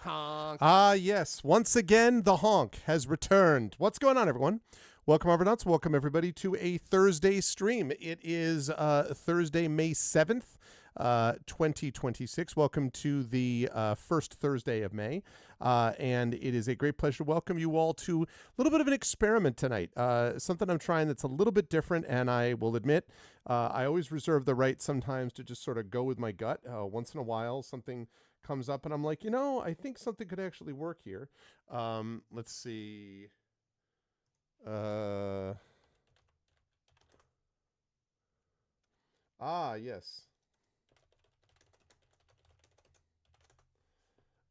Honk. Yes. Once again, the honk has returned. What's going on, everyone? Welcome, Arvanauts. Welcome, everybody, to a Thursday stream. It is Thursday, May 7th, 2026. Welcome to the first Thursday of May. And it is a great pleasure to welcome you all to a little bit of an experiment tonight. Something I'm trying that's a little bit different, and I will admit, I always reserve the right sometimes to just sort of go with my gut. Once in a while, something comes up and I'm like, I think something could actually work here. Let's see. Yes.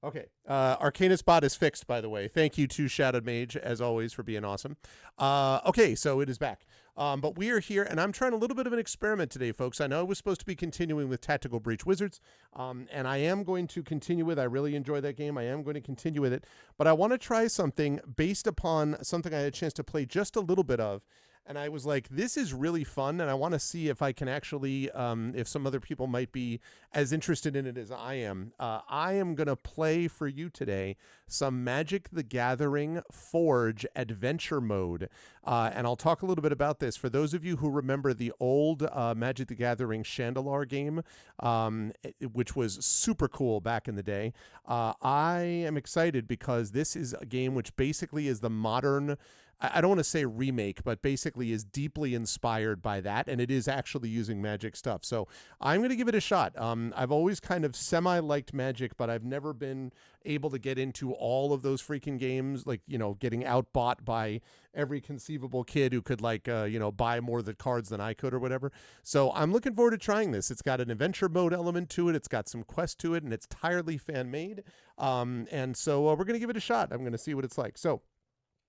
Okay. Arcanus bot is fixed, by the way. Thank you to Shadowed Mage, as always, for being awesome. Okay, so it is back. But we are here, and I'm trying a little bit of an experiment today, folks. I know I was supposed to be continuing with Tactical Breach Wizards, and I am going to continue with. I really enjoy that game. I am going to continue with it. But I want to try something based upon something I had a chance to play just a little bit of. And I was like, this is really fun, and I want to see if I can actually, if some other people might be as interested in it as I am. I am going to play for you today some Magic the Gathering Forge Adventure Mode. And I'll talk a little bit about this. For those of you who remember the old Magic the Gathering Chandalar game, which was super cool back in the day, I am excited because this is a game which basically is the modern, I don't want to say remake, but basically is deeply inspired by that, and it is actually using Magic stuff. So I'm going to give it a shot. I've always kind of semi-liked Magic, but I've never been able to get into all of those freaking games, like, getting outbought by every conceivable kid who could, like, buy more of the cards than I could or whatever. So I'm looking forward to trying this. It's got an adventure mode element to it. It's got some quest to it, and it's entirely fan-made. And so we're going to give it a shot. I'm going to see what it's like. So,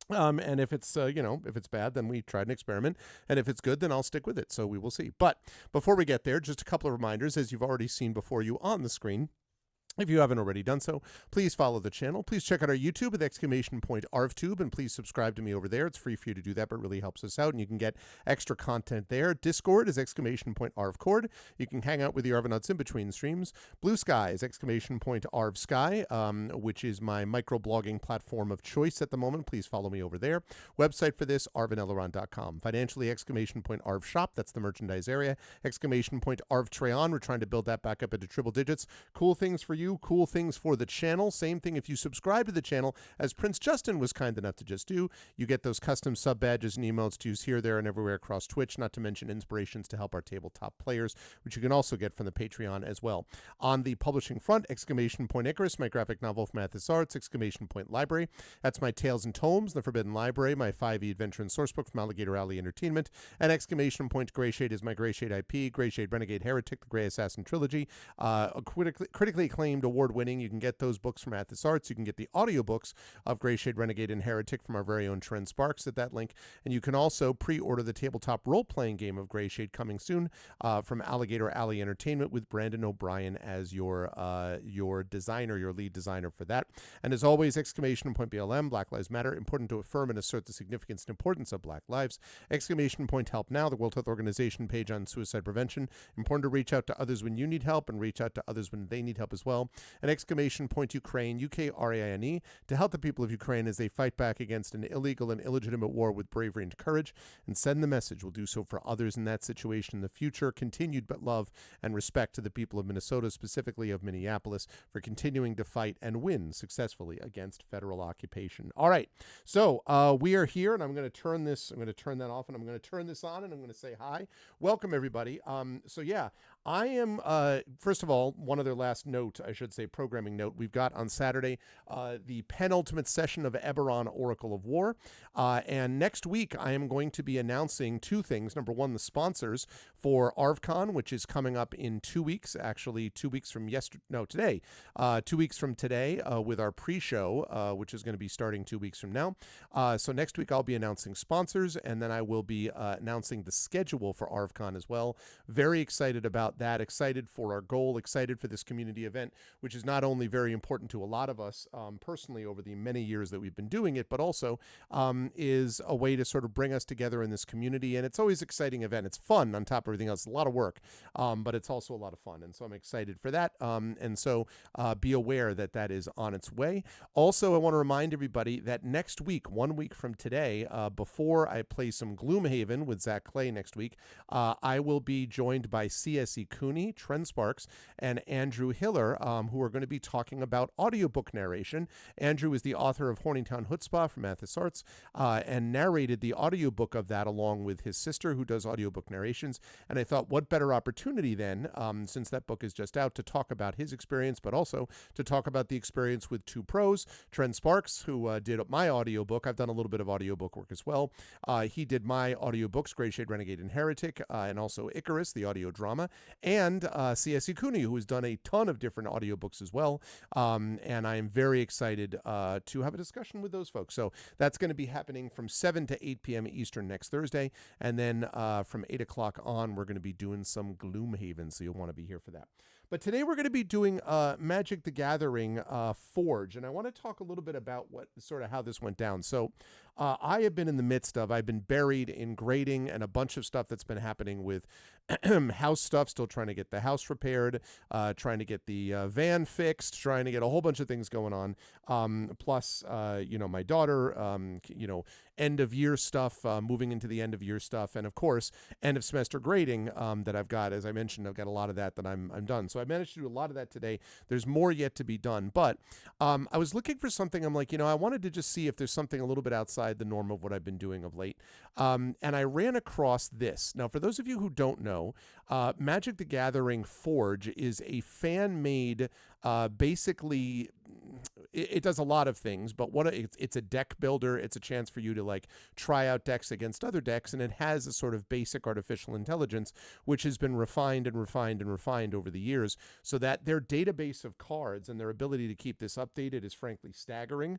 and if it's, if it's bad, then we tried an experiment. And if it's good, then I'll stick with it. So we will see. But before we get there, just a couple of reminders, as you've already seen before you on the screen. If you haven't already done so, please follow the channel. Please check out our YouTube with !ArvTube, and please subscribe to me over there. It's free for you to do that, but really helps us out, and you can get extra content there. Discord is !ArvCord. You can hang out with the Arvanauts in between streams. Blue Sky is !ArvSky, which is my microblogging platform of choice at the moment. Please follow me over there. Website for this, arvaneleron.com. Financially, !ArvShop, that's the merchandise area. !ArvTrayon, we're trying to build that back up into triple digits. Cool things for you, cool things for the channel. Same thing if you subscribe to the channel, as Prince Justin was kind enough to just do. You get those custom sub badges and emotes to use here, there, and everywhere across Twitch, not to mention inspirations to help our tabletop players, which you can also get from the Patreon as well. On the publishing front, Icarus, my graphic novel from Mathis Arts, Library. That's my Tales and Tomes, The Forbidden Library, my 5e adventure and sourcebook from Alligator Alley Entertainment. And Greyshade is my Greyshade IP, Greyshade Renegade Heretic, the Grey Assassin Trilogy. Critically acclaimed, award-winning. You can get those books from Mathis Arts. You can get the audiobooks of Greyshade Renegade and Heretic from our very own Trent Sparks at that link. And you can also pre-order the tabletop role-playing game of Greyshade coming soon from Alligator Alley Entertainment with Brandon O'Brien as your designer, your lead designer for that. And as always, BLM, Black Lives Matter, important to affirm and assert the significance and importance of Black lives. Help Now, the World Health Organization page on suicide prevention. Important to reach out to others when you need help and reach out to others when they need help as well. And Ukraine, Ukraine, to help the people of Ukraine as they fight back against an illegal and illegitimate war with bravery and courage, and send the message. We'll do so for others in that situation in the future. Continued but love and respect to the people of Minnesota, specifically of Minneapolis, for continuing to fight and win successfully against federal occupation. All right, so we are here, and I'm going to turn that off, and I'm going to turn this on, and I'm going to say hi. Welcome, everybody. So yeah, I am, first of all, one other last note, I should say, programming note. We've got on Saturday the penultimate session of Eberron Oracle of War. And next week, I am going to be announcing two things. Number one, the sponsors for ArvCon, which is coming up in 2 weeks, actually 2 weeks from today. 2 weeks from today with our pre-show, which is going to be starting 2 weeks from now. So next week, I'll be announcing sponsors, and then I will be announcing the schedule for ArvCon as well. Very excited about about that, excited for our goal, excited for this community event, which is not only very important to a lot of us personally over the many years that we've been doing it, but also is a way to sort of bring us together in this community. And it's always an exciting event. It's fun on top of everything else. It's a lot of work, but it's also a lot of fun. And so I'm excited for that. And so be aware that that is on its way. Also, I want to remind everybody that next week, 1 week from today, before I play some Gloomhaven with Zach Clay next week, I will be joined by C.S.E. Cooney, Trent Sparks, and Andrew Hiller, who are going to be talking about audiobook narration. Andrew is the author of Horningtown Chutzpah from Mathis Arts and narrated the audiobook of that along with his sister, who does audiobook narrations. And I thought, what better opportunity then, since that book is just out, to talk about his experience, but also to talk about the experience with two pros, Trent Sparks, who did my audiobook. I've done a little bit of audiobook work as well. He did my audiobooks, Grey Shade, Renegade, and Heretic, and also Icarus, the audio drama, and C.S.E. Cooney, who has done a ton of different audiobooks as well. And I am very excited to have a discussion with those folks. So that's going to be happening from 7 to 8 p.m. Eastern next Thursday. And then from 8 o'clock on, we're going to be doing some Gloomhaven. So you'll want to be here for that. But today we're going to be doing Magic the Gathering Forge. And I want to talk a little bit about how this went down. So I have been in the midst of, I've been buried in grading and a bunch of stuff that's been happening with house stuff, still trying to get the house repaired, trying to get the van fixed, trying to get a whole bunch of things going on. Plus, my daughter, end of year stuff, moving into the end of year stuff. And of course, end of semester grading that I've got, as I mentioned, I've got a lot of that I'm done. So I managed to do a lot of that today. There's more yet to be done, but I was looking for something. I'm like, I wanted to just see if there's something a little bit outside the norm of what I've been doing of late. And I ran across this. Now, for those of you who don't know, Magic the Gathering Forge is a fan-made, basically, it does a lot of things, but it's a deck builder. It's a chance for you to try out decks against other decks, and it has a sort of basic artificial intelligence, which has been refined and refined and refined over the years, so that their database of cards and their ability to keep this updated is frankly staggering.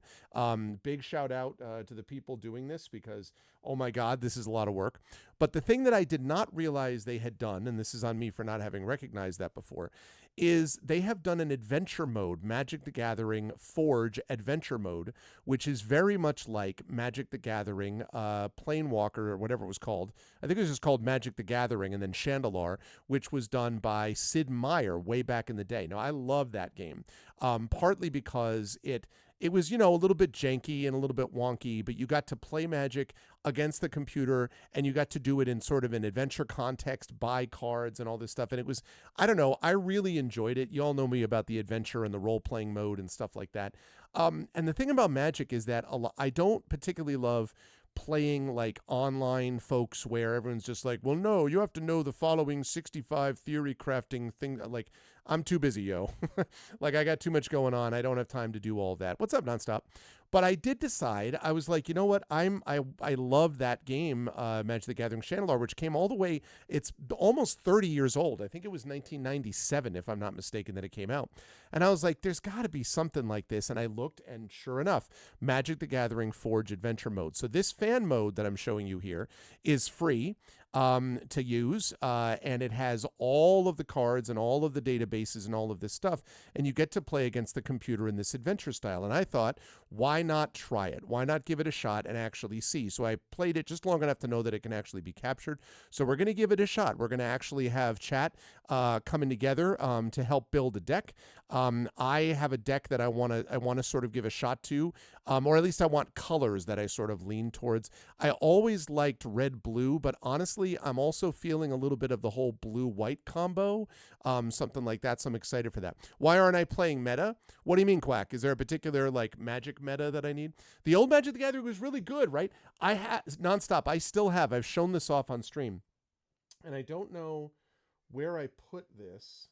Big shout out to the people doing this, because, oh my God, this is a lot of work. But the thing that I did not realize they had done, and this is on me for not having recognized that before, is they have done an adventure mode, Magic the Gathering Forge adventure mode, which is very much like Magic the Gathering Planewalker, or whatever it was called. I think it was just called Magic the Gathering, and then Chandalar, which was done by Sid Meier way back in the day. Now, I love that game, partly because it was, a little bit janky and a little bit wonky, but you got to play Magic against the computer, and you got to do it in sort of an adventure context, buy cards and all this stuff. And it was, I don't know, I really enjoyed it. You all know me about the adventure and the role-playing mode and stuff like that. And the thing about Magic is that I don't particularly love playing online folks where everyone's just like, well, no, you have to know the following 65 theory crafting thing. I'm too busy, yo. I got too much going on. I don't have time to do all of that. What's up, Nonstop? But I did decide, I was like, you know what? I love that game, Magic the Gathering Chandalar, which came all the way, it's almost 30 years old. I think it was 1997, if I'm not mistaken, that it came out. And I was like, there's got to be something like this. And I looked, and sure enough, Magic the Gathering Forge Adventure Mode. So this fan mode that I'm showing you here is free to use, and it has all of the cards and all of the databases and all of this stuff, and you get to play against the computer in this adventure style. And I thought, why not try it? Why not give it a shot and actually see? So I played it just long enough to know that it can actually be captured. So we're going to give it a shot. We're going to actually have chat coming together to help build a deck. I have a deck that I want to sort of give a shot to, or at least I want colors that I sort of lean towards. I always liked red-blue, but honestly, I'm also feeling a little bit of the whole blue-white combo, something like that, so I'm excited for that. Why aren't I playing meta? What do you mean, Quack? Is there a particular, Magic meta that I need? The old Magic the Gathering was really good, right? Nonstop, I've shown this off on stream, and I don't know where I put this.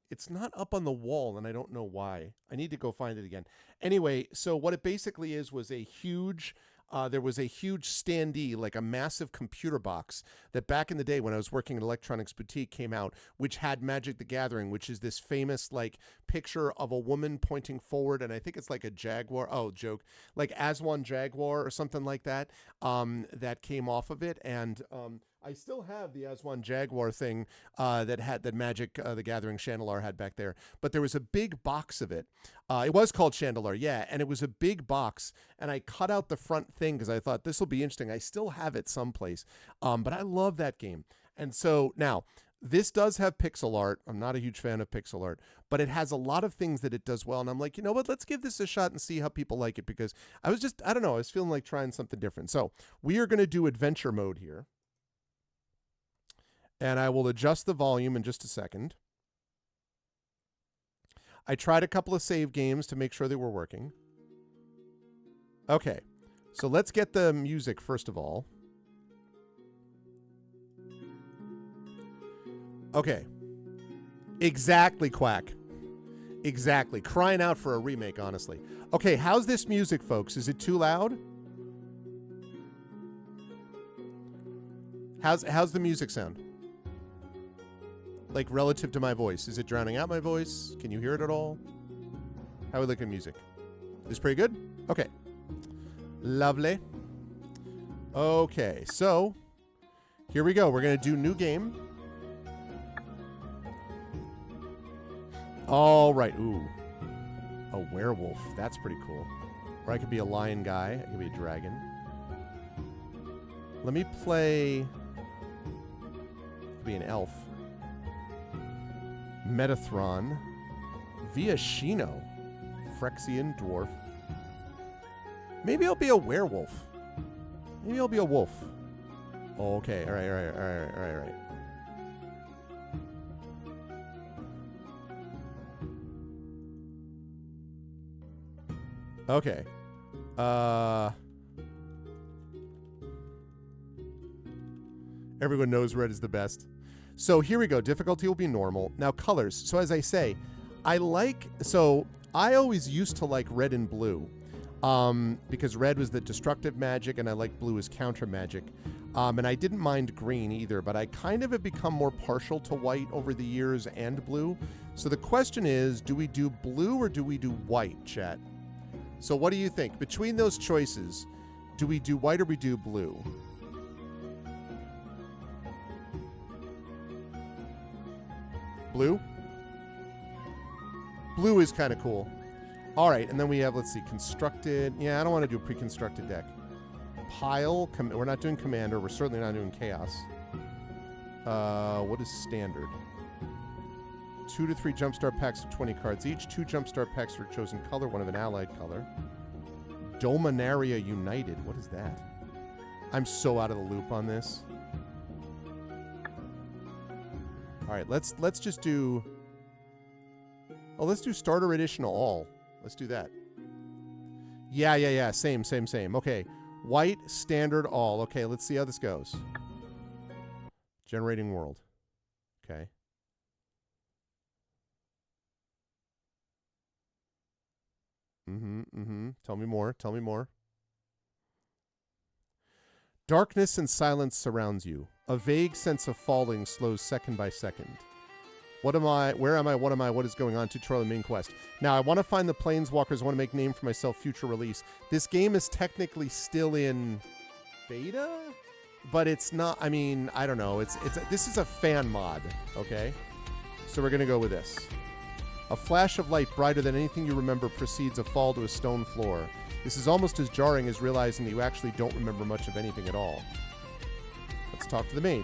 It's not up on the wall, and I don't know why. I need to go find it again. Anyway, so what it basically was a huge... there was a huge standee, a massive computer box that back in the day when I was working at Electronics Boutique came out, which had Magic the Gathering, which is this famous picture of a woman pointing forward, and I think it's a jaguar. Oh, joke. Aswan Jaguar or something like that, that came off of it. And I still have the Aswan Jaguar thing that Magic the Gathering Chandelure had back there, but there was a big box of it. It was called Chandelure, yeah, and it was a big box, and I cut out the front thing because I thought this will be interesting. I still have it someplace, but I love that game. And so now, this does have pixel art. I'm not a huge fan of pixel art, but it has a lot of things that it does well. And I'm like, you know what? Let's give this a shot and see how people like it, because I don't know. I was feeling like trying something different. So we are going to do adventure mode here. And I will adjust the volume in just a second. I tried a couple of save games to make sure they were working. Okay. So let's get the music first of all. Okay. Exactly, Quack. Exactly. Crying out for a remake, honestly. Okay, how's this music, folks? Is it too loud? How's the music sound? Like, relative to my voice. Is it drowning out my voice? Can you hear it at all? How we look at music? Is pretty good? Okay. Lovely. Okay, so here we go. We're going to do new game. All right. Ooh. A werewolf. That's pretty cool. Or I could be a lion guy. I could be a dragon. Let me play... I could be an elf. Metatron. Viashino. Phyrexian dwarf. Maybe I'll be a werewolf. Maybe I'll be a wolf. Oh, okay. All right. Okay. Everyone knows red is the best. So here we go. Difficulty will be normal. Now colors. So as I say, I always used to like red and blue. Because red was the destructive magic and I like blue as counter magic. And I didn't mind green either, but I kind of have become more partial to white over the years and blue. So the question is, do we do blue or do we do white, chat? So what do you think? Between those choices, do we do white or we do blue? Blue? Blue is kind of cool. All right, and then we have, let's see, constructed. Yeah, I don't want to do a pre-constructed deck. Pile. We're not doing commander. We're certainly not doing chaos. What is standard? 2 to 3 jumpstart packs of 20 cards each. 2 jumpstart packs for a chosen color, one of an allied color. Dominaria United. What is that? I'm so out of the loop on this. All right, let's just do... Oh, let's do starter edition all. Let's do that. Yeah. Same. Okay. White, standard, all. Okay, let's see how this goes. Generating world. Okay. Tell me more. Darkness and silence surrounds you. A vague sense of falling slows second by second. What am I? Where am I? What am I? What is going on? Tutorial main quest. Now, I want to find the Planeswalkers. I want to make name for myself. Future release. This game is technically still in beta, but it's not. I mean, I don't know. This is a fan mod. Okay, so we're gonna go with this. A flash of light brighter than anything you remember precedes a fall to a stone floor. This is almost as jarring as realizing that you actually don't remember much of anything at all. Let's talk to the mage.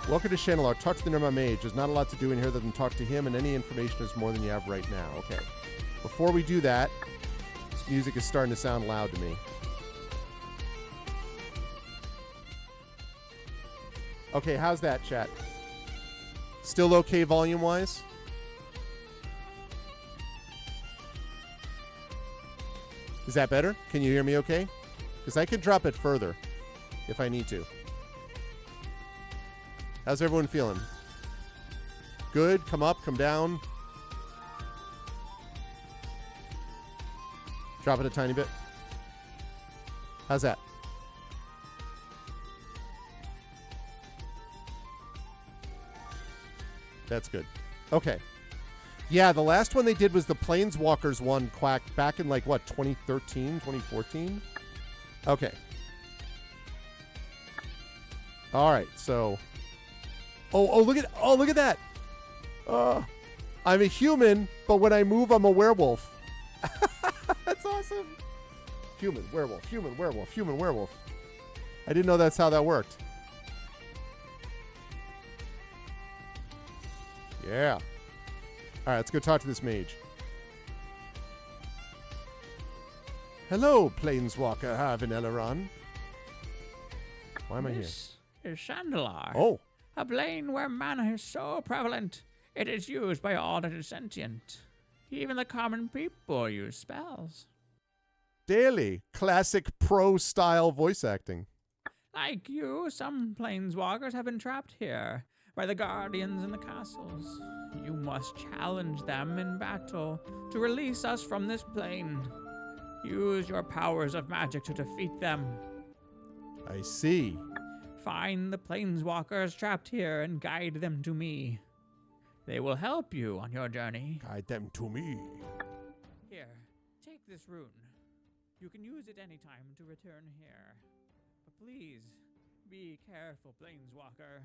Welcome to Chandelure. Talk to the Nirma Mage. There's not a lot to do in here other than talk to him, and any information is more than you have right now. Okay. Before we do that, this music is starting to sound loud to me. Okay, how's that, chat? Still okay volume-wise? Is that better? Can you hear me okay? Because I could drop it further if I need to. How's everyone feeling? Good? Come up, come down. Drop it a tiny bit. How's that? That's good. Okay. Yeah, the last one they did was the Planeswalkers one, Quack, back in like, what, 2013, 2014? Okay. All right, so. Oh, look at that. I'm a human, but when I move, I'm a werewolf. That's awesome. Human, werewolf, human, werewolf, human, werewolf. I didn't know that's how that worked. Yeah. All right, let's go talk to this mage. Hello, Planeswalker Harvin Elrond. Why am I here? This is Chandalar. Oh. A plane where mana is so prevalent, it is used by all that is sentient. Even the common people use spells. Daily. Classic pro-style voice acting. Like you, some planeswalkers have been trapped here by the guardians in the castles. You must challenge them in battle to release us from this plane. Use your powers of magic to defeat them. I see. Find the planeswalkers trapped here and guide them to me. They will help you on your journey. Guide them to me. Here, take this rune. You can use it anytime to return here. But please, be careful, planeswalker.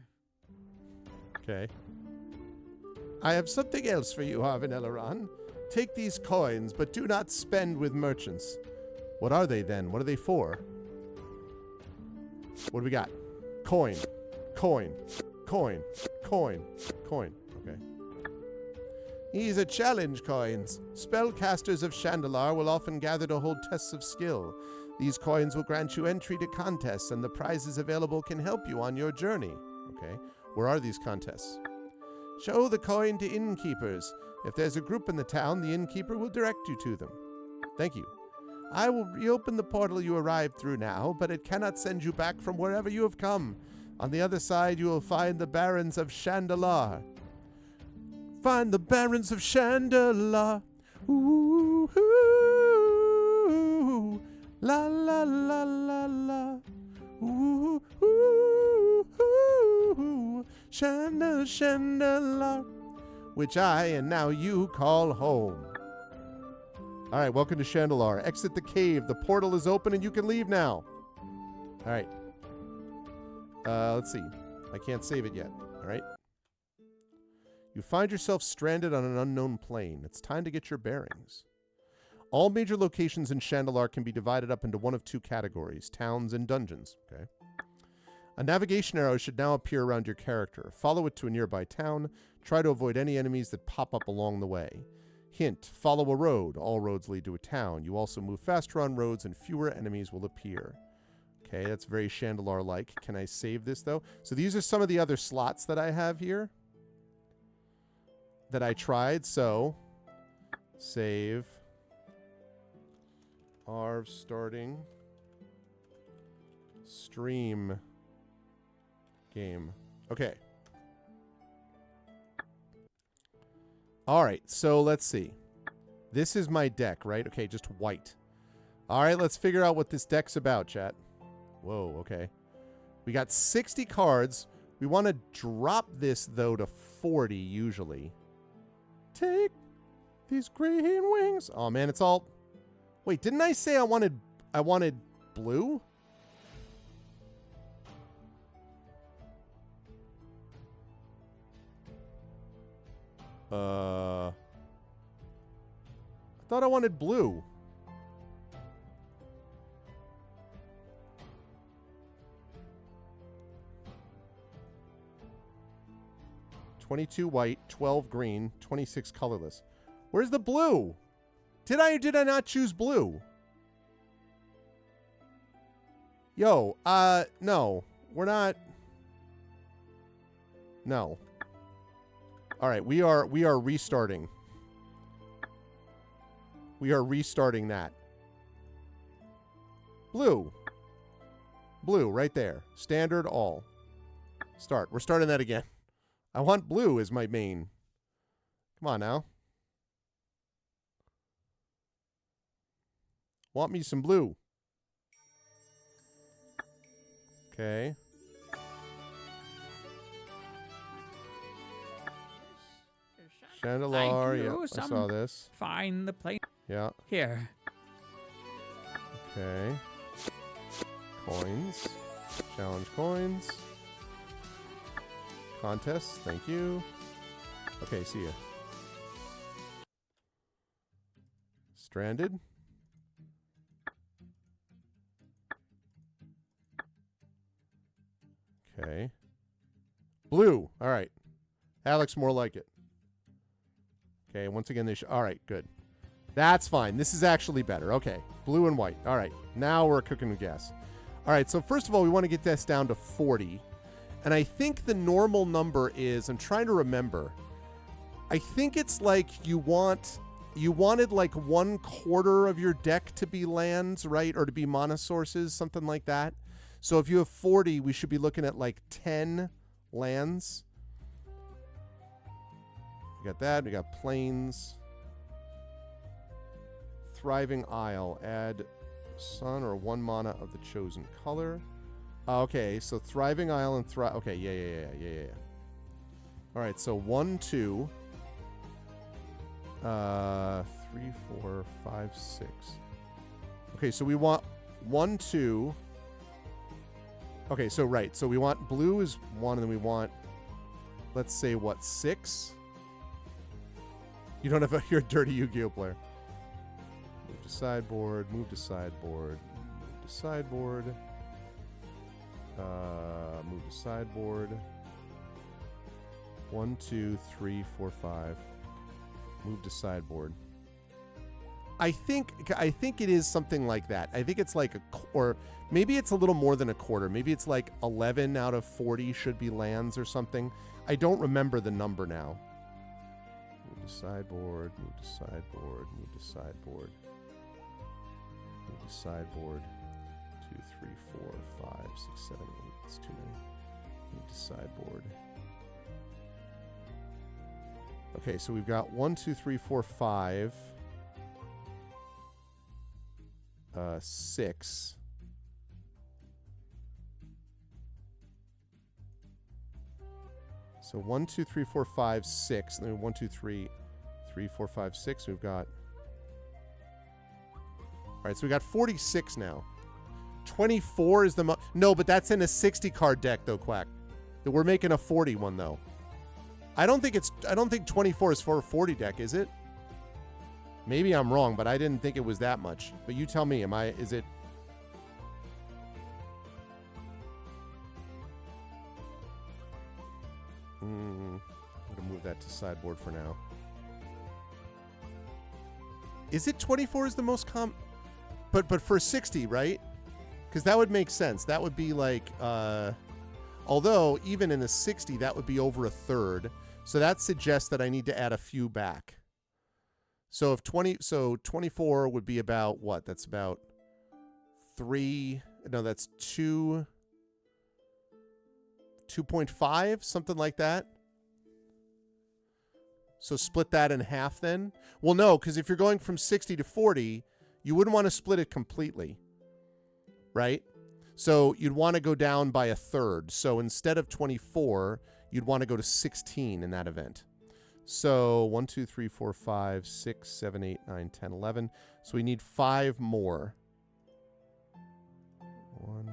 Okay. I have something else for you, Harvin Elrond. Take these coins, but do not spend with merchants. What are they then? What are they for? What do we got? Coin. Coin. Coin. Coin. Coin. Okay. These are challenge coins. Spellcasters of Chandalar will often gather to hold tests of skill. These coins will grant you entry to contests, and the prizes available can help you on your journey. Okay. Where are these contests? Show the coin to innkeepers. If there's a group in the town, the innkeeper will direct you to them. Thank you. I will reopen the portal you arrived through now, but it cannot send you back from wherever you have come. On the other side, you will find the Barons of Chandalar. Find the Barons of Chandalar. Ooh, ooh, la la la la la. Ooh, ooh, ooh, Chandalar, which I and now you call home. All right, welcome to Chandalar. Exit the cave. The portal is open and you can leave now. All right. Let's see. I can't save it yet. All right. You find yourself stranded on an unknown plane. It's time to get your bearings. All major locations in Chandalar can be divided up into one of two categories, towns and dungeons. Okay. A navigation arrow should now appear around your character. Follow it to a nearby town. Try to avoid any enemies that pop up along the way. Hint, follow a road. All roads lead to a town. You also move faster on roads and fewer enemies will appear. Okay, that's very Chandalar-like. Can I save this, though? So these are some of the other slots that I have here that I tried. So, save. Arv starting. Stream. Game. Okay. All right, so let's see. This is my deck, right? Okay, just white. All right, let's figure out what this deck's about, chat. Whoa, okay. We got 60 cards. We want to drop this, though, to 40 usually. Take these green wings. Oh, man, it's all... Wait, didn't I say I wanted blue? I thought I wanted blue. $22 white, 12 green, 26 colorless. Where's the blue? Did I or did I not choose blue? Yo, no. We're not. No. All right, we are restarting. We are restarting that. Blue. Blue, right there. Standard, all. Start. We're starting that again. I want blue as my main. Come on now. Want me some blue. Okay. Chandalar, yeah, I saw this. Find the plane. Yeah. Here. Okay. Coins. Challenge coins. Contests, thank you. Okay, see ya. Stranded. Okay. Blue. All right. That looks more like it. Okay, once again, they all right, good. That's fine. This is actually better. Okay, blue and white. All right, now we're cooking with gas. All right, so first of all, we want to get this down to 40. And I think the normal number is, I'm trying to remember. I think it's like you wanted like 1/4 of your deck to be lands, right? Or to be mana sources, something like that. So if you have 40, we should be looking at like 10 lands. We got that. We got plains. Thriving Isle. Add sun or 1 mana of the chosen color. Okay, so Thriving Isle and okay, yeah. All right, so 1, 2, 3, 4, 5, 6. Okay, so we want 1, 2. Okay, so right, so we want blue is 1, and then we want, let's say, what, 6? You don't have you're a dirty Yu-Gi-Oh player. Move to sideboard, move to sideboard, move to sideboard. Move to sideboard. 1, 2, 3, 4, 5. Move to sideboard. I think it is something like that. I think it's like or maybe it's a little more than 1/4. Maybe it's like 11 out of 40 should be lands or something. I don't remember the number now. Move to sideboard, move to sideboard, move to sideboard. Move to sideboard. 2, 3, 4, 5, 6, 7, 8. It's too many. Move to sideboard. Okay, so we've got 1, 2, 3, 4, 5. 6. So 1, 2, 3, 4, 5, 6. And then 1, 2, 3, 4, 5, 6. We've got. All right, so we got 46 now. 24 is the no, but that's in a 60 card deck though, Quack. We're making a 40 one though. I don't think 24 is for a 40 deck, is it? Maybe I'm wrong, but I didn't think it was that much. But you tell me, is it? I'm gonna move that to sideboard for now. Is it 24 is the most but for 60, right? Because that would make sense. That would be like, although even in a 60, that would be over 1/3. So that suggests that I need to add a few back. So if 24 would be about what? That's about 3. No, that's 2.5, something like that. So split that in half then. Well, no, because if you're going from 60 to 40, you wouldn't want to split it completely. Right? So you'd want to go down by 1/3. So instead of 24, you'd want to go to 16 in that event. So 1, 2, 3, 4, 5, 6, 7, 8, 9, 10, 11. So we need 5 more. 1.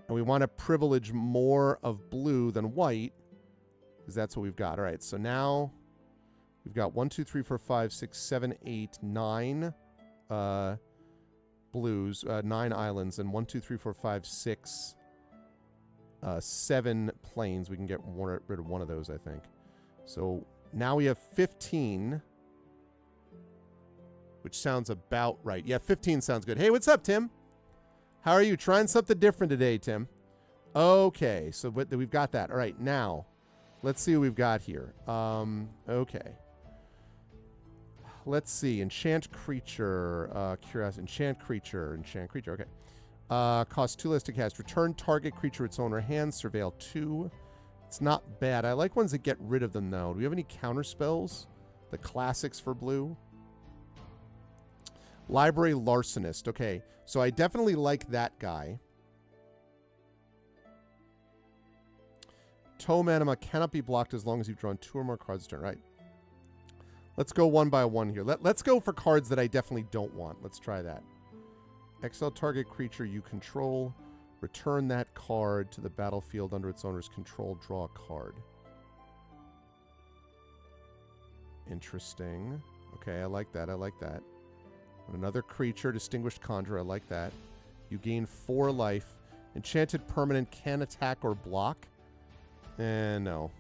And we want to privilege more of blue than white, because that's what we've got. All right, so now we've got 1, 2, 3, 4, 5, 6, 7, 8, 9 blues, 9 islands, and 1, 2, 3, 4, 5, 6, 7 plains. We can get rid of one of those, I think. So now we have 15, which sounds about right. Yeah, 15 sounds good. Hey, what's up, Tim? How are you? Trying something different today, Tim. Okay, so we've got that. All right, now let's see what we've got here. Okay. Let's see. Enchant creature. Curiosity. Enchant creature. Okay. Costs 2 less to cast. Return target creature its owner hand. Surveil 2. It's not bad. I like ones that get rid of them, though. Do we have any counter spells? The classics for blue? Library Larcenist. Okay, so I definitely like that guy. Tome Anima cannot be blocked as long as you've drawn 2 or more cards this turn. Right. Let's go one by one here. Let's go for cards that I definitely don't want. Let's try that. Exile target creature you control. Return that card to the battlefield under its owner's control. Draw a card. Interesting. Okay, I like that. I like that. Another creature, Distinguished Conjurer. I like that. You gain 4 life. Enchanted permanent can attack or block. No.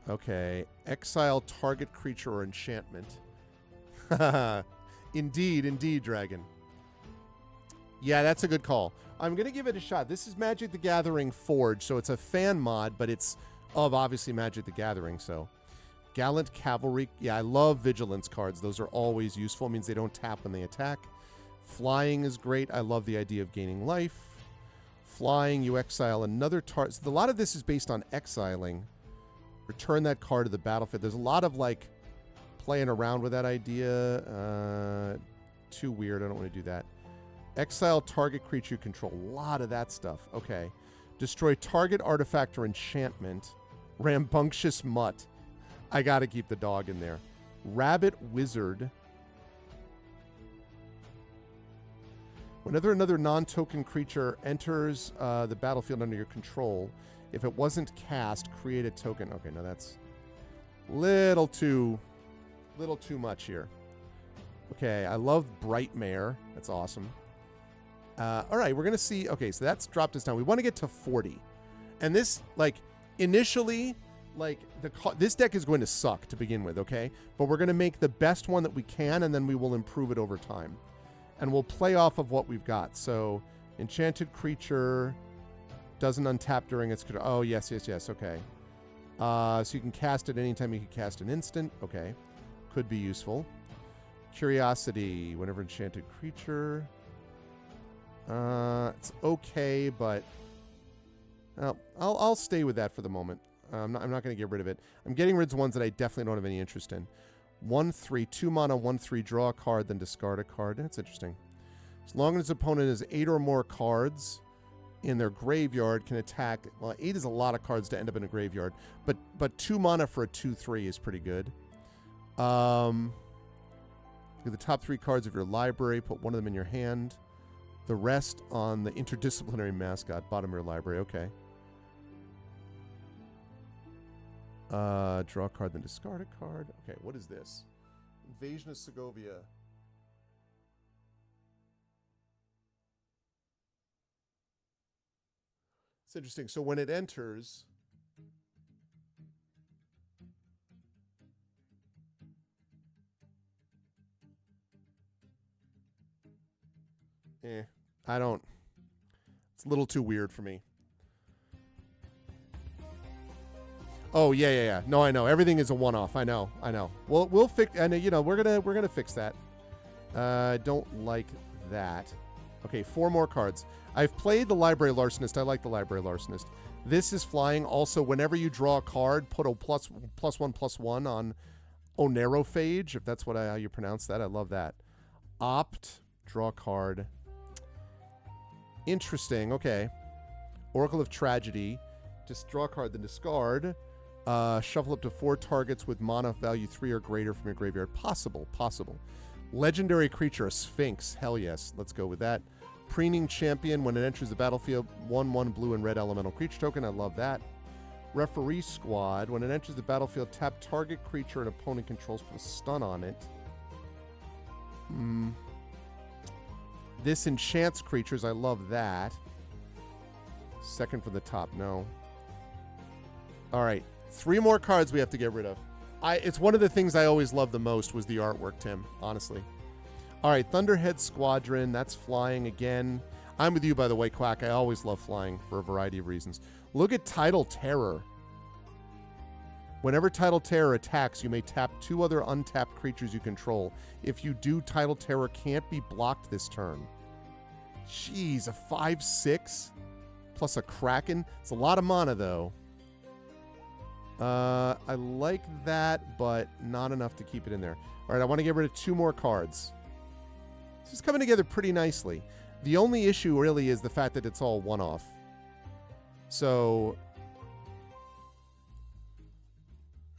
Okay. Exile target creature or enchantment. Indeed, dragon. Yeah, that's a good call. I'm going to give it a shot. This is Magic the Gathering Forge, so it's a fan mod, but it's of obviously Magic the Gathering, so. Gallant Cavalry. Yeah, I love Vigilance cards. Those are always useful. It means they don't tap when they attack. Flying is great. I love the idea of gaining life. Flying, you exile another target. So a lot of this is based on exiling. Return that card to the battlefield. There's a lot of, like, playing around with that idea. Too weird. I don't want to do that. Exile target creature you control. A lot of that stuff. Okay. Destroy target artifact or enchantment. Rambunctious Mutt. I got to keep the dog in there. Rabbit Wizard. Whenever another non-token creature enters the battlefield under your control, if it wasn't cast, create a token. Okay, now that's little too much here. Okay, I love Brightmare. That's awesome. All right, we're going to see. Okay, so that's dropped us down. We want to get to 40. And this, like, initially, like, this deck is going to suck to begin with, okay? But we're going to make the best one that we can, and then we will improve it over time. And we'll play off of what we've got. So, enchanted creature doesn't untap during its... Oh, yes, okay. So you can cast it anytime you can cast an instant. Okay. Could be useful. Curiosity, whenever enchanted creature... it's okay, but I'll stay with that for the moment. I'm not going to get rid of it. I'm getting rid of ones that I definitely don't have any interest in. 1/3, 2 mana, 1/3, draw a card, then discard a card. That's interesting. As long as his opponent has 8 or more cards in their graveyard, can attack. Well, 8 is a lot of cards to end up in a graveyard, but 2 mana for a 2/3 is pretty good. Look at the top 3 cards of your library. Put one of them in your hand. The rest on the interdisciplinary mascot, bottom of your library. Okay. Draw a card, then discard a card. Okay, what is this? Invasion of Segovia. It's interesting. So when it enters... I don't... It's a little too weird for me. Oh, yeah. No, I know. Everything is a one-off. I know. We'll fix... And, you know, we're gonna fix that. Don't like that. Okay, 4 more cards. I've played the Library Larcenist. I like the Library Larcenist. This is flying. Also, whenever you draw a card, put a +1/+1 on Onerophage, if that's how you pronounce that. I love that. Opt. Draw a card. Interesting. Okay. Oracle of Tragedy. Just draw a card, then discard. Shuffle up to 4 targets with mana value 3 or greater from your graveyard. Possible. Legendary creature, a Sphinx. Hell yes. Let's go with that. Preening Champion. When it enters the battlefield, 1/1 blue and red elemental creature token. I love that. Referee Squad. When it enters the battlefield, tap target creature an opponent controls, put a stun on it. This enchants creatures. I love that. Second from the top. No. All right. 3 more cards we have to get rid of. It's one of the things I always loved the most was the artwork, Tim, honestly. All right, Thunderhead Squadron. That's flying again. I'm with you, by the way, Quack. I always love flying for a variety of reasons. Look at Tidal Terror. Whenever Tidal Terror attacks, you may tap 2 other untapped creatures you control. If you do, Tidal Terror can't be blocked this turn. Jeez, a 5/6 plus a Kraken. It's a lot of mana, though. I like that, but not enough to keep it in there. All right, I want to get rid of 2 more cards. This is coming together pretty nicely. The only issue really is the fact that it's all one-off. So...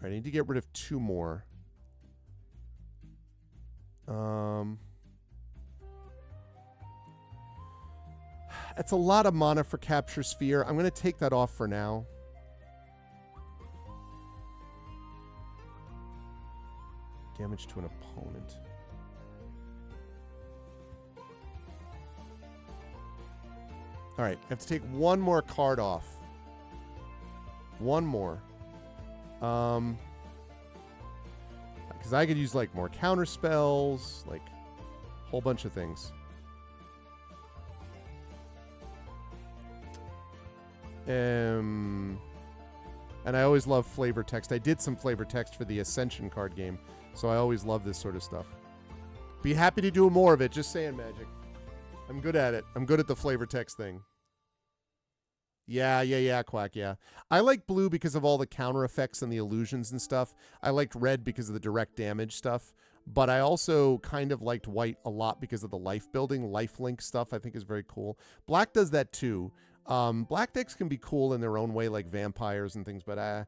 I need to get rid of 2 more. It's a lot of mana for Capture Sphere. I'm going to take that off for now. Damage to an opponent. All right, I have to take one more card off. One more. Because I could use, like, more counter spells, like, a whole bunch of things. And I always love flavor text. I did some flavor text for the Ascension card game, so I always love this sort of stuff. Be happy to do more of it. Just saying, Magic. I'm good at it. I'm good at the flavor text thing. Yeah, Quack, yeah. I like blue because of all the counter effects and the illusions and stuff. I liked red because of the direct damage stuff. But I also kind of liked white a lot because of the life building, life link stuff I think is very cool. Black does that too. Black decks can be cool in their own way, like vampires and things, but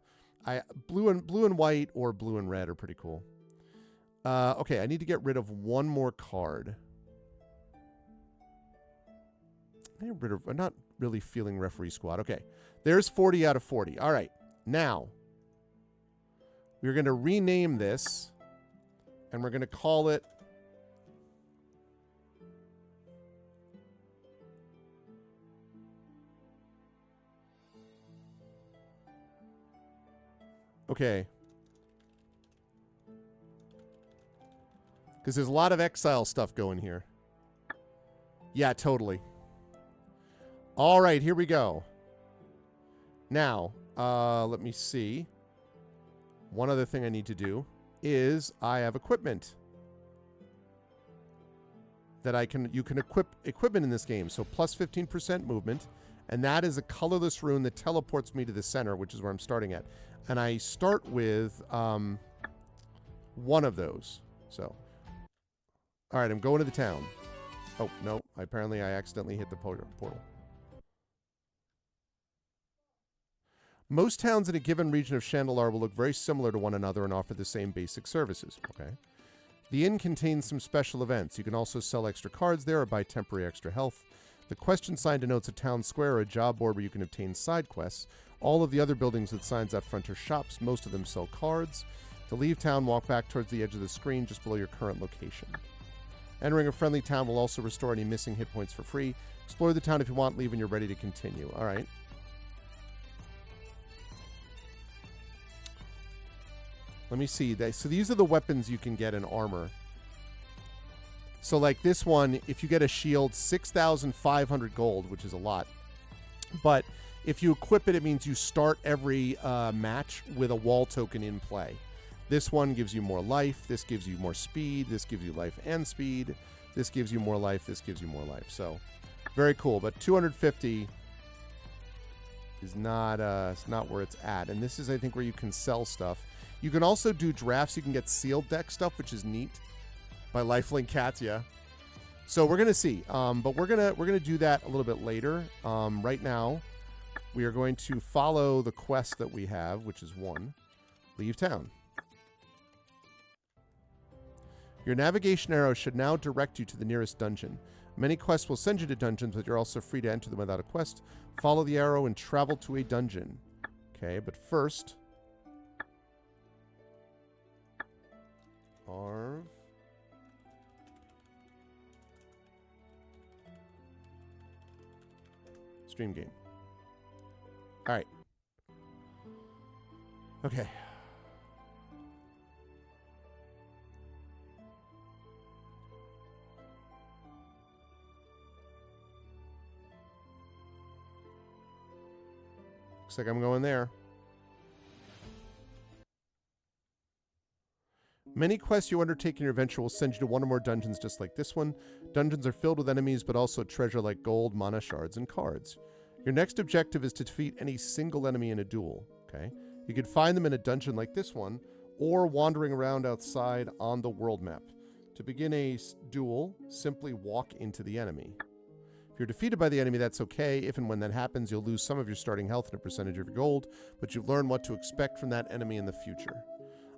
blue and white or blue and red are pretty cool. Okay, I need to get rid of one more card. I'm not really feeling referee squad. Okay, there's 40 out of 40. All right, now we're going to rename this, and we're going to call it okay. Because there's a lot of exile stuff going here. Yeah, totally. All right, here we go. Now, let me see. One other thing I need to do is I have equipment that you can equip equipment in this game. So plus 15% movement, and that is a colorless rune that teleports me to the center, which is where I'm starting at. And I start with one of those. So, all right, I'm going to the town. Oh, no, apparently I accidentally hit the portal. Most towns in a given region of Chandelar will look very similar to one another and offer the same basic services. Okay. The inn contains some special events. You can also sell extra cards there or buy temporary extra health. The question sign denotes a town square or a job board where you can obtain side quests. All of the other buildings with signs out front are shops. Most of them sell cards. To leave town, walk back towards the edge of the screen just below your current location. Entering a friendly town will also restore any missing hit points for free. Explore the town if you want, leave when you're ready to continue. All right. Let me see. So these are the weapons you can get in armor. So like this one, if you get a shield, 6,500 gold, which is a lot. But if you equip it, it means you start every match with a wall token in play. This one gives you more life. This gives you more speed. This gives you life and speed. This gives you more life. This gives you more life. So very cool. But 250 is not it's not where it's at. And this is, I think, where you can sell stuff. You can also do drafts. You can get sealed deck stuff, which is neat. By Lifelink Cats, yeah. So we're gonna see, but we're gonna do that a little bit later. Right now, we are going to follow the quest that we have, which is 1, leave town. Your navigation arrow should now direct you to the nearest dungeon. Many quests will send you to dungeons, but you're also free to enter them without a quest. Follow the arrow and travel to a dungeon. Okay, but first, Arv. Stream game. All right. Okay. Looks like I'm going there. Many quests you undertake in your adventure will send you to one or more dungeons just like this one. Dungeons are filled with enemies, but also treasure like gold, mana shards, and cards. Your next objective is to defeat any single enemy in a duel. Okay, you can find them in a dungeon like this one, or wandering around outside on the world map. To begin a duel, simply walk into the enemy. If you're defeated by the enemy, that's okay. If and when that happens, you'll lose some of your starting health and a percentage of your gold, but you've learned what to expect from that enemy in the future.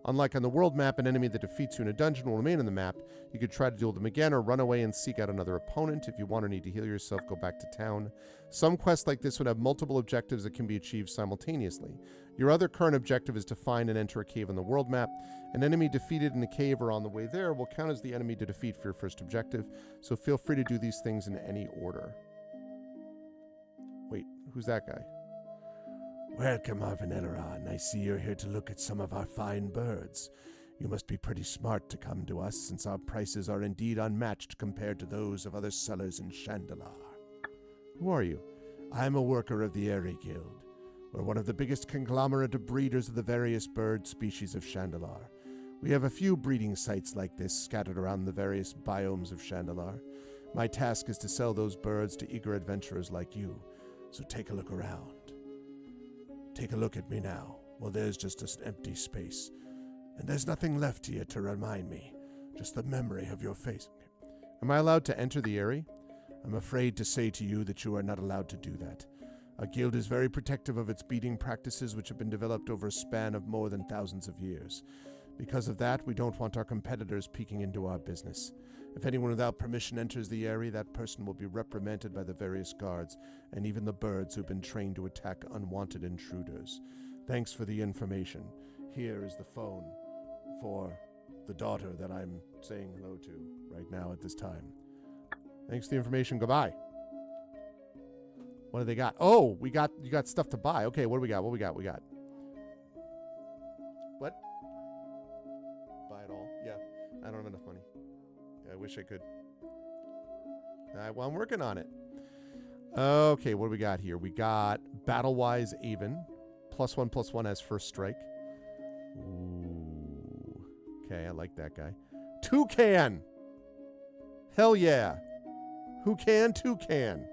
Unlike on the world map, an enemy that defeats you in a dungeon will remain on the map. You could try to duel them again or run away and seek out another opponent. If you want or need to heal yourself, go back to town. Some quests like this would have multiple objectives that can be achieved simultaneously. Your other current objective is to find and enter a cave on the world map. An enemy defeated in a cave or on the way there will count as the enemy to defeat for your first objective, so feel free to do these things in any order. Wait, who's that guy? Welcome, Arvin Eleron. I see you're here to look at some of our fine birds. You must be pretty smart to come to us, since our prices are indeed unmatched compared to those of other sellers in Shandalar. Who are you? I'm a worker of the Airy Guild. We're one of the biggest conglomerate of breeders of the various bird species of Shandalar. We have a few breeding sites like this scattered around the various biomes of Shandalar. My task is to sell those birds to eager adventurers like you, so take a look around. Take a look at me now. Well, there's just an empty space. And there's nothing left here to remind me. Just the memory of your face. Am I allowed to enter the Airy? I'm afraid to say to you that you are not allowed to do that. Our guild is very protective of its breeding practices, which have been developed over a span of more than thousands of years. Because of that, we don't want our competitors peeking into our business. If anyone without permission enters the area, that person will be reprimanded by the various guards and even the birds who've been trained to attack unwanted intruders. Thanks for the information. Here is the phone for the daughter that I'm saying hello to right now at this time. Thanks for the information. Goodbye. What do they got? Oh, you got stuff to buy. Okay, what do we got? What? Buy it all? Yeah. I don't have enough money. I wish I could. Well, I'm working on it. Okay, what do we got here? We got Battle-Wise Avon. +1/+1 as first strike. Ooh. Okay, I like that guy. Toucan! Hell yeah. Who can? Toucan.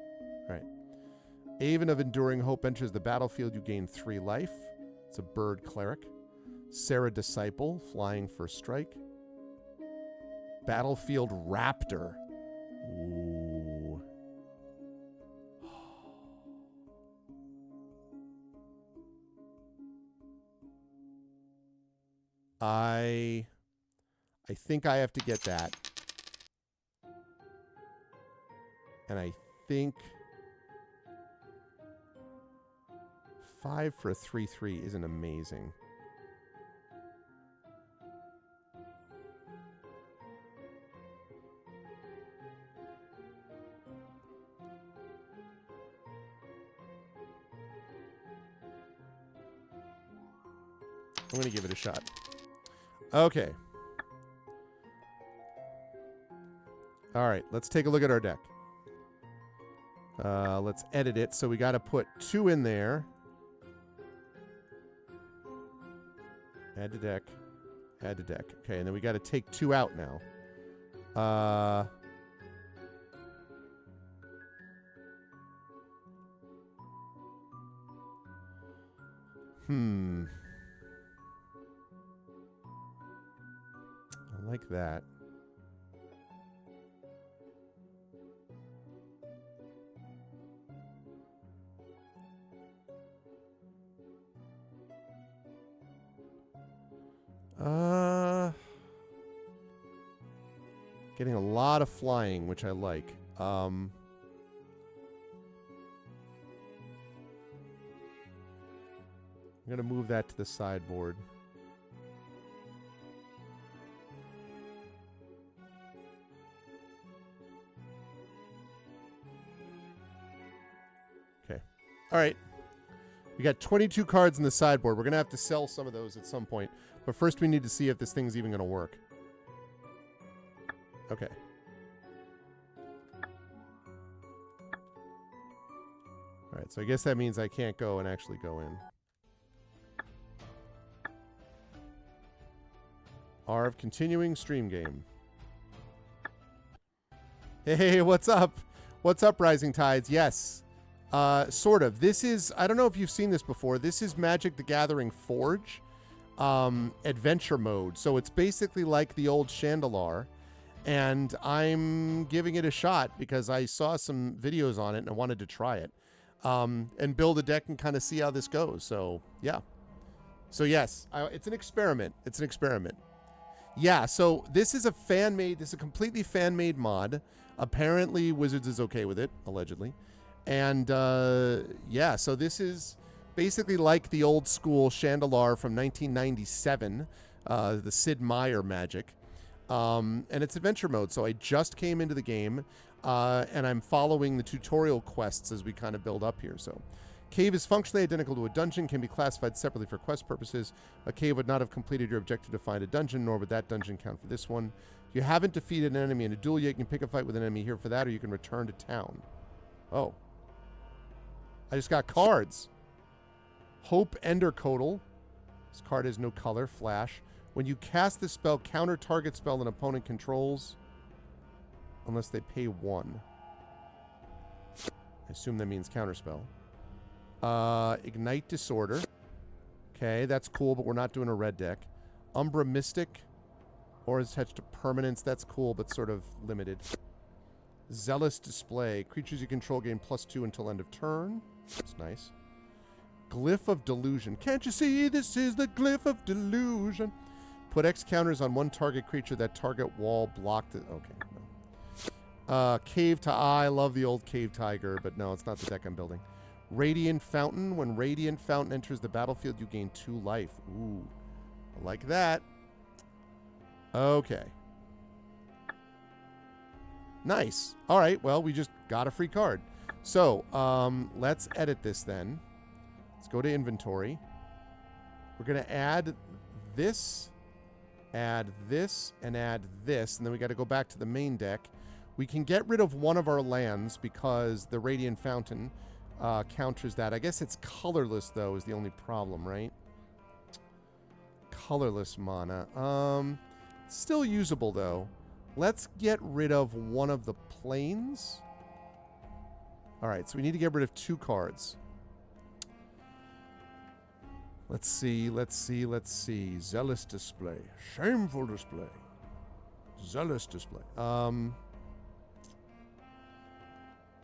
All right. Avon of Enduring Hope enters the battlefield. You gain 3 life. It's a bird cleric. Sarah Disciple, flying first strike. Battlefield Raptor. Ooh. I think I have to get that. And I think 5 for a 3/3 isn't amazing. I'm going to give it a shot. Okay. All right, let's take a look at our deck. Let's edit it. So we got to put 2 in there. Add to deck. Add to deck. Okay, and then we got to take 2 out now. I like that. Getting a lot of flying, which I like. I'm going to move that to the sideboard. Okay. All right. We got 22 cards in the sideboard. We're going to have to sell some of those at some point. But first we need to see if this thing's even going to work. Okay. All right, so I guess that means I can't go and actually go in. Arv, continuing stream game. Hey, what's up? What's up, Rising Tides? Yes. Sort of. This is, I don't know if you've seen this before. This is Magic the Gathering Forge adventure mode. So it's basically like the old Shandalar. And I'm giving it a shot because I saw some videos on it and I wanted to try it. And build a deck and kind of see how this goes. So, yeah. So yes, it's an experiment. It's an experiment. Yeah, so this is a fan-made, this is a completely fan-made mod. Apparently Wizards is okay with it, allegedly. And yeah, so this is basically like the old school Chandalar from 1997, the Sid Meier magic. And it's adventure mode, so I just came into the game, and I'm following the tutorial quests as we kind of build up here, so... Cave is functionally identical to a dungeon, can be classified separately for quest purposes. A cave would not have completed your objective to find a dungeon, nor would that dungeon count for this one. If you haven't defeated an enemy in a duel yet, you can pick a fight with an enemy here for that, or you can return to town. Oh. I just got cards. Hope Endercoatle. This card has no color. Flash. When you cast this spell, counter target spell an opponent controls, unless they pay 1. I assume that means counterspell. Ignite Disorder. Okay, that's cool, but we're not doing a red deck. Umbra Mystic. Or is attached to permanence. That's cool, but sort of limited. Zealous Display. Creatures you control gain +2 until end of turn. That's nice. Glyph of Delusion. Can't you see this is the Glyph of Delusion? Put X counters on one target creature. That target wall blocked it. Okay, no. Cave to I love the old Cave Tiger, but no, it's not the deck I'm building. Radiant Fountain. When Radiant Fountain enters the battlefield, you gain 2 life. Ooh. I like that. Okay. Nice. All right, well, we just got a free card. So, let's edit this then. Let's go to inventory. We're going to add this, and add this, and then we got to go back to the main deck. We can get rid of one of our lands because the Radiant Fountain counters that. I guess it's colorless, though, is the only problem, right? Colorless mana. Still usable, though. Let's get rid of one of the planes. All right, so we need to get rid of 2 cards. Let's see. Zealous Display. Shameful Display. Zealous Display.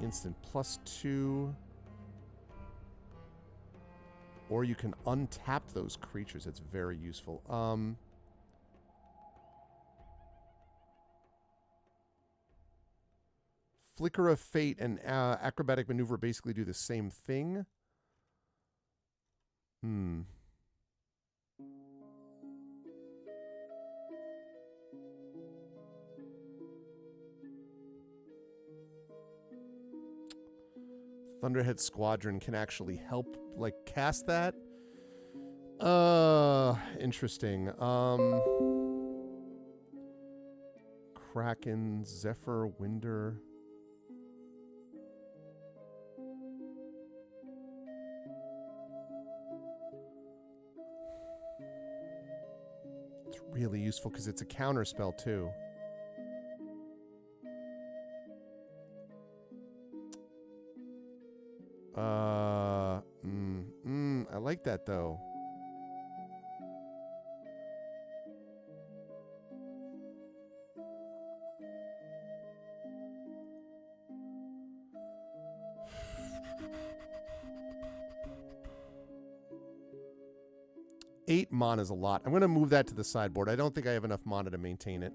Instant +2. Or you can untap those creatures. It's very useful. Flicker of Fate and Acrobatic Maneuver basically do the same thing. Thunderhead Squadron can actually help, like, cast that. Interesting. Kraken, Zephyr, Winder. It's really useful because it's a counter spell too. I like that though. Eight mana is a lot. I'm going to move that to the sideboard. I don't think I have enough mana to maintain it.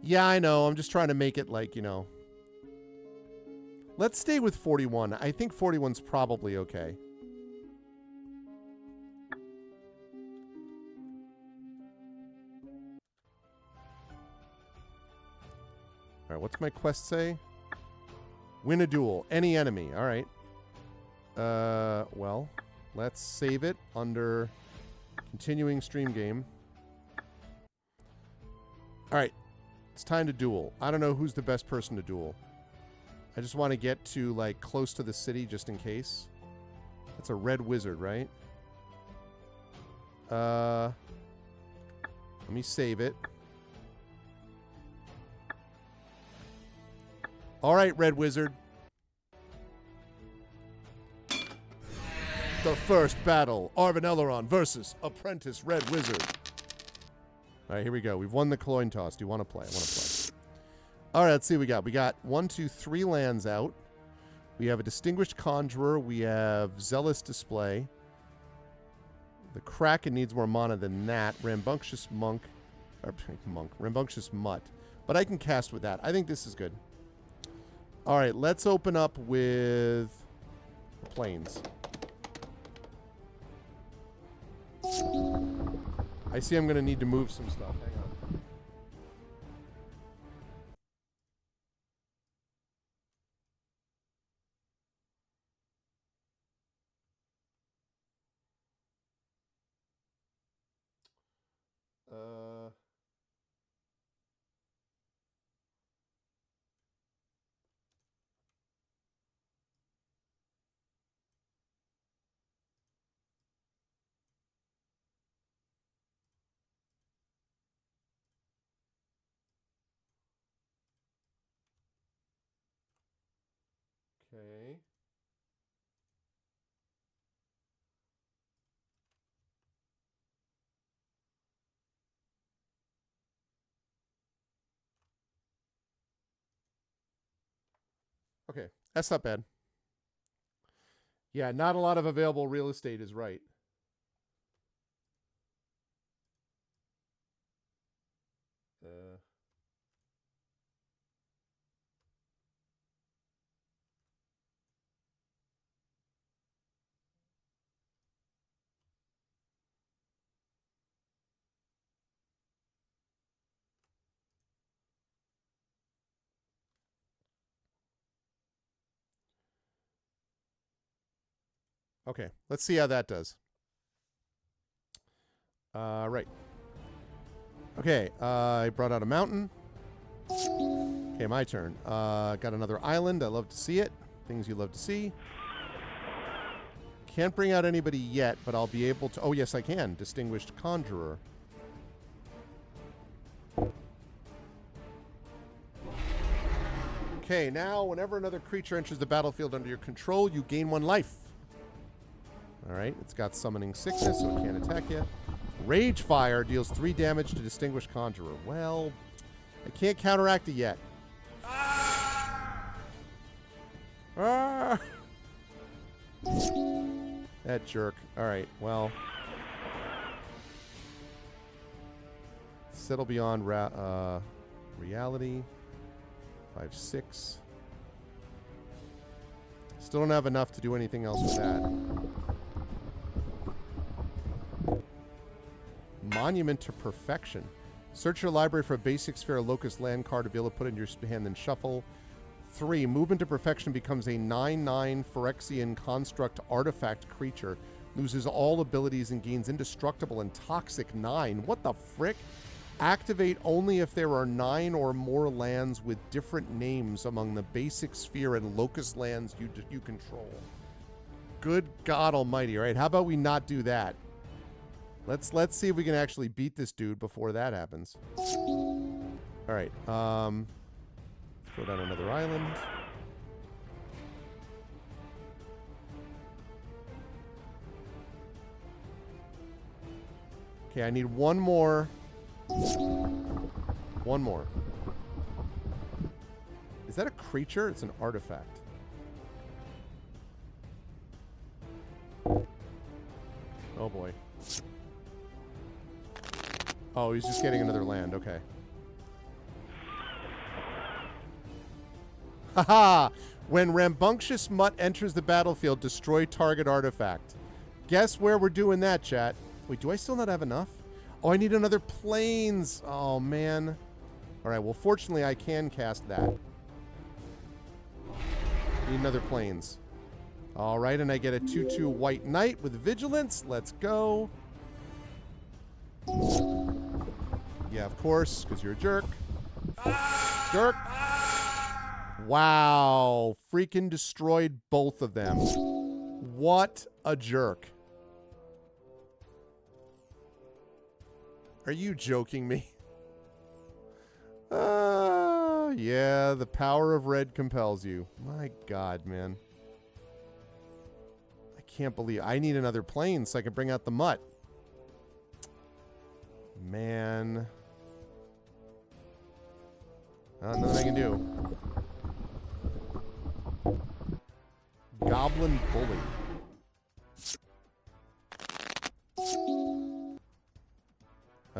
Yeah, I know. I'm just trying to make it like, you know. Let's stay with 41. I think 41's probably okay. All right, what's my quest say? Win a duel. Any enemy. All right. Well, let's save it under continuing stream game. All right. It's time to duel. I don't know who's the best person to duel. I just want to get to, like, close to the city just in case. That's a red wizard, right? Let me save it. All right, red wizard. The first battle. Arven Elrond versus Apprentice Red Wizard. All right, here we go. We've won the coin toss. Do you want to play? I want to play. All right, let's see what we got. We got 1, 2, 3 lands out. We have a Distinguished Conjurer. We have Zealous Display. The Kraken needs more mana than that. Rambunctious Monk. Or, Rambunctious Mutt. But I can cast with that. I think this is good. Alright, let's open up with Plains. I see I'm going to need to move some stuff. Hang on. Okay. Okay, that's not bad. Yeah, not a lot of available real estate is right. Okay, let's see how that does. Right. Okay, I brought out a mountain. Okay, my turn. Got another island. I love to see it. Things you love to see. Can't bring out anybody yet, but I'll be able to... Oh, yes, I can. Distinguished Conjurer. Okay, now whenever another creature enters the battlefield under your control, you gain 1 life. Alright, it's got Summoning Sickness, so it can't attack you. Rage Fire deals 3 damage to Distinguished Conjurer. Well, I can't counteract it yet. Ah! That jerk. Alright, well. Settle Beyond Reality. 5/6. Still don't have enough to do anything else with that. Monument to Perfection. Search your library for a basic Sphere Locust land card available to put in your hand and shuffle. 3. Movement to Perfection becomes a 9/9 Phyrexian construct artifact creature. Loses all abilities and gains indestructible and toxic 9. What the frick? Activate only if there are 9 or more lands with different names among the basic Sphere and Locust lands you control. Good God Almighty! All right, how about we not do that? Let's see if we can actually beat this dude before that happens. All right, let's go down another island. Okay, I need one more. One more. Is that a creature? It's an artifact. Oh boy. Oh, he's just getting another land. Okay. Haha! When Rambunctious Mutt enters the battlefield, destroy target artifact. Guess where we're doing that, chat? Wait, do I still not have enough? Oh, I need another Plains. Oh, man. Alright, well, fortunately, I can cast that. Need another Plains. Alright, and I get a 2/2 White Knight with Vigilance. Let's go. Yeah, of course, because you're a jerk. Jerk. Wow. Freaking destroyed both of them. What a jerk. Are you joking me? Yeah, the power of red compels you. My God, man. I can't believe... I need another plane so I can bring out the mutt. Man. Nothing I can do. Goblin Bully.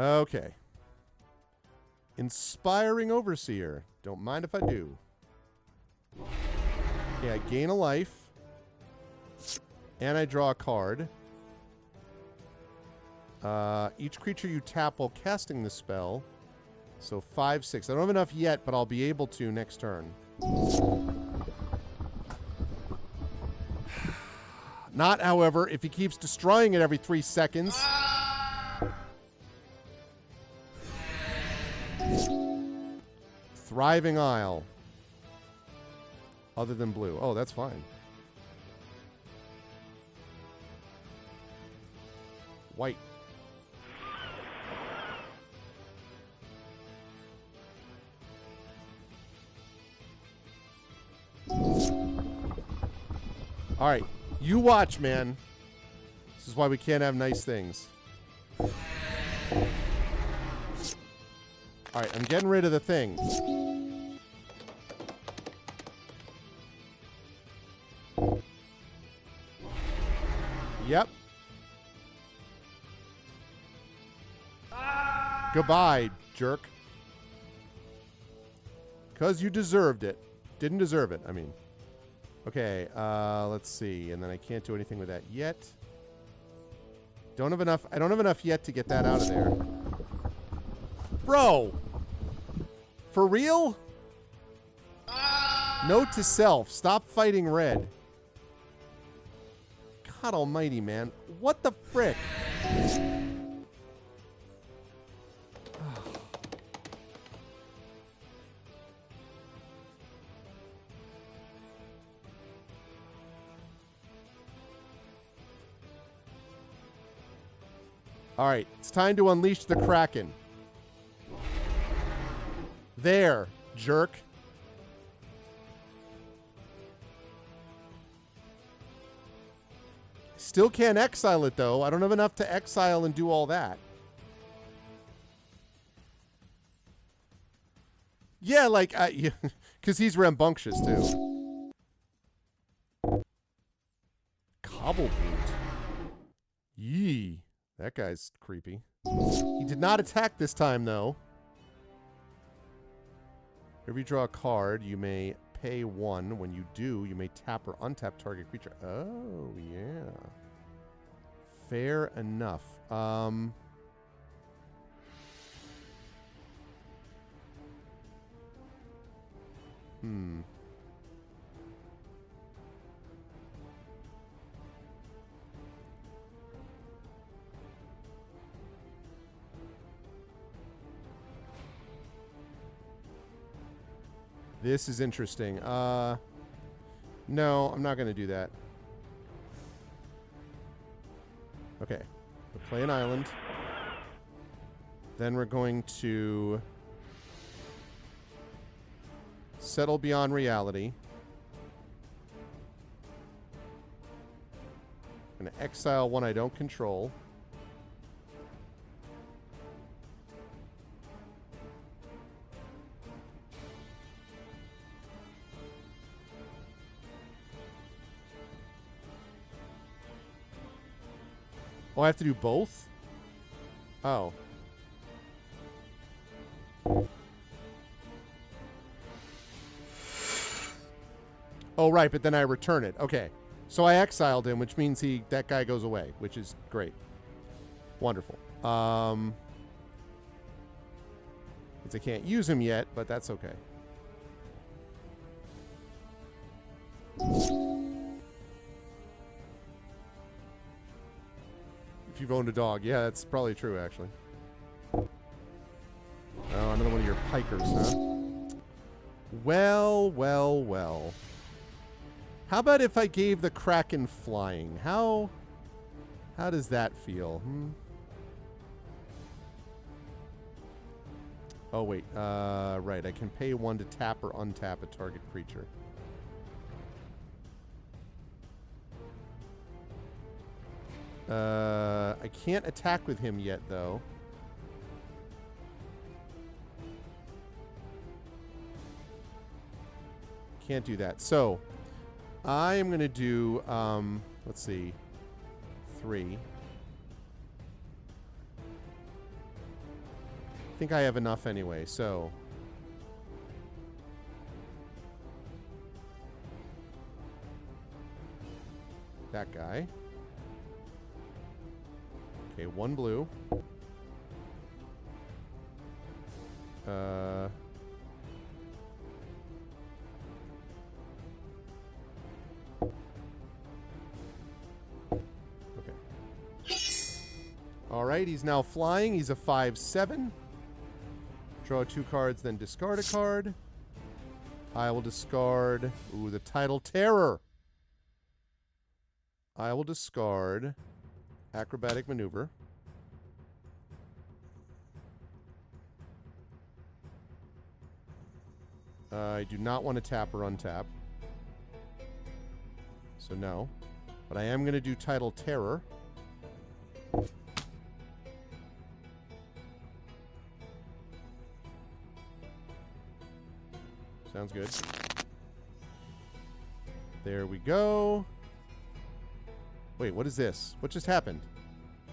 Okay. Inspiring Overseer. Don't mind if I do. Okay, I gain a life. And I draw a card. Each creature you tap while casting the spell. So 5, 6. I don't have enough yet, but I'll be able to next turn. Not, however, if he keeps destroying it every 3 seconds. Thriving Isle. Other than blue. Oh, that's fine. White. All right. You watch, man. This is why we can't have nice things. All right, I'm getting rid of the thing. Yep. Goodbye, jerk. 'Cause you deserved it. Didn't deserve it, I mean. Okay, let's see. And then I can't do anything with that yet. I don't have enough yet to get that out of there. Bro! For real? Note to self, stop fighting red. God almighty, man. What the frick? All right, it's time to unleash the Kraken. There, jerk. Still can't exile it, though. I don't have enough to exile and do all that. Yeah, like, because he's rambunctious, too. Cobble Brute. Yee. That guy's creepy. He did not attack this time, though. If you draw a card, you may pay 1. When you do, you may tap or untap target creature. Oh, yeah. Fair enough. This is interesting. No, I'm not going to do that. Okay. We'll play an island. Then we're going to settle beyond reality. I'm going to exile one I don't control. Oh, I have to do both? Oh. Oh, right, but then I return it. Okay. So I exiled him, which means that guy goes away, which is great. Wonderful. Because I can't use him yet, but that's okay. If you've owned a dog. Yeah, that's probably true, actually. Oh, another one of your pikers, huh? Well, well, well. How about if I gave the Kraken flying? How does that feel? Oh, wait. Right. I can pay 1 to tap or untap a target creature. I can't attack with him yet, though. Can't do that. So, I am going to do, let's see, 3. I think I have enough anyway, so... That guy. Okay, 1 blue. Okay. Alright, he's now flying. He's a 5/7. Draw 2 cards, then discard a card. I will discard... Ooh, the Tidal Terror. I will discard Acrobatic Maneuver. I do not want to tap or untap. So no. But I am going to do Tidal Terror. Sounds good. There we go. Wait, what is this? What just happened?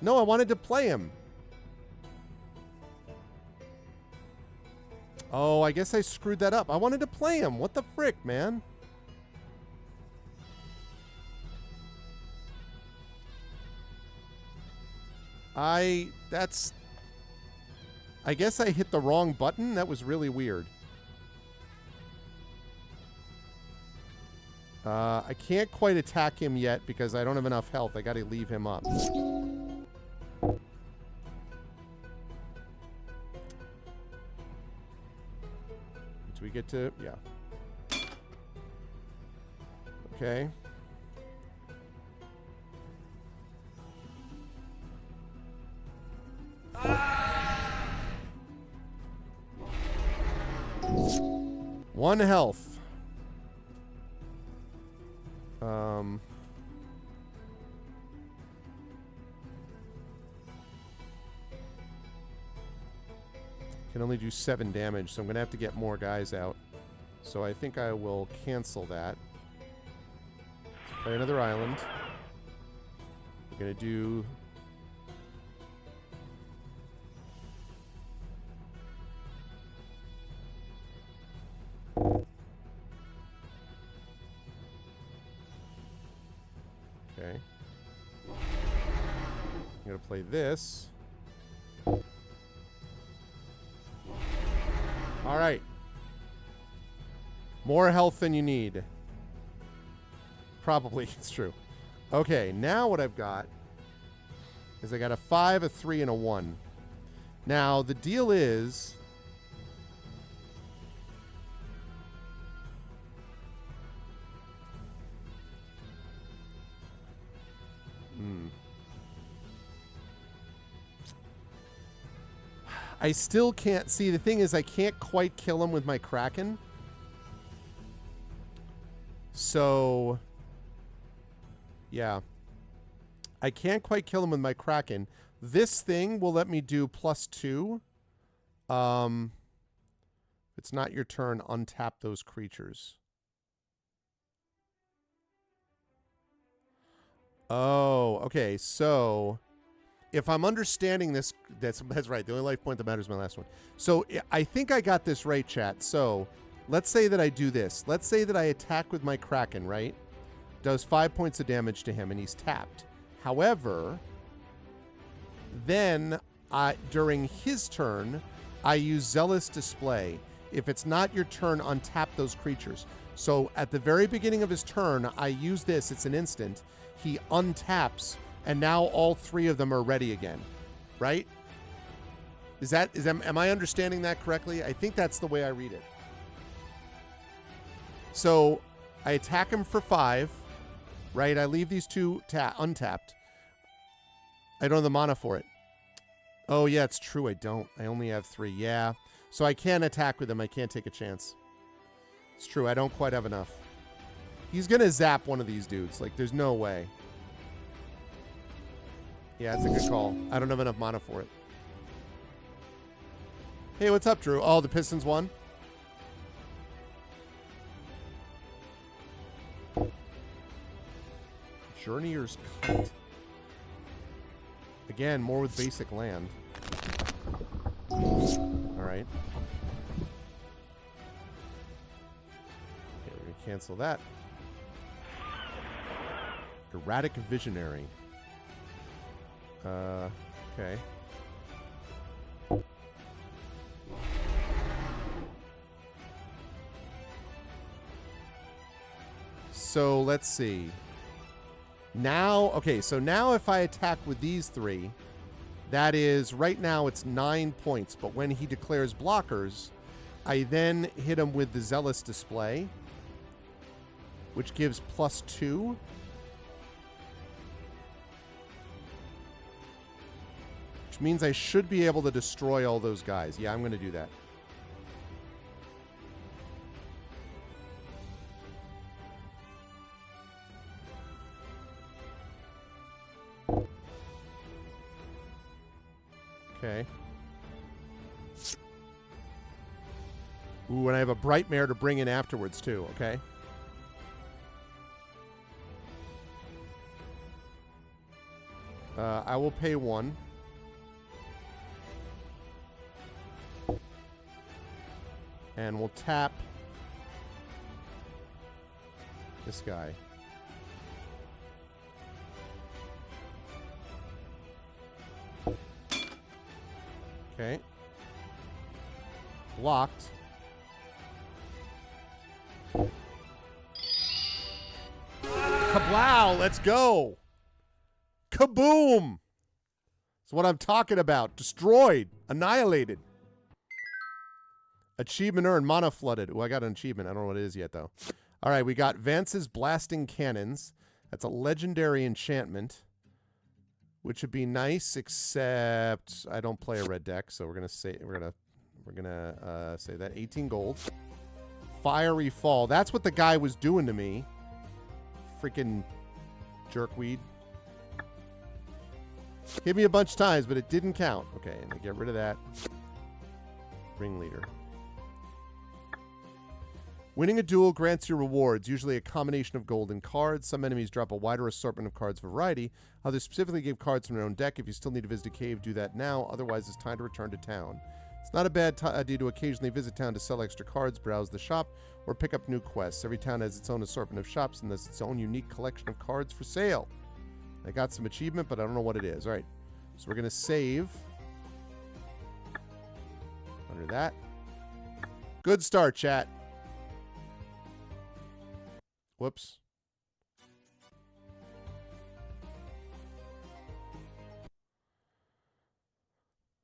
No, I wanted to play him. Oh, I guess I screwed that up. I wanted to play him. What the frick, man? I guess I hit the wrong button. That was really weird. I can't quite attack him yet because I don't have enough health. I gotta leave him up. Do we get to... Yeah. Okay. One health. Can only do 7 damage, so I'm gonna have to get more guys out. So I think I will cancel that. Let's play another island. We're gonna do... Okay. I'm gonna play this. Alright. More health than you need. Probably, it's true. Okay, now what I've got is I got a 5, a 3, and a 1. Now, the deal is... I still can't... See, the thing is I can't quite kill him with my Kraken. So... Yeah. I can't quite kill him with my Kraken. This thing will let me do +2. If it's not your turn, untap those creatures. Oh, okay. So... If I'm understanding this, that's right. The only life point that matters is my last one. So I think I got this right, chat. So let's say that I do this. Let's say that I attack with my Kraken, right? Does 5 points of damage to him, and he's tapped. However, then during his turn, I use Zealous Display. If it's not your turn, untap those creatures. So at the very beginning of his turn, I use this. It's an instant. He untaps. And now all 3 of them are ready again, right? Am I understanding that correctly? I think that's the way I read it. So I attack him for 5, right? I leave these 2 untapped. I don't have the mana for it. Oh, yeah, it's true. I don't. I only have 3. Yeah. So I can't attack with him. I can't take a chance. It's true. I don't quite have enough. He's going to zap one of these dudes. Like, there's no way. Yeah, it's a good call. I don't have enough mana for it. Hey, what's up, Drew? Oh, the Pistons won? Journeyer's Cut. Again, more with basic land. right? Okay, we're going to cancel that. Erratic Visionary. Okay. So let's see. Now, okay, so now if I attack with these three, that is, right now it's 9 points, but when he declares blockers, I then hit him with the Zealous Display, which gives +2. Which means I should be able to destroy all those guys. Yeah, I'm going to do that. Okay. Ooh, and I have a Brightmare to bring in afterwards, too, okay? I will pay 1. And we'll tap this guy. Okay. Blocked. Kablow! Let's go! Kaboom! That's what I'm talking about. Destroyed. Annihilated. Achievement earned. Mana flooded. Oh, I got an achievement. I don't know what it is yet, though. All right, we got Vance's Blasting Cannons. That's a legendary enchantment, which would be nice, except I don't play a red deck, so we're gonna say that 18 gold. Fiery Fall. That's what the guy was doing to me. Freaking jerkweed. Hit me a bunch of times, but it didn't count. Okay, and I get rid of that. Ringleader. Winning a duel grants you rewards, usually a combination of gold and cards. Some enemies drop a wider assortment of cards variety. Others specifically give cards from their own deck. If you still need to visit a cave, do that now. Otherwise, it's time to return to town. It's not a bad idea to occasionally visit town to sell extra cards, browse the shop, or pick up new quests. Every town has its own assortment of shops and has its own unique collection of cards for sale. I got some achievement, but I don't know what it is. All right, so we're going to save under that. Good start, chat. Whoops.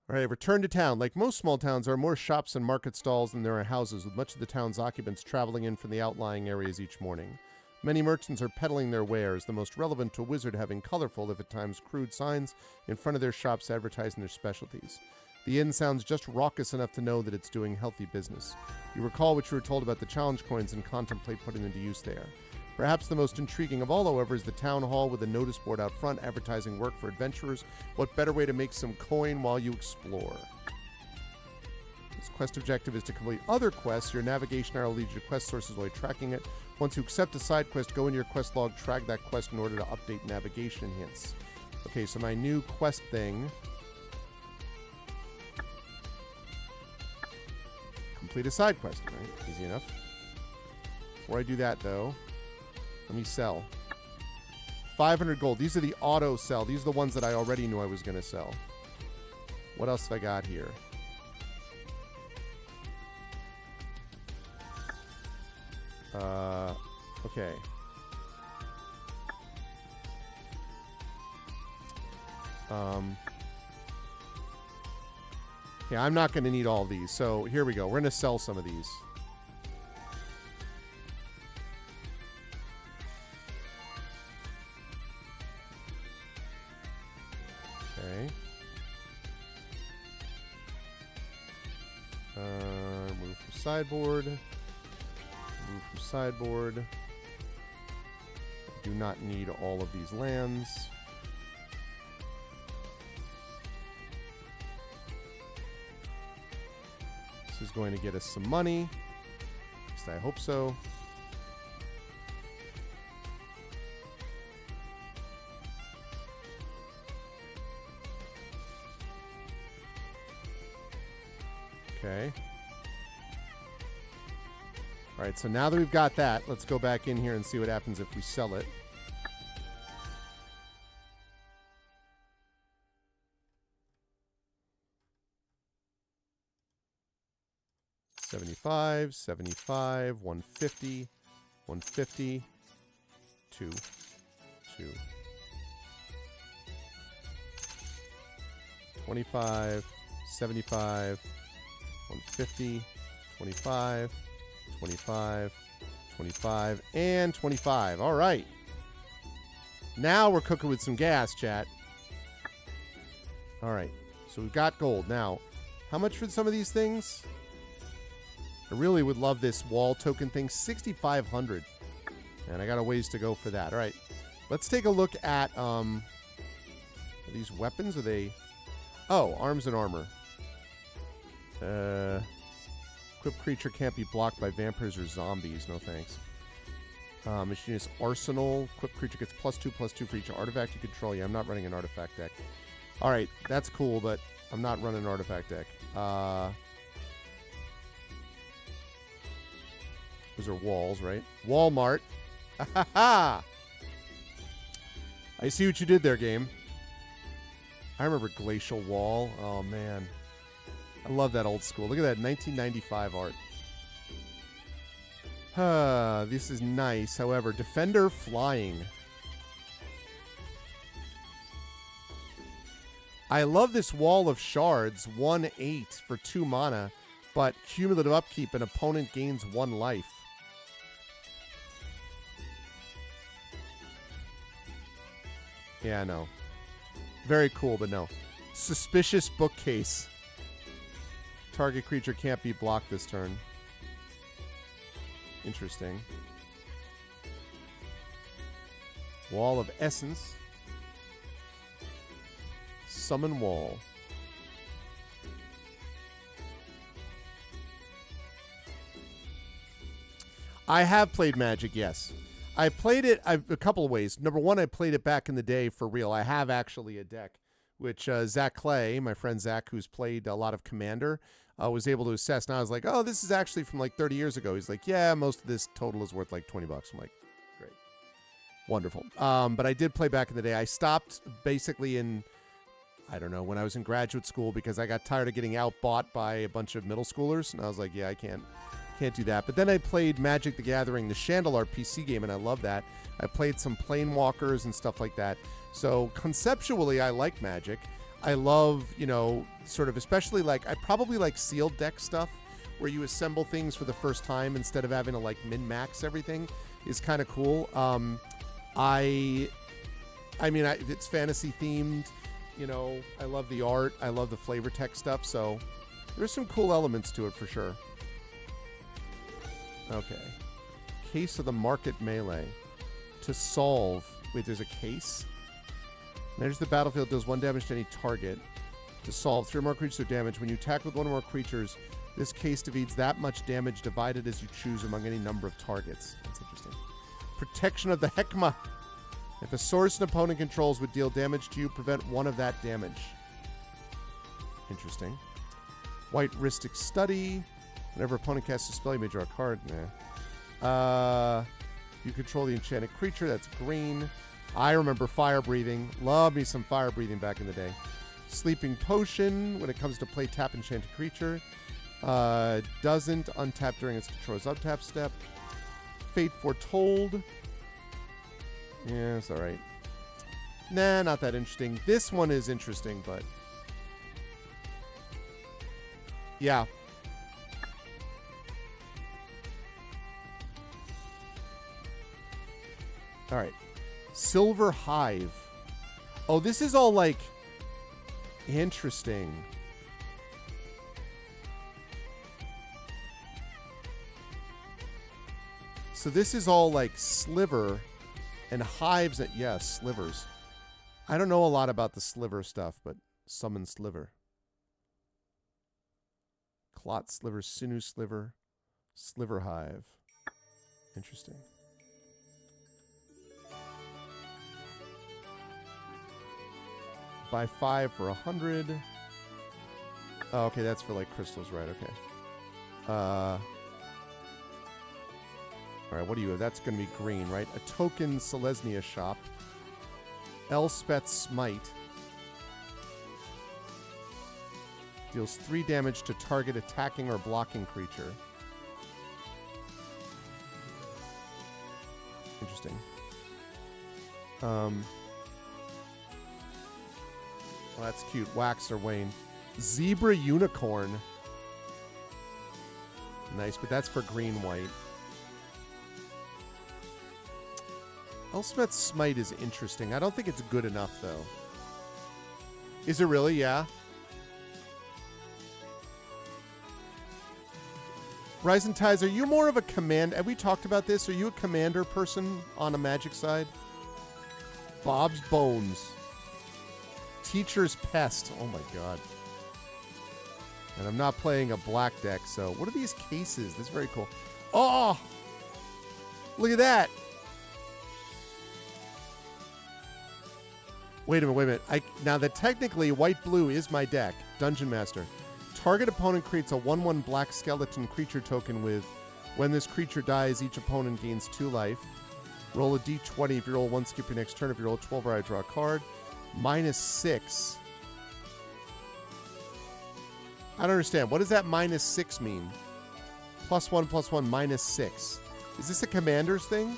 All right, return to town. Like most small towns, there are more shops and market stalls than there are houses, with much of the town's occupants traveling in from the outlying areas each morning. Many merchants are peddling their wares, the most relevant to a wizard having colorful, if at times crude, signs in front of their shops advertising their specialties. The inn sounds just raucous enough to know that it's doing healthy business. You recall what you were told about the challenge coins and contemplate putting them to use there. Perhaps the most intriguing of all, however, is the town hall with a notice board out front advertising work for adventurers. What better way to make some coin while you explore? This quest objective is to complete other quests. Your navigation arrow leads you to quest sources while you're tracking it. Once you accept a side quest, go into your quest log, track that quest in order to update navigation hints. Okay, so my new quest thing. Complete a side quest, right? Easy enough. Before I do that, though, let me sell. 500 gold. These are the auto sell. These are the ones that I already knew I was going to sell. What else have I got here? Okay. Okay, I'm not going to need all these. So here we go. We're going to sell some of these. Okay. Move from sideboard. Move from sideboard. Do not need all of these lands. This is going to get us some money. At least I hope so. Okay. All right, so now that we've got that, let's go back in here and see what happens if we sell it. $75, $75, $150, $150, $2, $2, $25, $75, $150, $25, $25, $25, and $25. All right. Now we're cooking with some gas, chat. All right. So we've got gold. Now, how much for some of these things? I really would love this wall token thing. 6,500. And I got a ways to go for that. All right. Let's take a look at, are these weapons? Are they... Oh, arms and armor. Equipped creature can't be blocked by vampires or zombies. No thanks. Machinist Arsenal. Equipped creature gets +2/+2 for each artifact you control. Yeah, I'm not running an artifact deck. All right, that's cool, but I'm not running an artifact deck. Those are walls, right? Walmart. I see what you did there, game. I remember Glacial Wall. Oh, man. I love that old school. Look at that 1995 art. This is nice. However, Defender Flying. I love this Wall of Shards. 1/8 for 2 mana, but cumulative upkeep, an opponent gains 1 life. Yeah, I know. Very cool, but no. Suspicious Bookcase. Target creature can't be blocked this turn. Interesting. Wall of Essence. Summon Wall. I have played Magic, yes. I played it a couple of ways. Number one, I played it back in the day for real. I have actually a deck, which Zach Clay, my friend Zach, who's played a lot of Commander, was able to assess. Now I was like, oh, this is actually from like 30 years ago. He's like, yeah, most of this total is worth like $20. I'm like, great. Wonderful. But I did play back in the day. I stopped basically in, I don't know, when I was in graduate school because I got tired of getting outbought by a bunch of middle schoolers. And I was like, yeah, I can't do that. But then I played Magic the Gathering, the Chandelar PC game, and I love that. I played some Planewalkers and stuff like that. So conceptually, I like Magic. I love, you know, sort of, especially like, I probably like sealed deck stuff where you assemble things for the first time instead of having to like min-max everything is kind of cool. I mean, it's fantasy themed, you know, I love the art. I love the flavor text stuff. So there's some cool elements to it for sure. Okay. Case of the Market Melee. To solve... Wait, there's a case? Manage the battlefield, deals 1 damage to any target. To solve, 3 or more creatures are damaged. When you attack with 1 or more creatures, this case defeats that much damage divided as you choose among any number of targets. That's interesting. Protection of the Heckma. If a source an opponent controls would deal damage to you, prevent 1 of that damage. Interesting. White Ristic Study. Whenever opponent casts a spell, you may draw a card. Nah. You control the enchanted creature. That's green. I remember Fire Breathing. Love me some Fire Breathing back in the day. Sleeping Potion. When it comes to play tap enchanted creature. Doesn't untap during its controller's untap step. Fate Foretold. Yeah, it's alright. Nah, not that interesting. This one is interesting, but... yeah. All right. Silver Hive. Oh, this is all like interesting. So this is all like sliver and hives that, yeah, slivers. I don't know a lot about the sliver stuff, but summon sliver. Clot sliver, sinew sliver, sliver hive. Interesting. Buy 5 for 100. Oh, okay, that's for like crystals, right? Okay. All right, what do you have? That's going to be green, right? A token Selesnya shop. Elspeth's Smite. Deals 3 damage to target attacking or blocking creature. Interesting. Well, that's cute. Wax or Wayne. Zebra Unicorn. Nice, but that's for green-white. Elspeth's Smite is interesting. I don't think it's good enough, though. Is it really? Yeah. Rise and Ties, are you more of a command... Have we talked about this? Are you a commander person on a Magic side? Bob's Bones. Teacher's Pest. Oh my god. And I'm not playing a black deck, so... What are these cases? This is very cool. Oh! Look at that! Wait a minute. Now that technically white-blue is my deck. Dungeon Master. Target opponent creates a 1/1 black skeleton creature token with, when this creature dies, each opponent gains 2 life. Roll a d20. If you roll 1, skip your next turn. If you roll 12 or I draw a card. -6. I don't understand. What does that -6 mean? +1, +1, -6. Is this a commander's thing?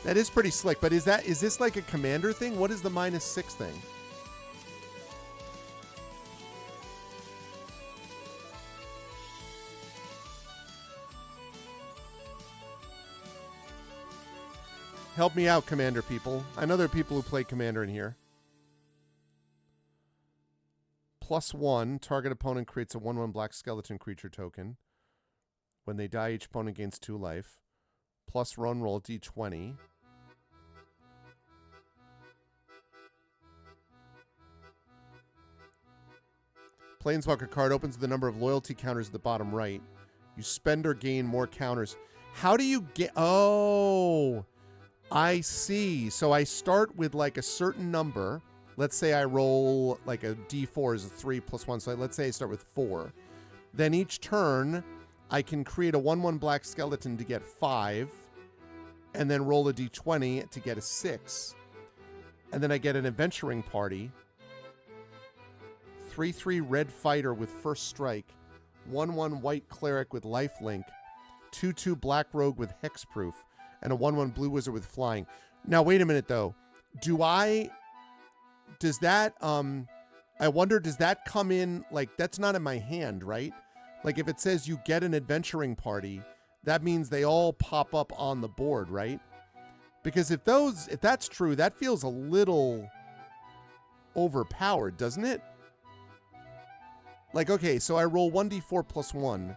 That is pretty slick, but is this like a commander thing? What is the -6 thing? Help me out, Commander people. I know there are people who play Commander in here. +1, target opponent creates a 1/1 black skeleton creature token. When they die, each opponent gains 2 life. Plus run roll d20. Planeswalker card opens with the number of loyalty counters at the bottom right. You spend or gain more counters. How do you get... Oh, I see. So I start with like a certain number. Let's say I roll like a d4 is a 3 + 1. So let's say I start with 4. Then each turn, I can create a 1/1 black skeleton to get 5. And then roll a d20 to get a 6. And then I get an adventuring party. 3/3 red fighter with first strike. 1/1 white cleric with lifelink. 2/2 black rogue with hexproof. And a 1/1 blue wizard with flying. Now, wait a minute, though. Does that, I wonder, does that come in, like, that's not in my hand, right? Like, if it says you get an adventuring party, that means they all pop up on the board, right? Because if that's true, that feels a little overpowered, doesn't it? Like, okay, so I roll 1d4 + 1.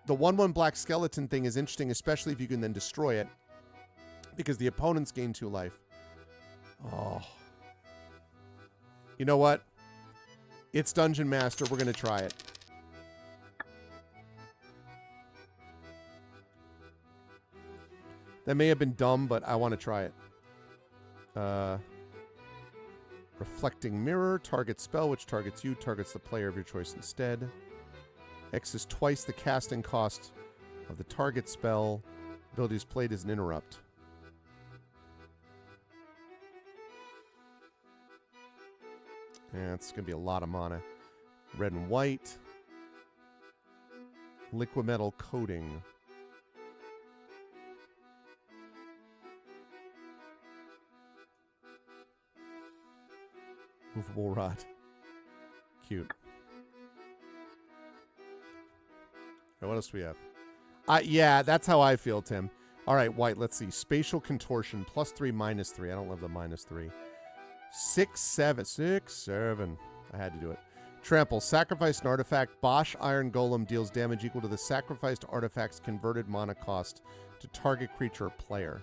The 1/1 black skeleton thing is interesting, especially if you can then destroy it. Because the opponents gain 2 life. Oh. You know what? It's Dungeon Master. We're going to try it. That may have been dumb, but I want to try it. Reflecting Mirror. Target spell, which targets you. Targets the player of your choice instead. X is twice the casting cost of the target spell. Ability is played as an interrupt. Yeah, it's going to be a lot of mana. Red and white. Liquid metal coating. Movable rod. Cute. All right, what else do we have? Yeah, that's how I feel, Tim. All right, white. Let's see. Spatial contortion. +3, -3. I don't love the -3. 6, 7. 6, 7. I had to do it. Trample. Sacrifice an artifact. Bosch Iron Golem deals damage equal to the sacrificed artifact's converted mana cost to target creature or player.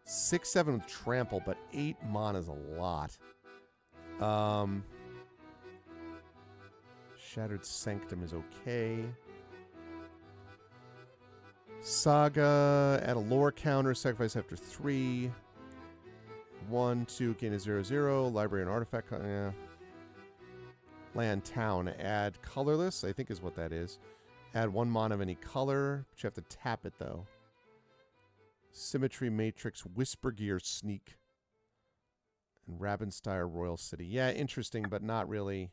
6, 7 with trample, but 8 mana is a lot. Shattered Sanctum is okay. Saga. Add a lore counter. Sacrifice after 3. 1, 2, gain a 0/0. Library and artifact. Yeah. land town. Add colorless, I think is what that is. Add 1 mana of any color, but you have to tap it though. Symmetry Matrix, Whisper Gear Sneak. And Rabenstein Royal City. Yeah, interesting, but not really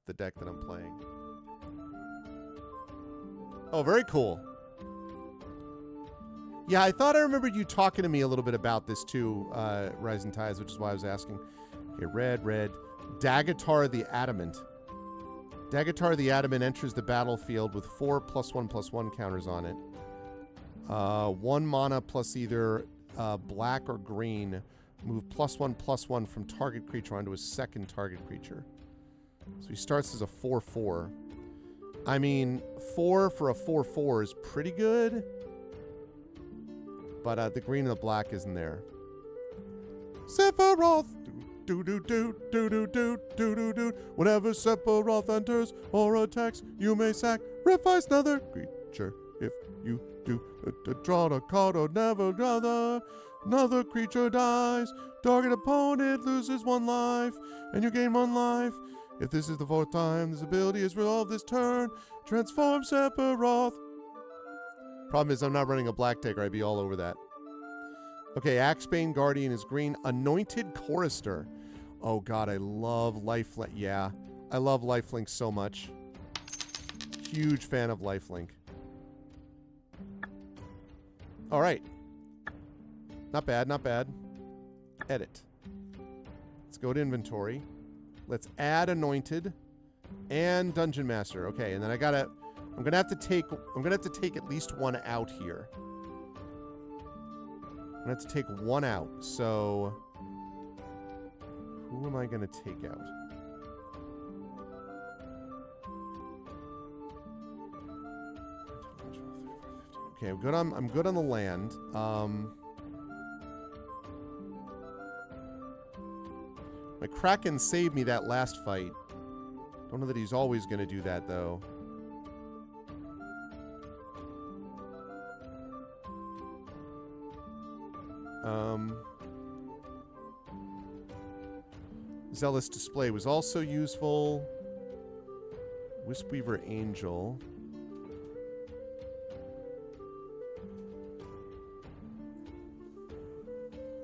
the deck that I'm playing. Oh, very cool. Yeah, I thought I remembered you talking to me a little bit about this too, Rising Tides, which is why I was asking. Okay, red. Dagatar the Adamant. Dagatar the Adamant enters the battlefield with 4 +1/+1 counters on it. 1 mana plus either black or green. Move +1/+1 from target creature onto a second target creature. So he starts as a 4/4. I mean, 4 for a 4/4 is pretty good. But the green and the black isn't there. Sephiroth! Do. Whenever Sephiroth enters or attacks, you may sacrifice another creature. If you do, draw a card or never another creature dies. Target opponent loses 1 life, and you gain 1 life. If this is the 4th time this ability is resolved this turn, transform Sephiroth. Problem is I'm not running a black deck or I'd be all over that. Okay, Axebane Guardian is green. Anointed Chorister. Oh god, I love Lifelink. Yeah, I love Lifelink so much. Huge fan of Lifelink. Alright. Not bad, not bad. Edit. Let's go to inventory. Let's add Anointed and Dungeon Master. Okay, and then I'm gonna have to take at least 1 out here. I'm gonna have to take 1 out. So who am I gonna take out? Okay, I'm good on the land. My Kraken saved me that last fight. Don't know that he's always gonna do that though. Zealous Display was also useful. Wispweaver Angel.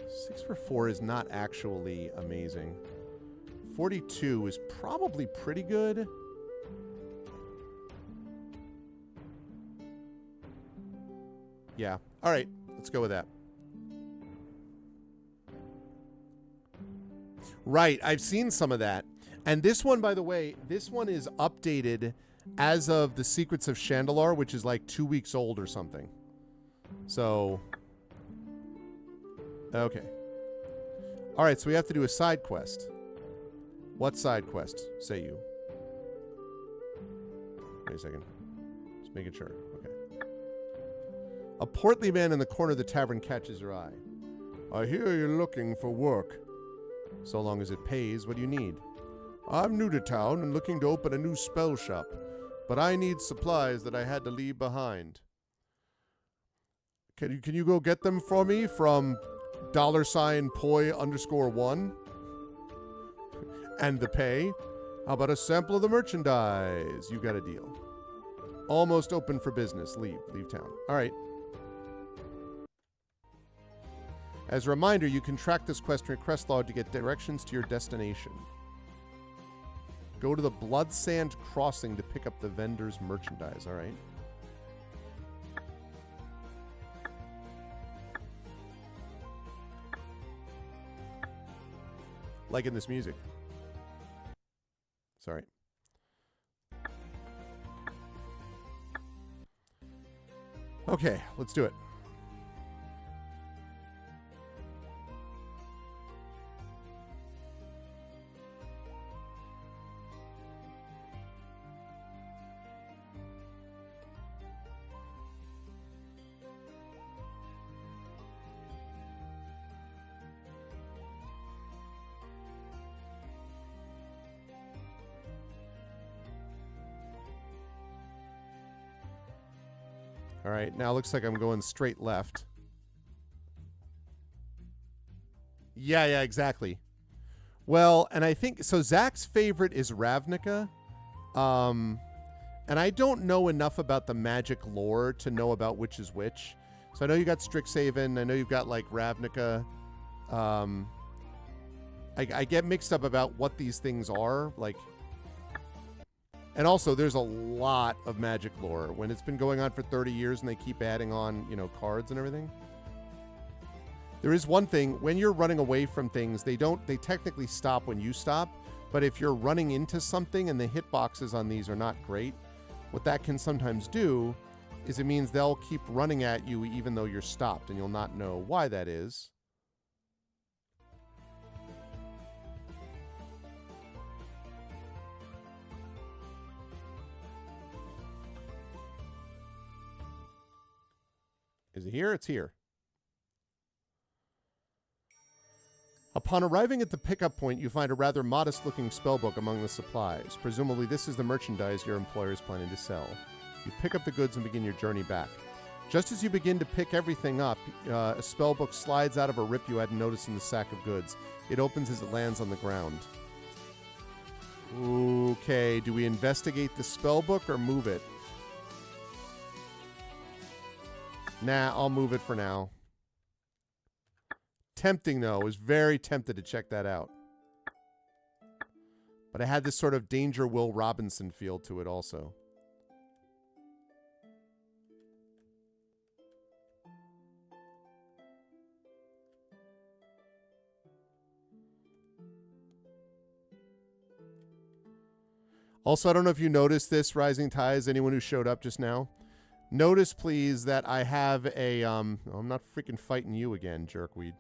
Six for 4 is not actually amazing. 42 is probably pretty good. Yeah. All right. Let's go with that. Right. I've seen some of that. And this one, by the way, this one is updated as of the Secrets of Chandalar, which is like 2 weeks old or something. So, okay. All right, so we have to do a side quest. What side quest, say you? Wait a second. Just making sure. Okay. A portly man in the corner of the tavern catches your eye. I hear you're looking for work. So long as it pays, what do you need? I'm new to town and looking to open a new spell shop, but I need supplies that I had to leave behind. Can you go get them for me from $poi_1? And the pay? How about a sample of the merchandise? You got a deal. Almost open for business. Leave town. All right. As a reminder, you can track this quest in your quest log to get directions to your destination. Go to the Bloodsand Crossing to pick up the vendor's merchandise. All right. Liking this music. Sorry. Okay, let's do it. All right, now it looks like I'm going straight left. Yeah, exactly. Well, and I think so. Zach's favorite is Ravnica, and I don't know enough about the Magic lore to know about which is which. So I know you got Strixhaven. I know you've got like Ravnica. I get mixed up about what these things are like. And also, there's a lot of Magic lore when it's been going on for 30 years and they keep adding on, you know, cards and everything. There is one thing, when you're running away from things, they technically stop when you stop, but if you're running into something and the hitboxes on these are not great, what that can sometimes do is it means they'll keep running at you even though you're stopped, and you'll not know why that is. Is it here? It's here. Upon arriving at the pickup point, you find a rather modest-looking spellbook among the supplies. Presumably, this is the merchandise your employer is planning to sell. You pick up the goods and begin your journey back. Just as you begin to pick everything up, a spellbook slides out of a rip you hadn't noticed in the sack of goods. It opens as it lands on the ground. Okay, do we investigate the spellbook or move it? Nah, I'll move it for now. Tempting, though. I was very tempted to check that out. But I had this sort of Danger Will Robinson feel to it also. Also, I don't know if you noticed this, Rising Ties, anyone who showed up just now. Notice, please, that I have a, I'm not freaking fighting you again, jerkweed.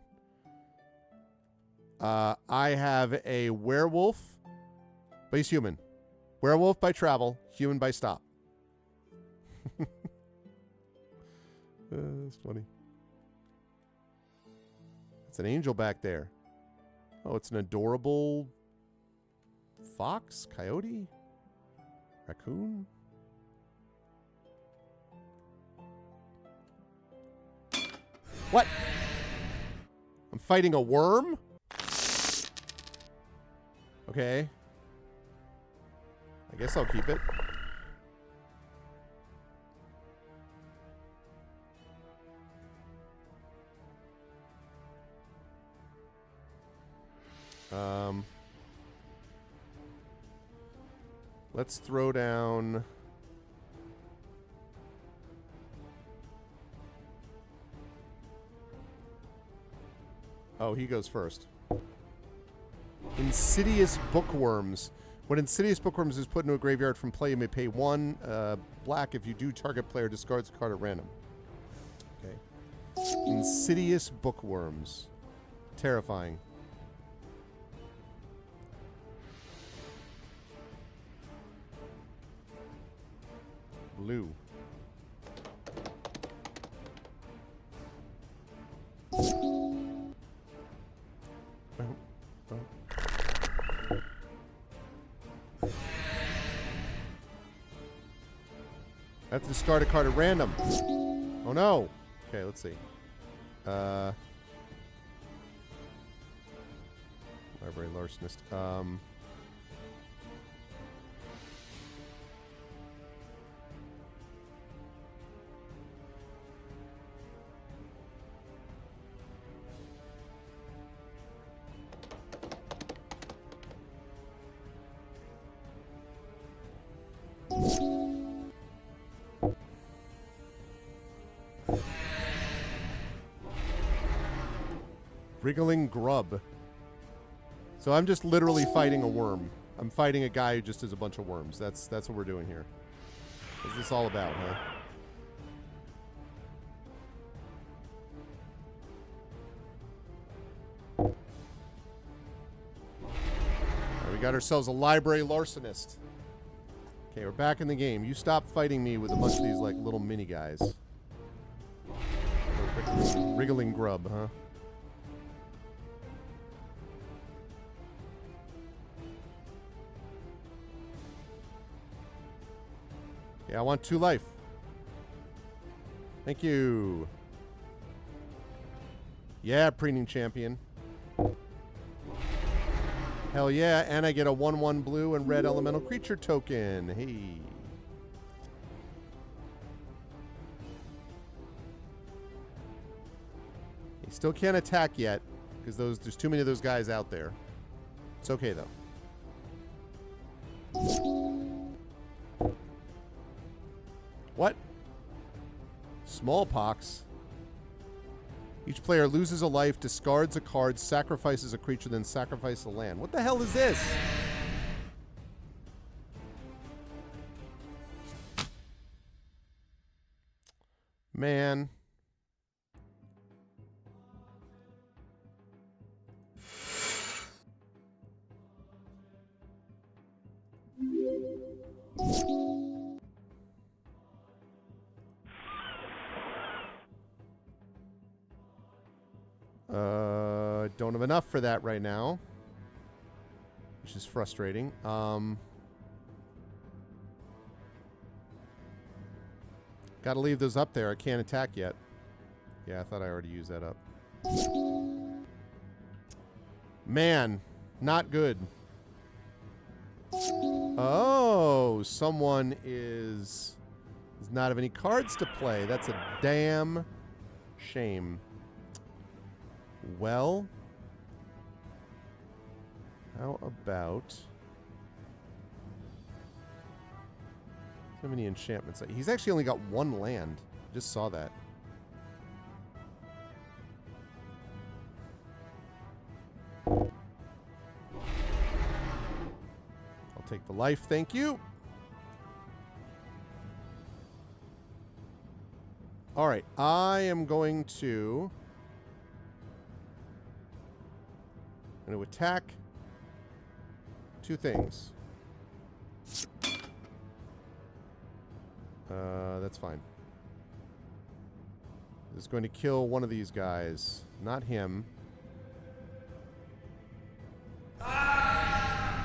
I have a werewolf, but he's human. Werewolf by travel, human by stop. That's funny. It's an angel back there. Oh, it's an adorable fox, coyote, raccoon. What? I'm fighting a worm? Okay. I guess I'll keep it. Let's throw down... Oh, he goes first. Insidious Bookworms. When Insidious Bookworms is put into a graveyard from play, you may pay 1 black. If you do, target player discards a card at random. Okay. Insidious Bookworms. Terrifying. Blue. I have to discard a card at random. Oh no. Okay, let's see. Library Larcenist. Wriggling Grub. So I'm just literally fighting a worm. I'm fighting a guy who just has a bunch of worms. That's what we're doing here. What's this all about, huh? Right, we got ourselves a Library Larcenist. Okay, we're back in the game. You stop fighting me with a bunch of these like little mini guys. Wriggling Grub, huh? Yeah, I want 2 life. Thank you. Yeah, preening champion. Hell yeah, and I get a 1/1 blue and red elemental creature token. Hey. He still can't attack yet, because there's too many of those guys out there. It's okay, though. What? Smallpox? Each player loses a life, discards a card, sacrifices a creature, then sacrifices a land. What the hell is this? Man. Don't have enough for that right now, which is frustrating. Gotta leave those up there. I can't attack yet. Yeah, I thought I already used that up. Man, not good. Oh, someone does not have any cards to play. That's a damn shame. Well, how about... How many enchantments? He's actually only got one land. Just saw that. I'll take the life, thank you. Alright, I am going to... I'm going to attack two things. That's fine. This is going to kill one of these guys. Not him. Ah!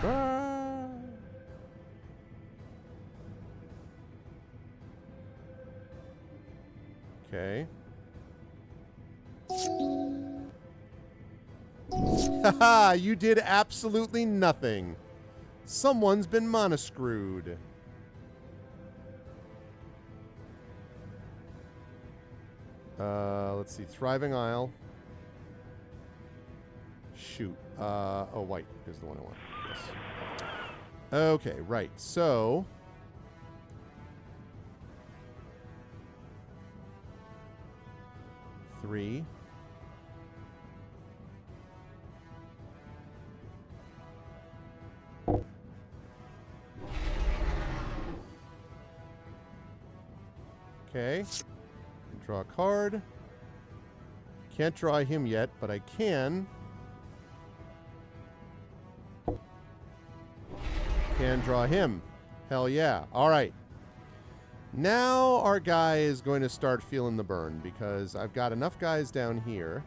Okay. Haha, you did absolutely nothing. Someone's been monoscrewed. Let's see. Thriving Isle. Shoot. Oh, white is the one I want. Yes. Okay, right. So... Three. Okay. Draw a card. Can't draw him yet, but I can. Can draw him. Hell yeah. All right. Now our guy is going to start feeling the burn because I've got enough guys down here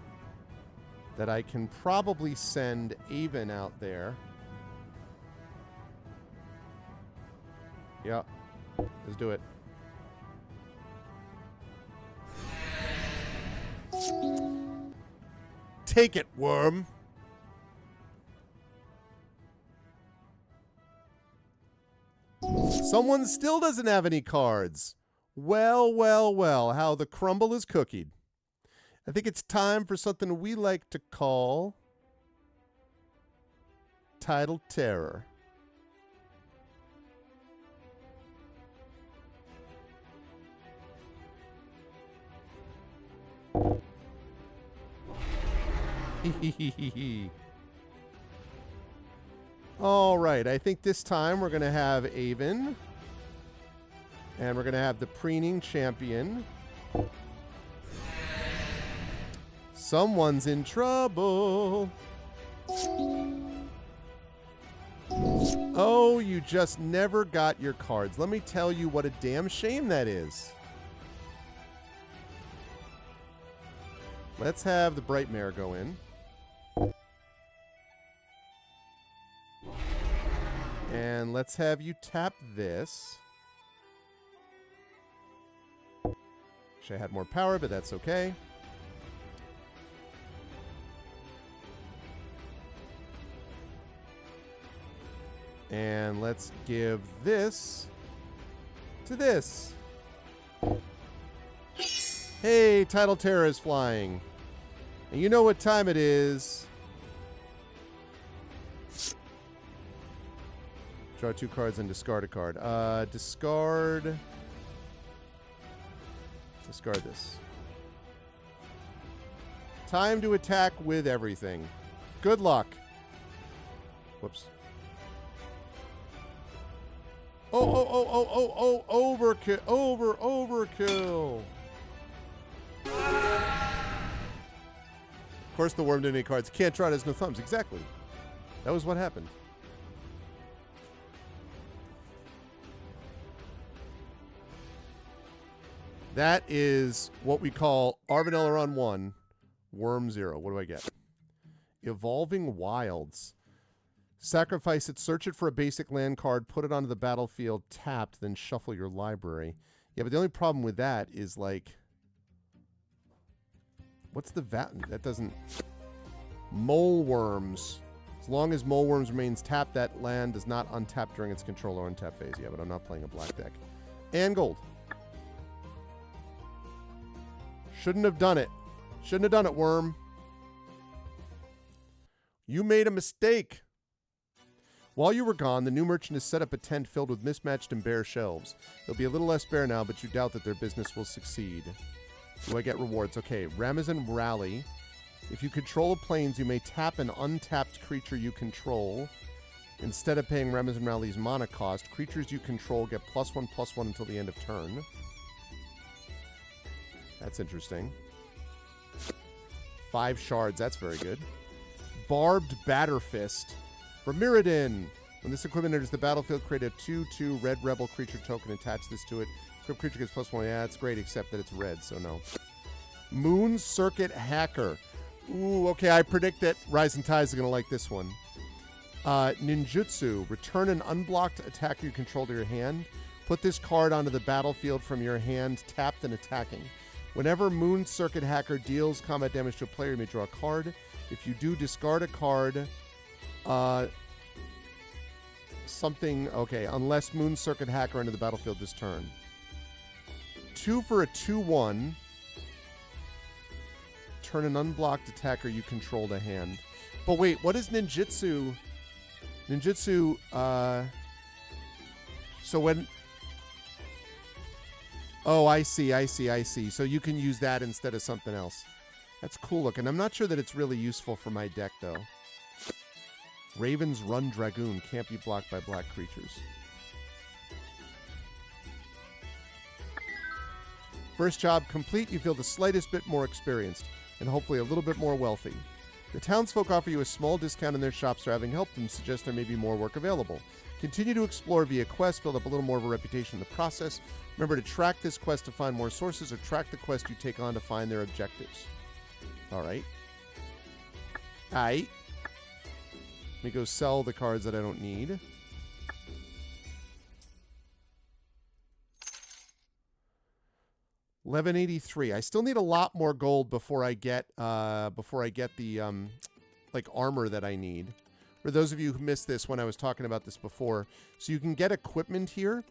that I can probably send Avon out there. Yeah. Let's do it. Take it, worm. Someone still doesn't have any cards. Well, well, well, how the crumble is cookied. I think it's time for something we like to call Tidal Terror. All right, I think this time we're going to have Avon. And we're going to have the Preening Champion. Someone's in trouble. Oh, you just never got your cards. Let me tell you what a damn shame that is. Let's have the Brightmare go in. And let's have you tap this. Wish I had more power, but that's okay. And let's give this to this. Hey, Tidal Terror is flying. And you know what time it is. Draw 2 cards and discard a card. Discard this. Time to attack with everything. Good luck. Whoops. Oh, overkill. Overkill. Of course, the worm didn't any cards. Can't draw it, has no thumbs. Exactly. That was what happened. That is what we call Arvin Elrond 1, Worm 0. What do I get? Evolving Wilds. Sacrifice it, search it for a basic land card, put it onto the battlefield tapped, then shuffle your library. Yeah, but the only problem with that is, like... What's the that doesn't... Mole Worms. As long as Mole Worms remains tapped, that land does not untap during its control or untap phase. Yeah, but I'm not playing a black deck. And gold. Shouldn't have done it. Shouldn't have done it, Worm. You made a mistake. While you were gone, the new merchant has set up a tent filled with mismatched and bare shelves. They'll be a little less bare now, but you doubt that their business will succeed. Do I get rewards? Okay, Ramazan Rally. If you control a plains, you may tap an untapped creature you control. Instead of paying Ramazan Rally's mana cost, creatures you control get +1/+1 until the end of turn. That's interesting. 5 shards, that's very good. Barbed Batterfist. For Mirrodin. When this equipment enters the battlefield, create a 2/2 red rebel creature token, attach this to it. Equipped creature gets +1. Yeah, that's great, except that it's red, so no. Moon Circuit Hacker. Ooh, okay, I predict that Rising Tides is going to like this one. Ninjutsu. Return an unblocked attacker you control to your hand. Put this card onto the battlefield from your hand, tapped and attacking. Whenever Moon Circuit Hacker deals combat damage to a player, you may draw a card. If you do, discard a card. Unless Moon Circuit Hacker into the battlefield this turn. 2 for a 2/1. Turn an unblocked attacker you control to hand. But wait, what is Ninjutsu? Ninjutsu, so when... Oh, I see. So you can use that instead of something else. That's cool looking. I'm not sure that it's really useful for my deck, though. Raven's Run Dragoon can't be blocked by black creatures. First job complete. You feel the slightest bit more experienced and hopefully a little bit more wealthy. The townsfolk offer you a small discount in their shops for having helped them, suggest there may be more work available. Continue to explore via quests, build up a little more of a reputation in the process. Remember to track this quest to find more sources or track the quest you take on to find their objectives. All right. Aight. Let me go sell the cards that I don't need. $11.83. I still need a lot more gold before I get the like armor that I need. For those of you who missed this when I was talking about this before, so you can get equipment here.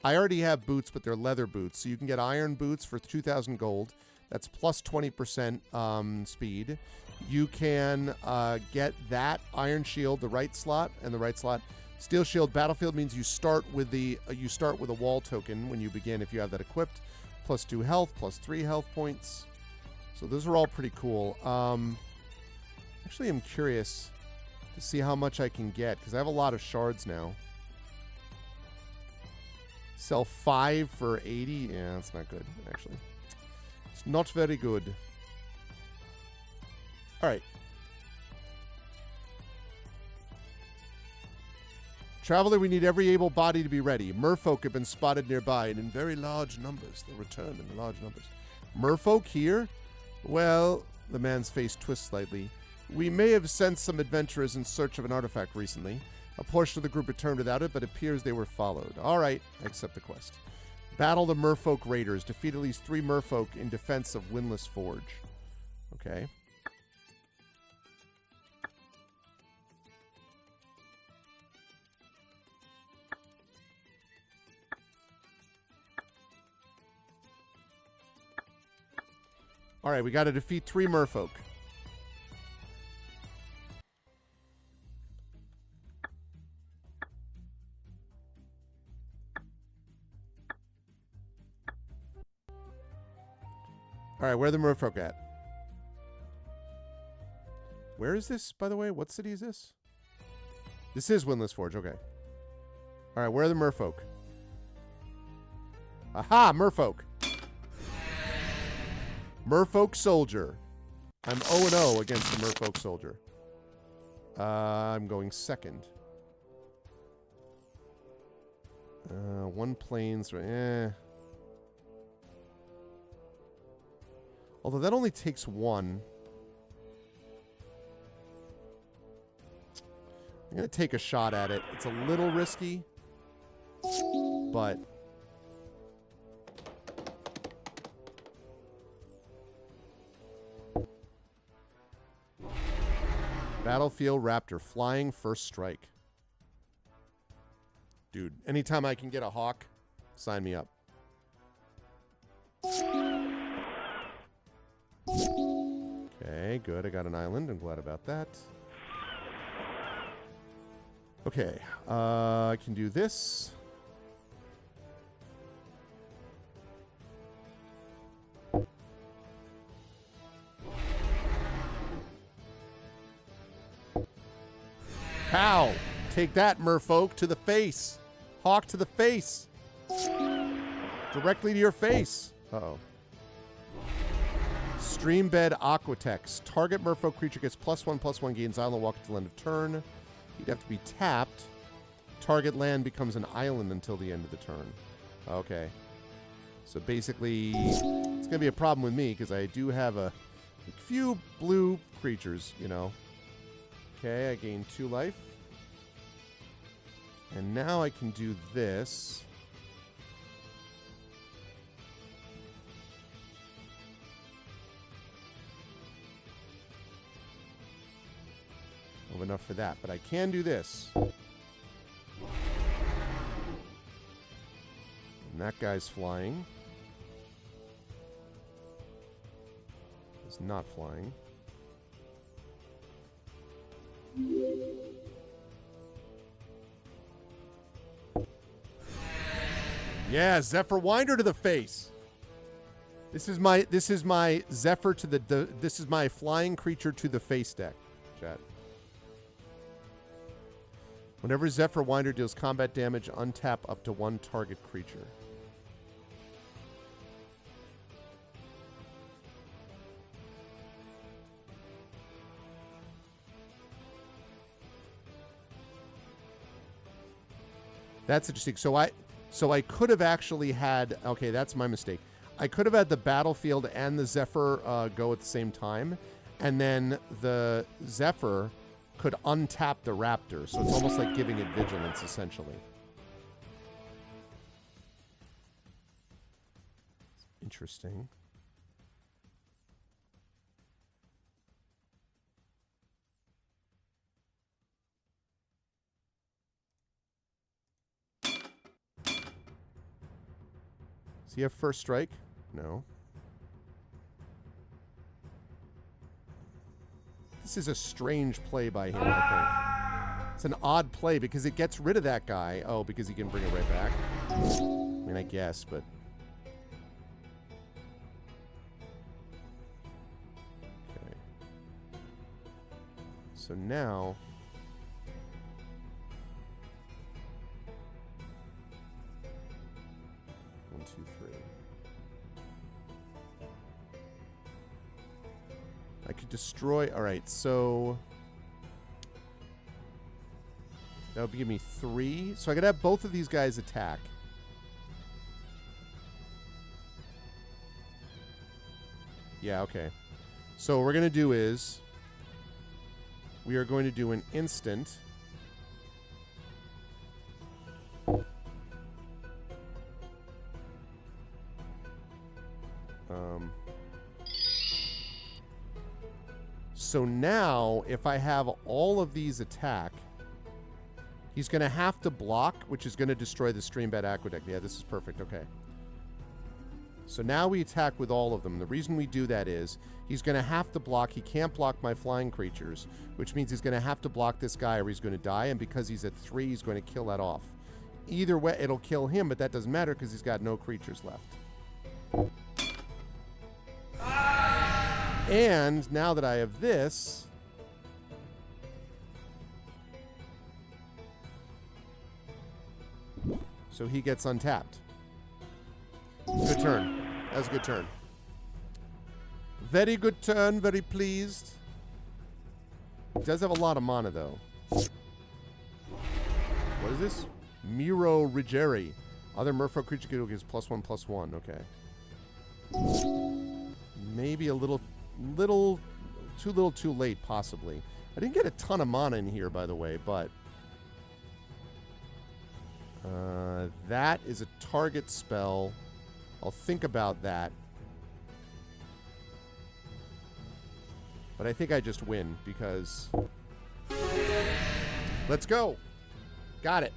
I already have boots, but they're leather boots. So you can get iron boots for 2,000 gold. That's plus 20% speed. You can get that iron shield, the right slot, and the right slot. Steel shield battlefield means you start with a wall token when you begin if you have that equipped. Plus 2 health, plus 3 health points. So those are all pretty cool. Actually, I'm curious to see how much I can get because I have a lot of shards now. Sell 5 for 80. Yeah, that's not good, actually. It's not very good. All right. Traveler, we need every able body to be ready. Merfolk have been spotted nearby, and in very large numbers. They'll return in large numbers. Merfolk here? Well, the man's face twists slightly. We may have sent some adventurers in search of an artifact recently. A portion of the group returned without it, but it appears they were followed. All right, I accept the quest. Battle the Merfolk Raiders. Defeat at least 3 Merfolk in defense of Windless Forge. Okay. All right, we got to defeat 3 merfolk. All right, where are the merfolk at? Where is this, by the way? What city is this? This is Windless Forge, okay. All right, where are the merfolk? Aha, merfolk. Merfolk soldier. I'm 0-0 against the merfolk soldier. I'm going second. 1 plains. Although that only takes 1. I'm going to take a shot at it. It's a little risky, but... Battlefield Raptor, flying first strike. Dude, anytime I can get a hawk, sign me up. Okay, good. I got an island. I'm glad about that. Okay, I can do this. Pow! Take that, merfolk, to the face. Hawk to the face. Directly to your face. Uh-oh. Streambed Aquatex. Target merfolk creature gets +1/+1, gains island walk at the end of turn. You'd have to be tapped. Target land becomes an island until the end of the turn. Okay. So basically, it's going to be a problem with me because I do have a few blue creatures, you know. Okay, I gain 2 life. And now I can do this. Enough for that, but I can do this. And that guy's flying. He's not flying. Yeah, Zephyr Winder to the face. This is my Zephyr to the this is my flying creature to the face deck, chat. Whenever Zephyr Winder deals combat damage, untap up to 1 target creature. That's interesting. So I could have actually had... Okay, that's my mistake. I could have had the Battlefield and the Zephyr go at the same time, and then the Zephyr could untap the Raptor, so it's almost like giving it vigilance, essentially. Interesting. Does he have first strike? No. This is a strange play by him, I think. It's an odd play because it gets rid of that guy. Oh, because he can bring it right back? I mean, I guess, but... Okay. So now... One, two, three. I could destroy... Alright, so... That would give me 3. So I could have both of these guys attack. Yeah, okay. So what we're going to do is... We are going to do an instant... So now, if I have all of these attack, he's going to have to block, which is going to destroy the Streambed Aqueduct. Yeah, this is perfect. Okay. So now we attack with all of them. The reason we do that is he's going to have to block. He can't block my flying creatures, which means he's going to have to block this guy or he's going to die. And because he's at 3, he's going to kill that off. Either way, it'll kill him, but that doesn't matter because he's got no creatures left. And now that I have this... So he gets untapped. Good turn. That was a good turn. Very good turn. Very pleased. He does have a lot of mana, though. What is this? Miro Rigeri. Other Merfolk creature gives +1/+1. Okay. Maybe a little too late, possibly. I didn't get a ton of mana in here, by the way, but... that is a target spell. I'll think about that. But I think I just win because... Let's go. Got it.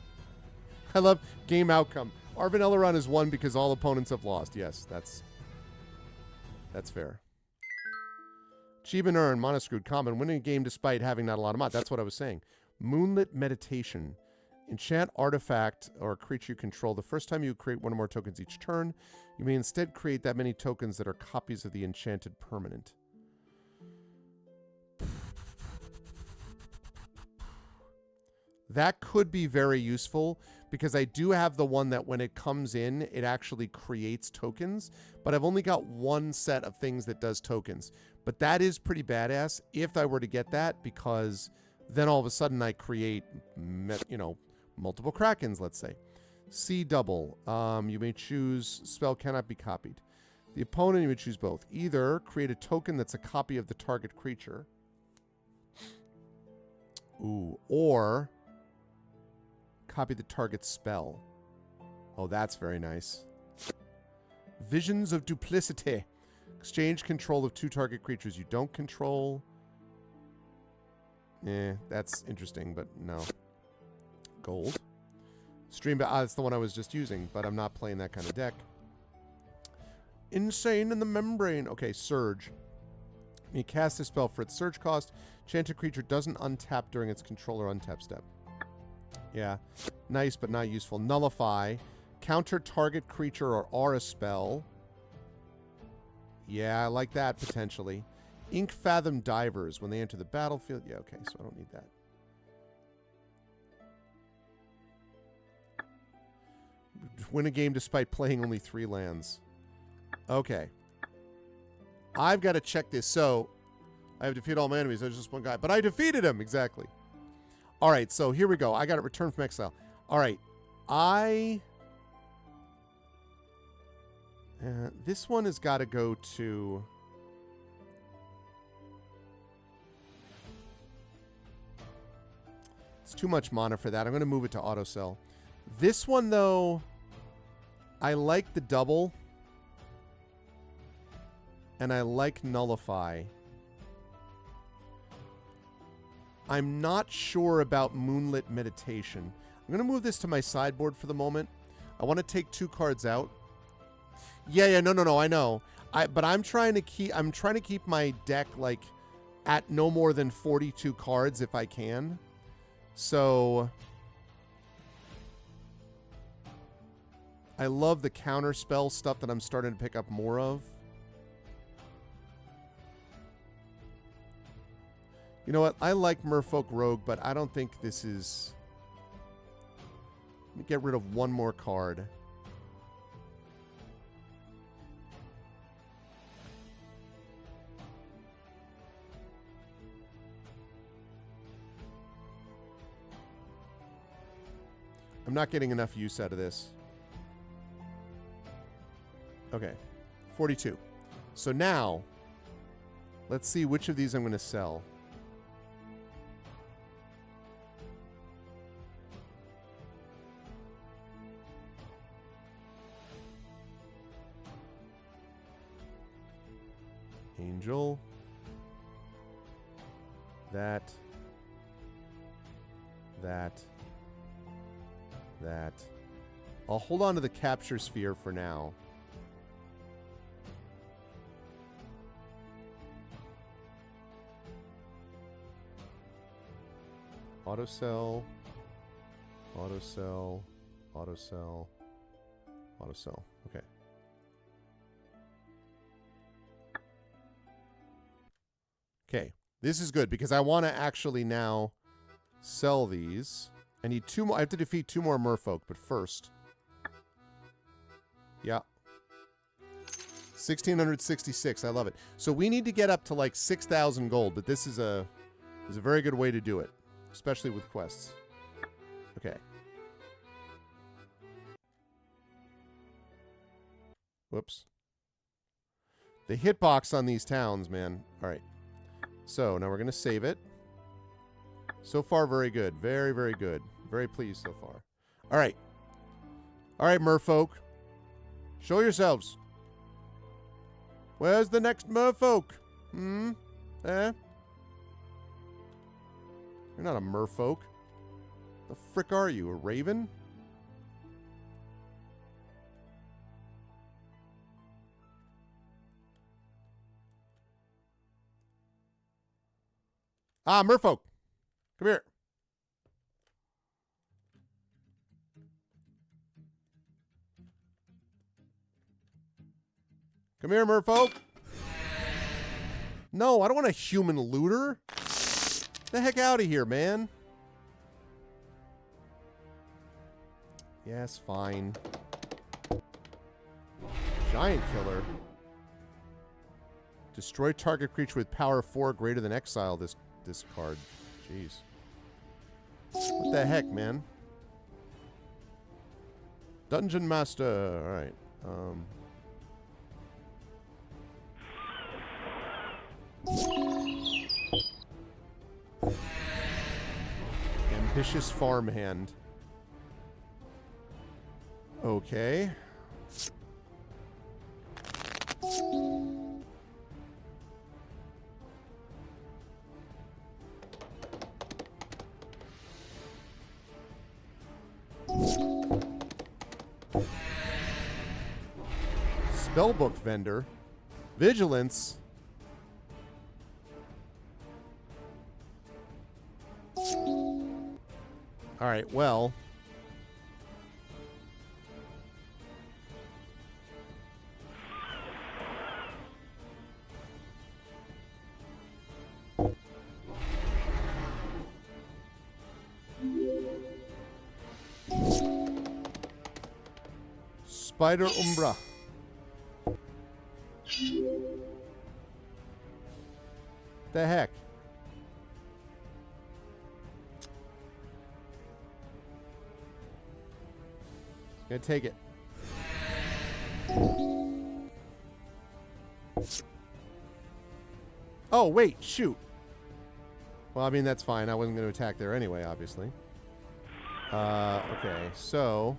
I love game outcome. Arvin Elrond has won because all opponents have lost. Yes, that's fair. Chiban Urn, Monoscrewed, common. Winning a game despite having not a lot of mod. That's what I was saying. Moonlit Meditation. Enchant artifact or creature you control. The first time you create one or more tokens each turn, you may instead create that many tokens that are copies of the enchanted permanent. That could be very useful because I do have the one that when it comes in, it actually creates tokens, but I've only got one set of things that does tokens. But that is pretty badass if I were to get that, because then all of a sudden I create, multiple Krakens, let's say. C double. You may choose spell cannot be copied. The opponent, you may choose both. Either create a token that's a copy of the target creature. Ooh. Or copy the target spell. Oh, that's very nice. Visions of Duplicity. Exchange control of 2 target creatures you don't control. That's interesting, but no. Gold. Stream, that's the one I was just using, but I'm not playing that kind of deck. Insane in the Membrane. Okay, Surge. You cast a spell for its surge cost. Enchanted creature doesn't untap during its control or untap step. Yeah, nice but not useful. Nullify. Counter target creature or aura spell. Yeah, I like that potentially. Ink Fathom Divers. When they enter the battlefield. Yeah, okay, so I don't need that. Win a game despite playing only 3 lands. Okay. I've got to check this. So, I have defeated all my enemies. There's just one guy. But I defeated him! Exactly. Alright, so here we go. I got it. Return from exile. Alright. This one has got to go to... It's too much mana for that. I'm going to move it to autosell. This one, though, I like the double. And I like Nullify. I'm not sure about Moonlit Meditation. I'm going to move this to my sideboard for the moment. I want to take 2 cards out. Yeah, no, I know. But I'm trying to keep my deck like at no more than 42 cards if I can. So I love the counter spell stuff that I'm starting to pick up more of. You know what? I like Merfolk Rogue, but I don't think this is... Let me get rid of one more card. I'm not getting enough use out of this. Okay. 42. So now, let's see which of these I'm going to sell. Angel. That. I'll hold on to the Capture Sphere for now. Auto sell. Auto sell. Auto sell. Auto sell. Okay. Okay. This is good because I want to actually now sell these. I need 2 more. I have to defeat 2 more merfolk, but first. Yeah. 1666. I love it. So we need to get up to like 6,000 gold, but this is a very good way to do it, especially with quests. Okay. Whoops. The hitbox on these towns, man. All right. So now we're going to save it. So far, very good. Very, very good. Very pleased so far. All right. All right, merfolk. Show yourselves. Where's the next merfolk? Hmm? Eh? You're not a merfolk. The frick are you? A raven? Ah, merfolk. Come here. Come here, merfolk. No, I don't want a human looter. Get the heck out of here, man. Yes, fine. Giant killer. Destroy target creature with power 4 greater than exile this card. Jeez. What the heck, man? Dungeon Master. All right. Ambitious farmhand. Okay. Spellbook vendor. Vigilance. All right, well. Spider Umbra. The heck? Gonna take it. Oh, wait, shoot. Well, I mean, that's fine. I wasn't going to attack there anyway, obviously. Okay, so...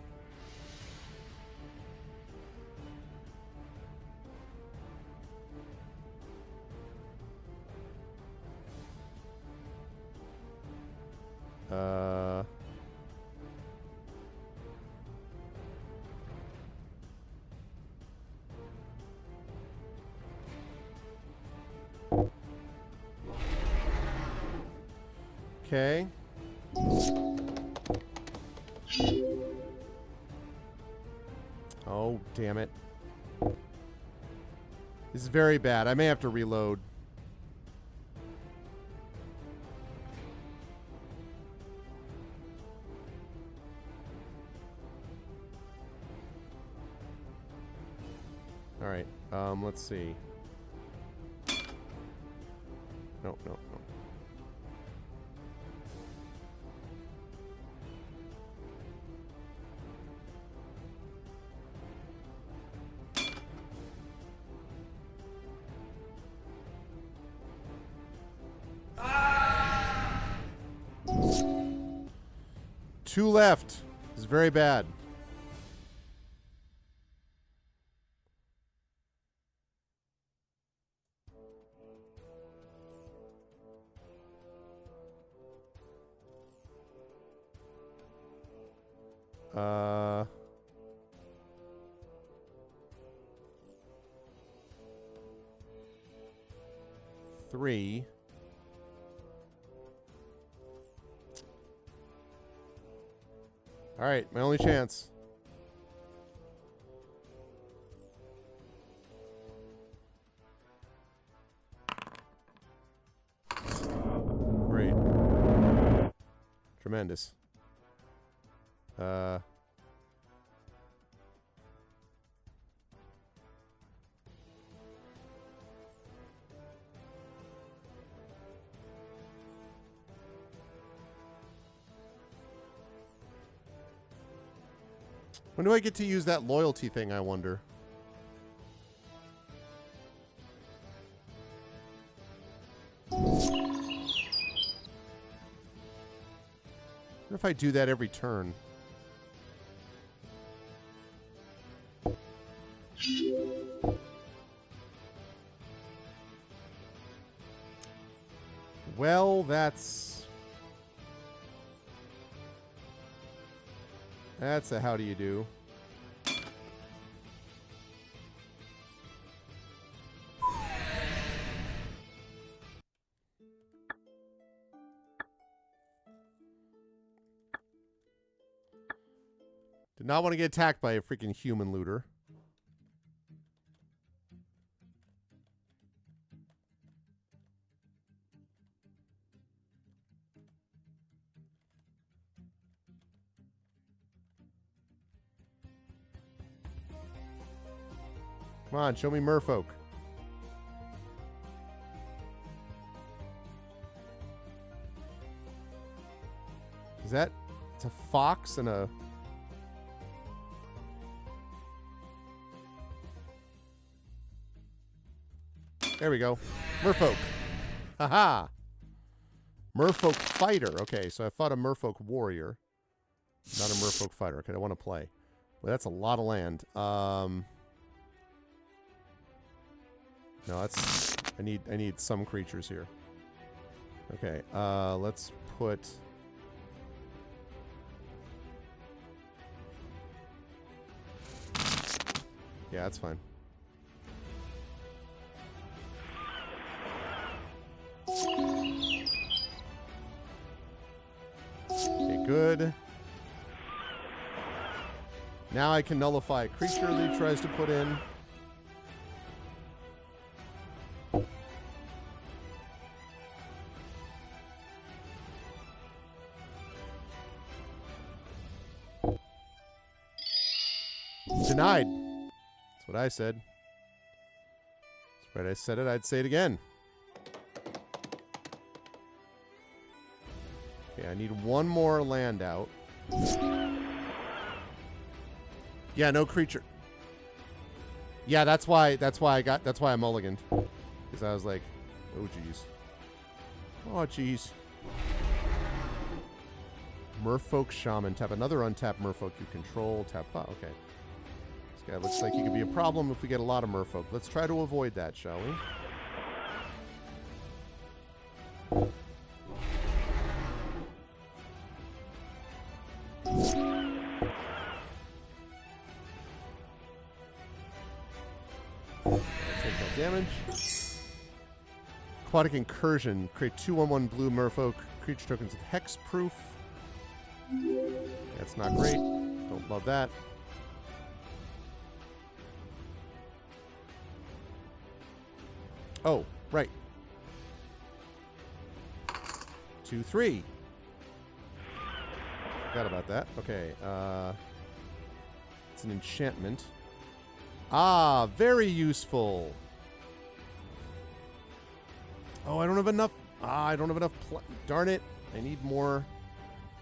Okay. Oh, damn it. This is very bad. I may have to reload. All right. Let's see. No, no, no. Two left. This is very bad. Three. Alright, my only chance. Great. Tremendous. When do I get to use that loyalty thing, I wonder? What if I do that every turn? Well, that's a how do you do. Did not want to get attacked by a freaking human looter. Come on, show me merfolk. Is that... It's a fox and a... There we go. Merfolk. Haha. Merfolk fighter. Okay, so I fought a merfolk warrior. Not a merfolk fighter. Okay, I want to play. Well, that's a lot of land. No, that's... I need some creatures here. Okay, let's put... Yeah, that's fine. Okay, good. Now I can nullify a creature that he tries to put in. Denied. That's what I said. That's right, I said it, I'd say it again. Okay, I need one more land out. Yeah, no creature. Yeah, that's why I mulliganed. Because I was like, oh jeez. Oh jeez. Merfolk Shaman. Tap another untapped merfolk you control. Tap 5. Okay. This guy looks like he could be a problem if we get a lot of merfolk. Let's try to avoid that, shall we? Take that damage. Aquatic Incursion. Create 2/1/1 blue merfolk creature tokens with hexproof. That's not great. Don't love that. Oh, right. 2, 3. Forgot about that. Okay, it's an enchantment. Ah, very useful. Oh, I don't have enough. I don't have enough. Darn it! I need more.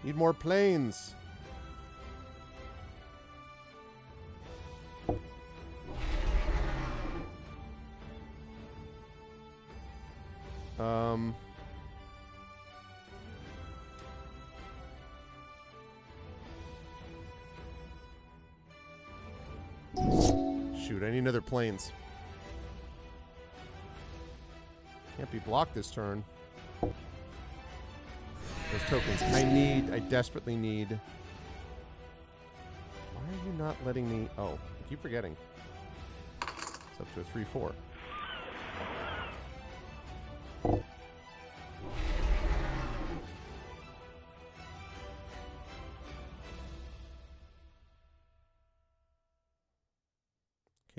Need more planes. Shoot, I need another planes. Can't be blocked this turn. Those tokens. I desperately need... Why are you not letting me... Oh, I keep forgetting. It's up to a 3/4.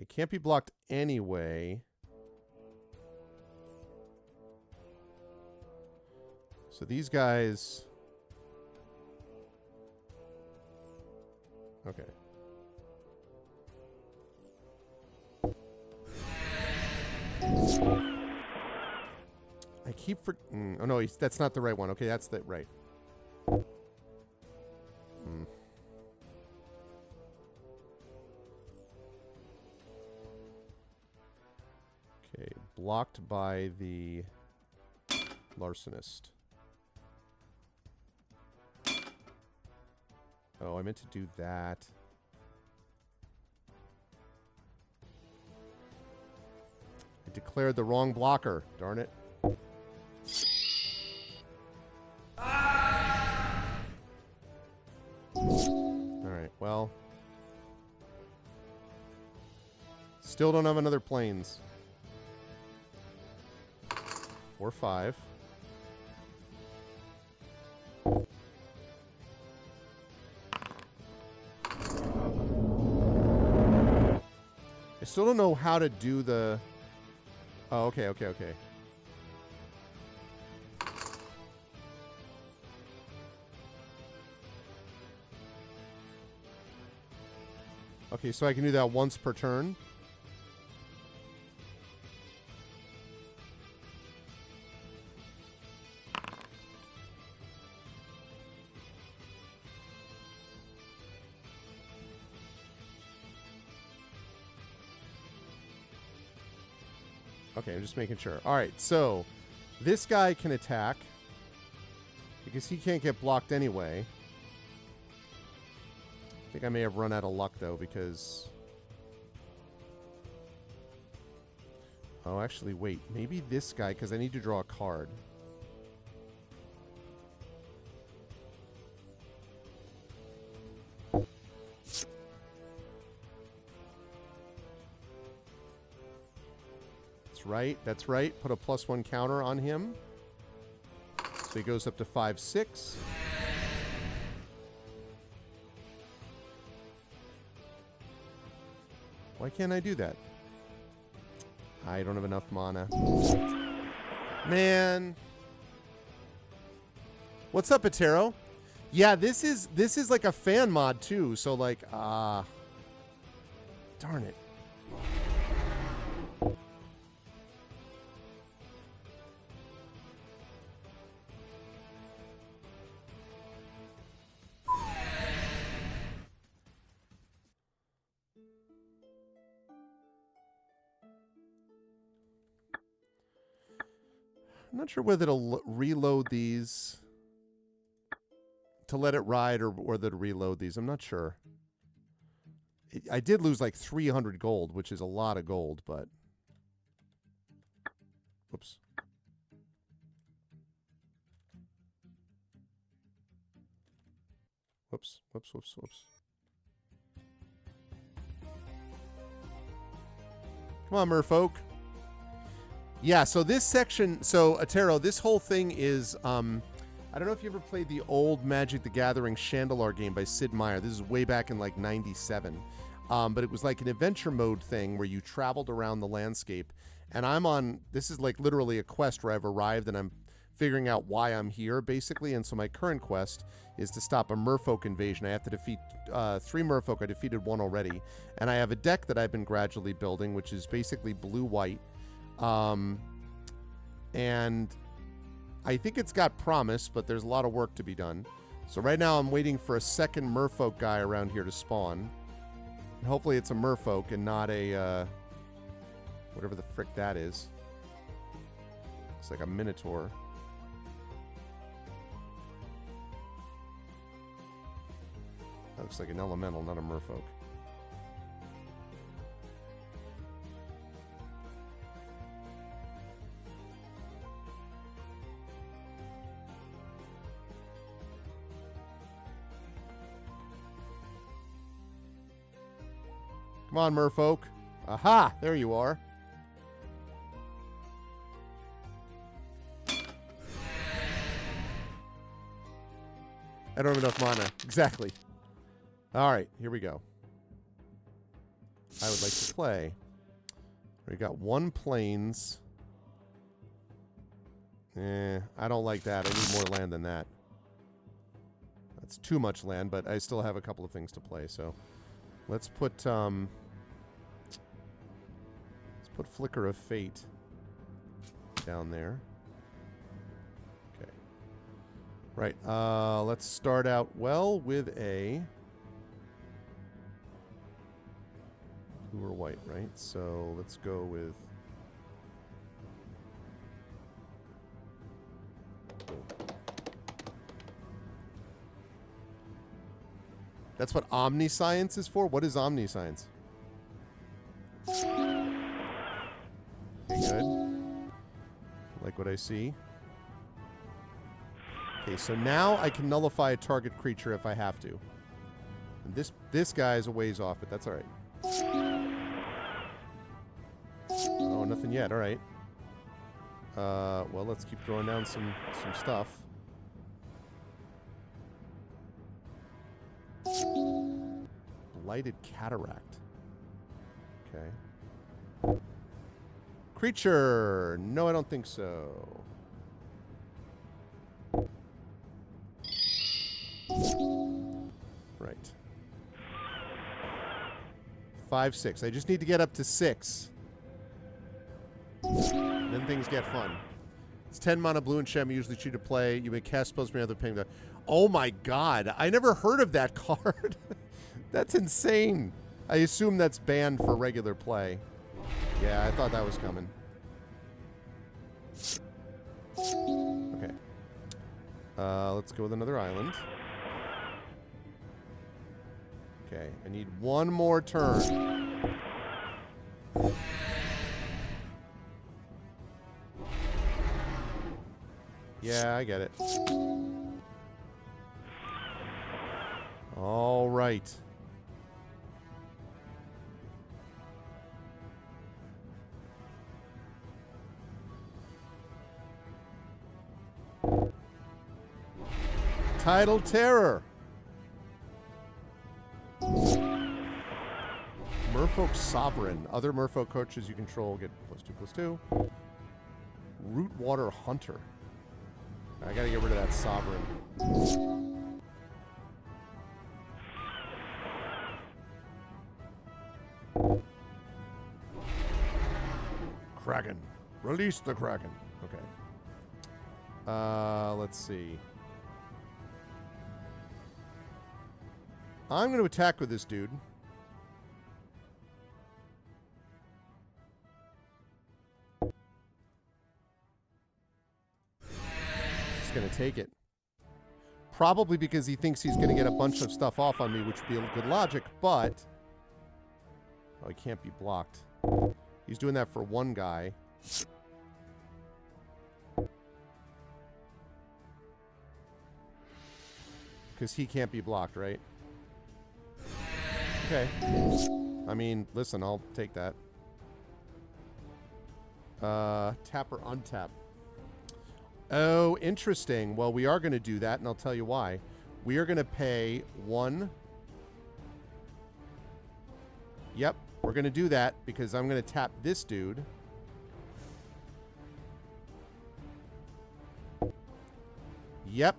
Okay, can't be blocked anyway. So these guys... Okay. I keep oh no, that's not the right one. Okay, that's the right. Okay, blocked by the larcenist. Oh, I meant to do that. I declared the wrong blocker. Darn it. Alright, well. Still don't have another planes. 4-5. I still don't know how to do the... Oh, okay. Okay, so I can do that once per turn. Okay, I'm just making sure. All right, so this guy can attack because he can't get blocked anyway. I think I may have run out of luck, though, because... Oh, actually, wait. Maybe this guy, because I need to draw a card. That's right. Put a +1 counter on him. So he goes up to 5-6. Why can't I do that? I don't have enough mana. Man. What's up, Atero? Yeah, this is like a fan mod too, so like darn it. I'm not sure whether to reload these to let it ride or whether to reload these. I'm not sure. I did lose like 300 gold, which is a lot of gold, but... Whoops. Whoops. Come on, merfolk. Yeah, so this section, so Atero, this whole thing is, I don't know if you ever played the old Magic the Gathering Chandalar game by Sid Meier. This is way back in like 97. But it was like an adventure mode thing where you traveled around the landscape. And I'm on, this is like literally a quest where I've arrived and I'm figuring out why I'm here, basically. And so my current quest is to stop a merfolk invasion. I have to defeat 3 merfolk. I defeated 1 already. And I have a deck that I've been gradually building, which is basically blue-white. And I think it's got promise, but there's a lot of work to be done. So right now I'm waiting for a second merfolk guy around here to spawn. And hopefully it's a merfolk and not a, whatever the frick that is. It's like a minotaur. That looks like an elemental, not a merfolk. Come on, merfolk. Aha! There you are. I don't have enough mana. Exactly. All right, here we go. I would like to play. We got 1 plains. I don't like that. I need more land than that. That's too much land, but I still have a couple of things to play, so let's put Flicker of Fate down there. Okay. Right. Let's start out well with a blue or white, right? So let's go with That's what Omniscience is for? What is Omniscience? Okay, good. Like what I see. Okay, so now I can nullify a target creature if I have to. And this guy is a ways off, but that's alright. Oh, nothing yet. Alright. Well, let's keep throwing down some stuff. Blighted Cataract. Okay. Creature! No, I don't think so. Right. 5, 6. I just need to get up to 6. Then things get fun. It's 10 mana blue and Shem, usually cheap to play. You may cast spells from your other paying the... Oh my god, I never heard of that card. That's insane. I assume that's banned for regular play. Yeah, I thought that was coming. Okay. Let's go with another island. Okay, I need one more turn. Yeah, I get it. All right. Tidal Terror. Merfolk Sovereign. Other Merfolk coaches you control get +2/+2. Rootwater Hunter. I gotta get rid of that Sovereign. Kraken. Release the Kraken. Okay. Let's see. I'm going to attack with this dude. Just going to take it. Probably because he thinks he's going to get a bunch of stuff off on me, which would be a good logic, but... Oh, he can't be blocked. He's doing that for one guy. Because he can't be blocked, right? Okay. I mean, listen, I'll take that. Tap or untap? Oh, interesting. Well, we are going to do that, and I'll tell you why. We are going to pay 1. Yep, we're going to do that because I'm going to tap this dude. Yep.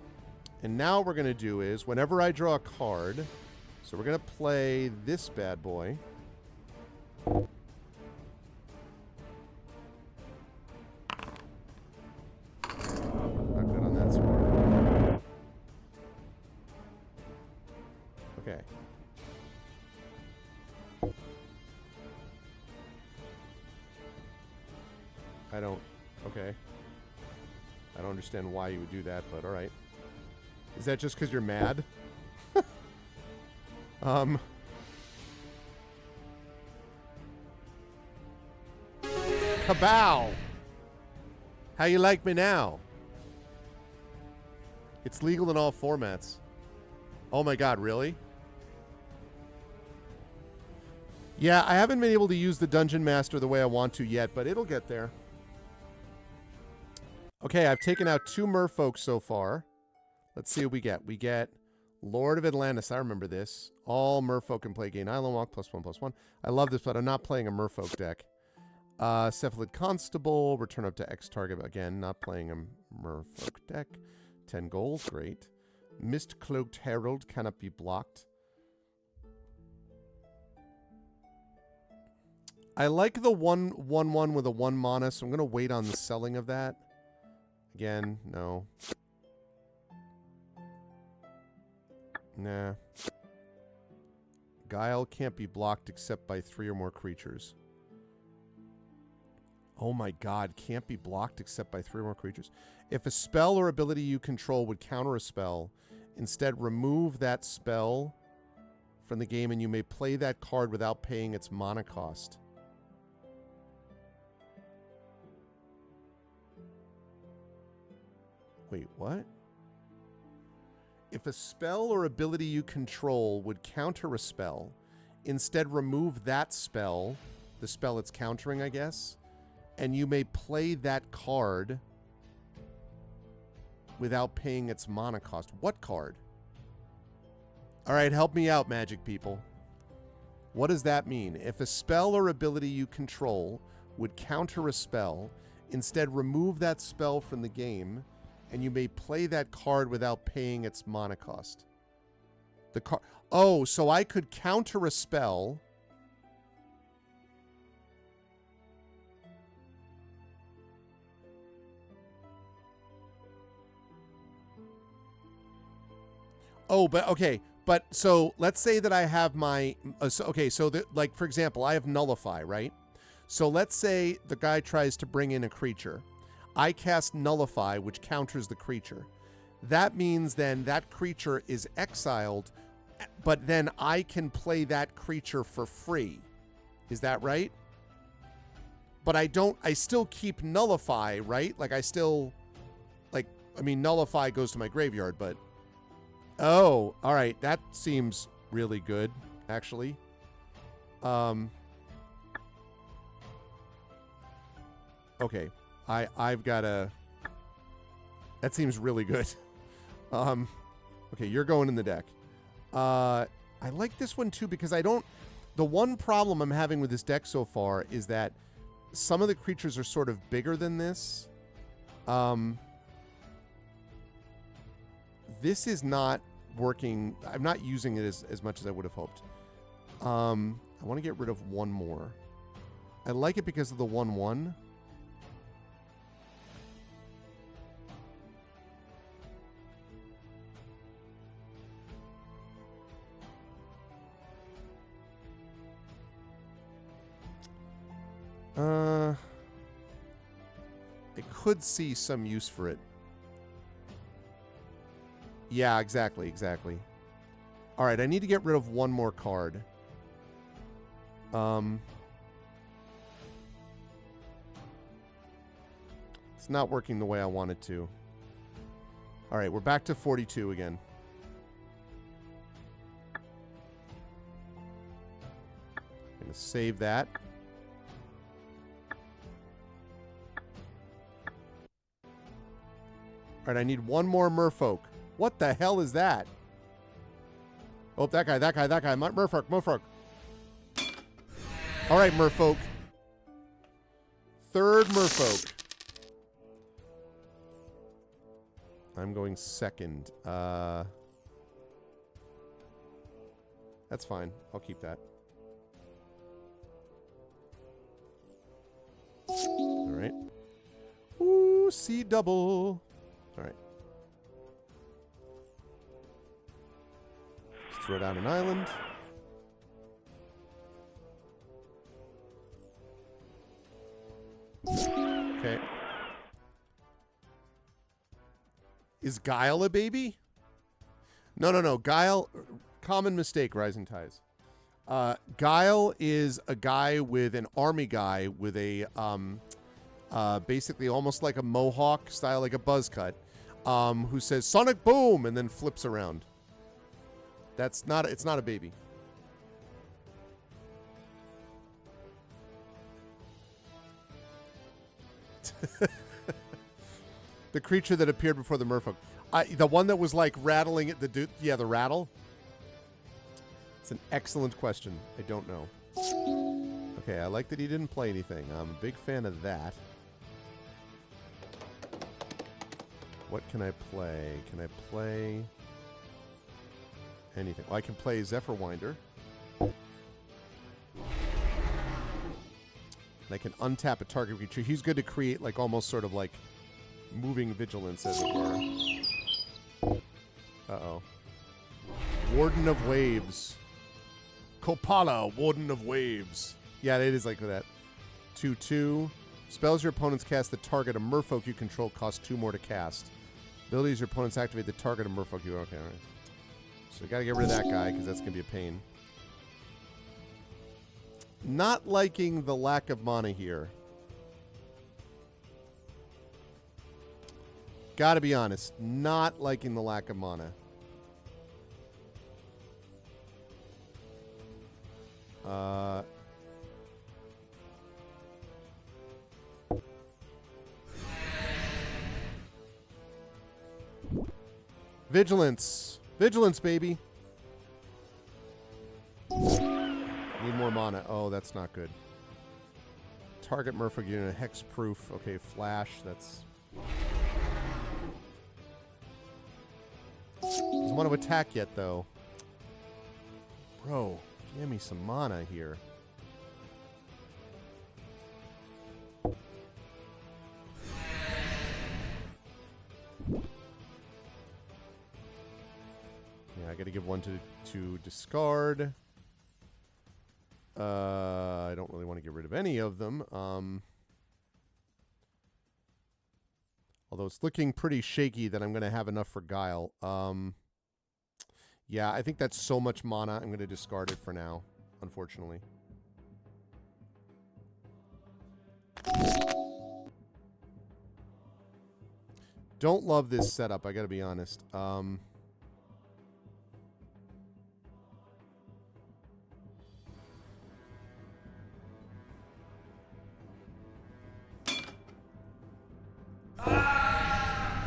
And now what we're going to do is, whenever I draw a card, so we're going to play this bad boy. Not good on that score. Okay. Okay. I don't understand why you would do that, but alright. Is that just because you're mad? Kabow! How you like me now? It's legal in all formats. Oh my god, really? Yeah, I haven't been able to use the Dungeon Master the way I want to yet, but it'll get there. Okay, I've taken out 2 merfolk so far. Let's see what we get. We get Lord of Atlantis. I remember this. All merfolk can play Gain Island Walk, +1/+1. I love this, but I'm not playing a merfolk deck. Cephalid Constable, return up to X target. Again, not playing a merfolk deck. 10 gold, great. Mist Cloaked Herald cannot be blocked. I like the 1/1/1 with a 1 mana, so I'm going to wait on the selling of that. Again, no. Nah. Guile can't be blocked except by 3 or more creatures. Oh my god, can't be blocked except by 3 or more creatures. If a spell or ability you control would counter a spell, instead remove that spell from the game and you may play that card without paying its mana cost. Wait, what? If a spell or ability you control would counter a spell, instead remove that spell, the spell it's countering, I guess, and you may play that card without paying its mana cost. What card? All right, help me out, magic people. What does that mean? If a spell or ability you control would counter a spell, instead remove that spell from the game, and you may play that card without paying its mana cost. The card. Oh, so I could counter a spell. Oh, but okay. But so let's say that I have my like for example, I have Nullify, right? So let's say the guy tries to bring in a creature. I cast Nullify, which counters the creature. That means then that creature is exiled, but then I can play that creature for free. Is that right? But I still keep Nullify, right? Like Nullify goes to my graveyard, but... Oh, all right. That seems really good, actually. Okay. I've got a... That seems really good. Okay, you're going in the deck. I like this one too because I don't... The one problem I'm having with this deck so far is that some of the creatures are sort of bigger than this. This is not working. I'm not using it as much as I would have hoped. I want to get rid of one more. I like it because of the 1/1. I could see some use for it. Yeah, exactly. All right, I need to get rid of one more card. It's not working the way I want it to. All right, we're back to 42 again. I'm going to save that. All right, I need one more merfolk. What the hell is that? Oh, that guy. Merfolk. All right, merfolk. Third merfolk. I'm going second. That's fine. I'll keep that. All right. Ooh, C double. All right. Let's throw down an island. Okay. Is Guile a baby? No. Guile, common mistake, Rising Ties. Guile is a guy with an army guy with a, basically almost like a mohawk style, like a buzz cut, who says Sonic Boom and then flips around. It's not a baby. The creature that appeared before the merfolk. The one that was like rattling at the yeah, the rattle. It's an excellent question. I don't know. Okay, I like that he didn't play anything. I'm a big fan of that. What can I play? Can I play anything? Well, I can play Zephyrwinder. And I can untap a target creature. He's good to create like almost sort of like moving vigilance, as it were. Uh-oh. Warden of Waves. Kopala, Warden of Waves. Yeah, it is like that. 2/2. Spells your opponents cast that target a merfolk you control cost 2 more to cast. Abilities your opponents activate the target a merfolk you... Okay, alright. So we gotta get rid of that guy, because that's gonna be a pain. Not liking the lack of mana here. Gotta be honest. Not liking the lack of mana. Vigilance. Vigilance, baby. Need more mana. Oh, that's not good. Target merfolk unit. Hexproof. Okay, flash. That's... Doesn't want to attack yet, though. Bro, give me some mana here. Yeah, I gotta give one to discard. I don't really want to get rid of any of them. Although it's looking pretty shaky that I'm going to have enough for Guile. Yeah, I think that's so much mana, I'm going to discard it for now, unfortunately. Don't love this setup, I got to be honest.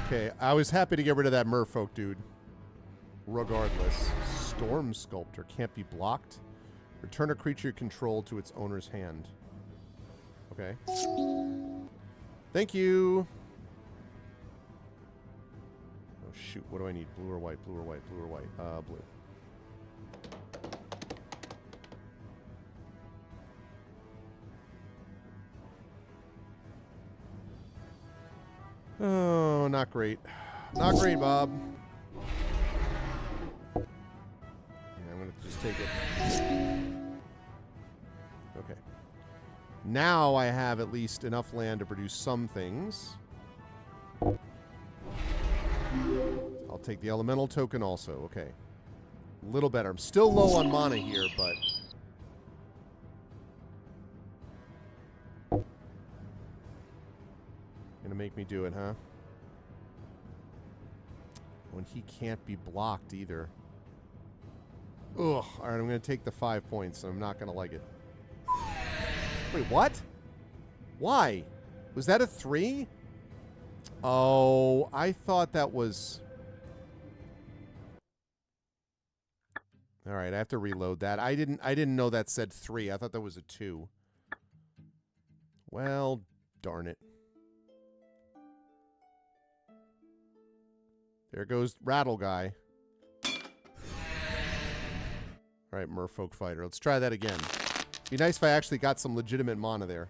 Okay, I was happy to get rid of that merfolk dude. Regardless. Storm Sculptor can't be blocked. Return a creature you control to its owner's hand. Okay. Thank you. Oh shoot, what do I need? Blue or white, blue or white, blue or white? Blue. Oh, not great. Not great, Bob. Yeah, I'm going to just take it. Okay. Now I have at least enough land to produce some things. I'll take the elemental token also. Okay. A little better. I'm still low on mana here, but... Gonna make me do it, huh? When he can't be blocked either. Ugh. Alright, I'm gonna take the 5 points, and I'm not gonna like it. Wait, what? Why? Was that a 3? Oh, I thought that was... Alright, I have to reload that. I didn't know that said 3. I thought that was a 2. Well, darn it. There goes Rattle Guy. Alright, Merfolk Fighter. Let's try that again. Be nice if I actually got some legitimate mana there.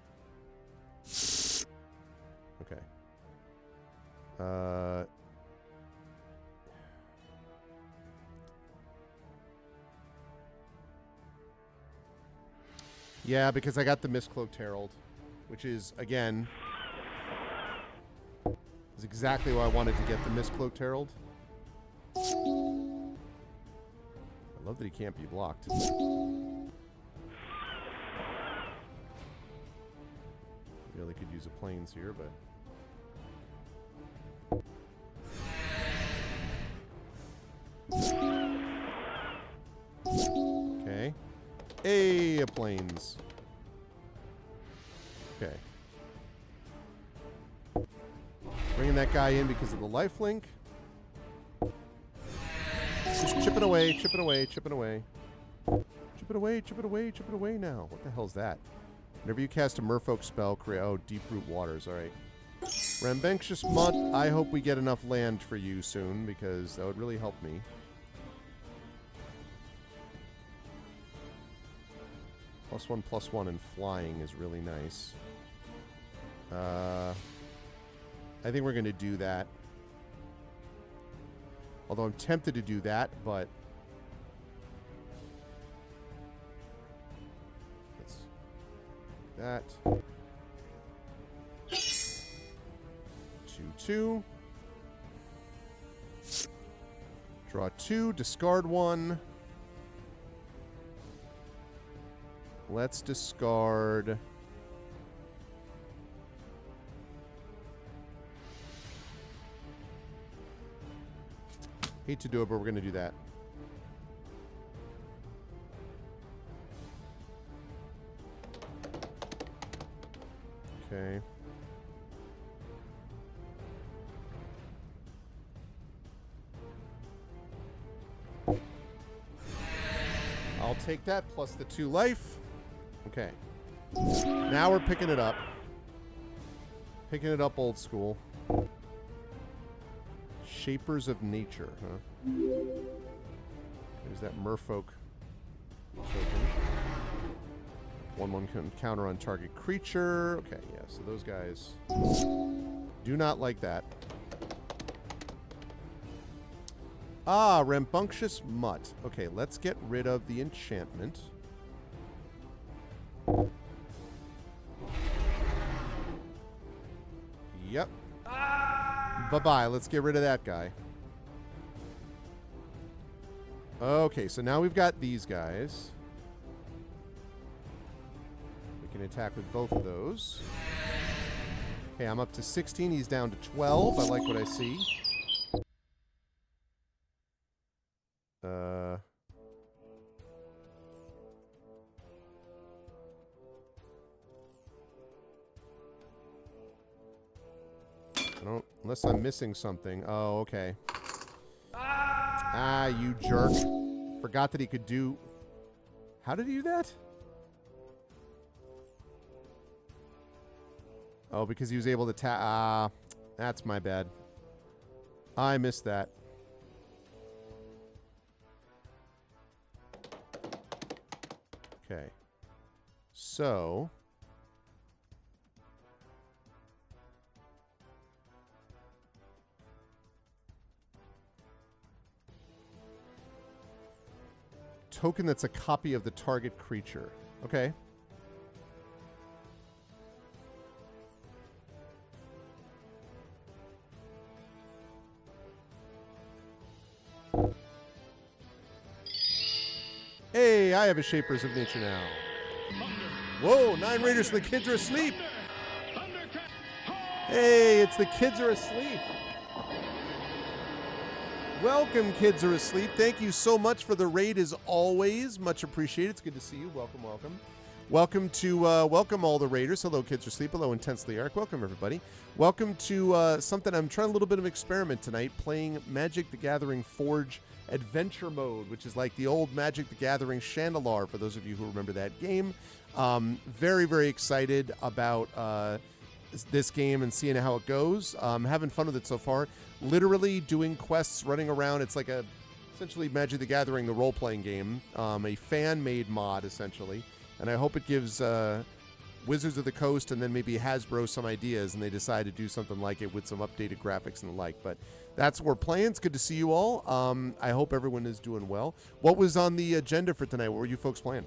Okay. Yeah, because I got the Mistcloaked Herald, which is, again... is exactly why I wanted to get the Mistcloaked Herald. I love that he can't be blocked. Really could use a plains here, but... Okay. Hey, a plains. Okay. Bringing turning that guy in because of the life link. Just chipping away, chipping away, chipping away. Chip it away, chip it away, chip it away now. What the hell's that? Whenever you cast a merfolk spell, create... Oh, Deep Root Waters, alright. Rambunctious Mutt, I hope we get enough land for you soon, because that would really help me. +1/+1 and flying is really nice. I think we're going to do that. Although I'm tempted to do that, but... Let's... That. 2/2. Draw 2, discard 1. Let's discard... Hate to do it, but we're going to do that. Okay. I'll take that plus the 2 life. Okay. Now we're picking it up. Picking it up old school. Shapers of Nature, huh? There's that merfolk token. 1/1 counter on target creature. Okay, yeah, so those guys do not like that. Ah, Rambunctious Mutt. Okay, let's get rid of the enchantment. Yep. Bye-bye. Let's get rid of that guy. Okay, so now we've got these guys. We can attack with both of those. Okay, I'm up to 16. He's down to 12. I like what I see. Unless I'm missing something. Oh, okay. Ah, you jerk. Forgot that he could do... How did he do that? Oh, because he was able to tap... Ah, that's my bad. I missed that. Okay. So... Token that's a copy of the target creature. Okay. Hey, I have a Shapers of Nature now. Whoa, 9 Raiders and the kids are asleep. Hey, it's the kids are asleep. Welcome, kids are asleep. Thank you so much for the raid as always. Much appreciated. It's good to see you. Welcome, welcome. Welcome to, welcome all the raiders. Hello, kids are asleep. Hello, Intensely Eric. Welcome, everybody. Welcome to something I'm trying a little bit of experiment tonight, playing Magic the Gathering Forge Adventure Mode, which is like the old Magic the Gathering Chandelar, for those of you who remember that game. Very, very excited about this game and seeing how it goes. Having fun with it so far. Literally doing quests, running around. It's like essentially Magic the Gathering, the role-playing game. A fan-made mod, essentially. And I hope it gives Wizards of the Coast and then maybe Hasbro some ideas, and they decide to do something like it with some updated graphics and the like. But that's what we're playing. It's good to see you all. I hope everyone is doing well. What was on the agenda for tonight? What were you folks playing?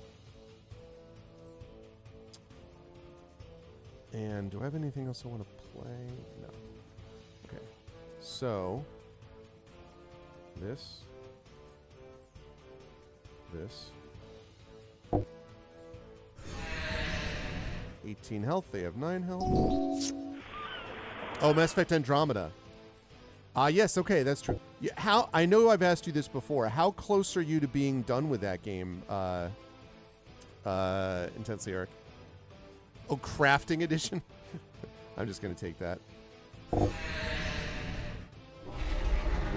And do I have anything else I want to play? No. Okay. So, this. 18 health. They have 9 health. Oh, Mass Effect Andromeda. Yes, okay, that's true. Yeah, I know I've asked you this before. How close are you to being done with that game, Intensely Eric? Oh, Crafting Edition? I'm just going to take that.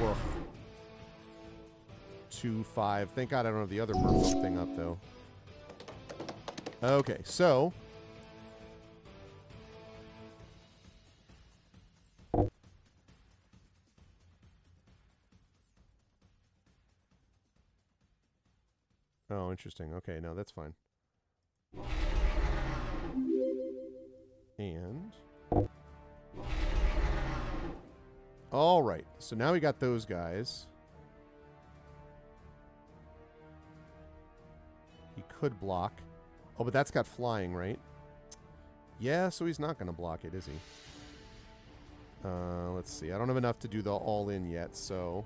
Woof. 2-5. Thank God I don't have the other merfolk thing up, though. Okay, so... Oh, interesting. Okay, no, that's fine. And... All right, so now we got those guys. He could block. Oh, but that's got flying, right? Yeah, so he's not going to block it, is he? Let's see. I don't have enough to do the all-in yet, so...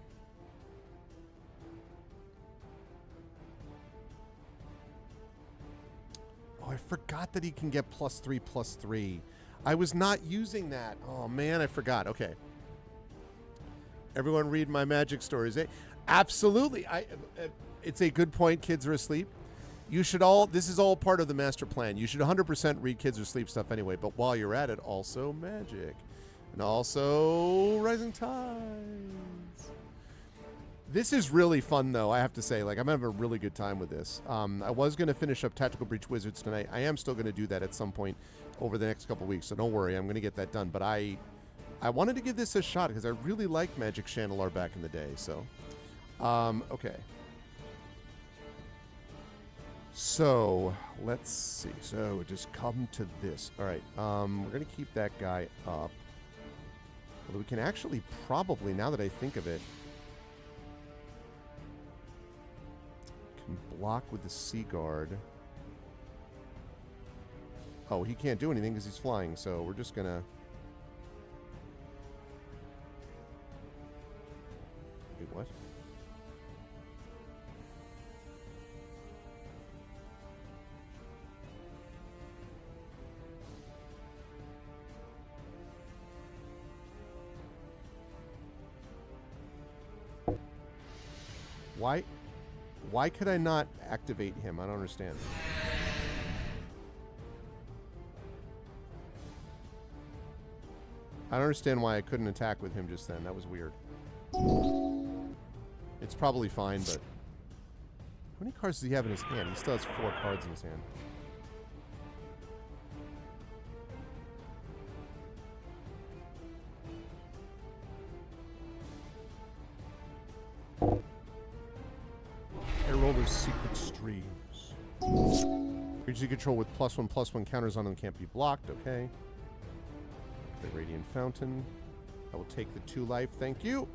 Oh, I forgot that he can get +3/+3. I was not using that. Oh, man, I forgot. Okay. Everyone read my magic stories. Absolutely. It's a good point. Kids are asleep. You should all, this is all part of the master plan. You should 100% read Kids Are Asleep stuff anyway, but while you're at it, also magic. And also Rising Tides. This is really fun, though, I have to say. Like, I'm having a really good time with this. I was going to finish up Tactical Breach Wizards tonight. I am still going to do that at some point over the next couple weeks, so don't worry. I'm going to get that done. But I wanted to give this a shot because I really liked Magic Channeler back in the day, so. Okay. So, let's see. So, it just come to this. All right. We're going to keep that guy up. Although we can actually probably, now that I think of it, can block with the Sea Guard. Oh, he can't do anything because he's flying, so we're just going to... Wait, what? Why could I not activate him? I don't understand. I don't understand why I couldn't attack with him just then. That was weird. It's probably fine, but... How many cards does he have in his hand? He still has 4 cards in his hand. Airroller's Secret Streams. Creatures you control with +1/+1 counters on them can't be blocked. Okay. The Radiant Fountain. I will take the 2 life. Thank you.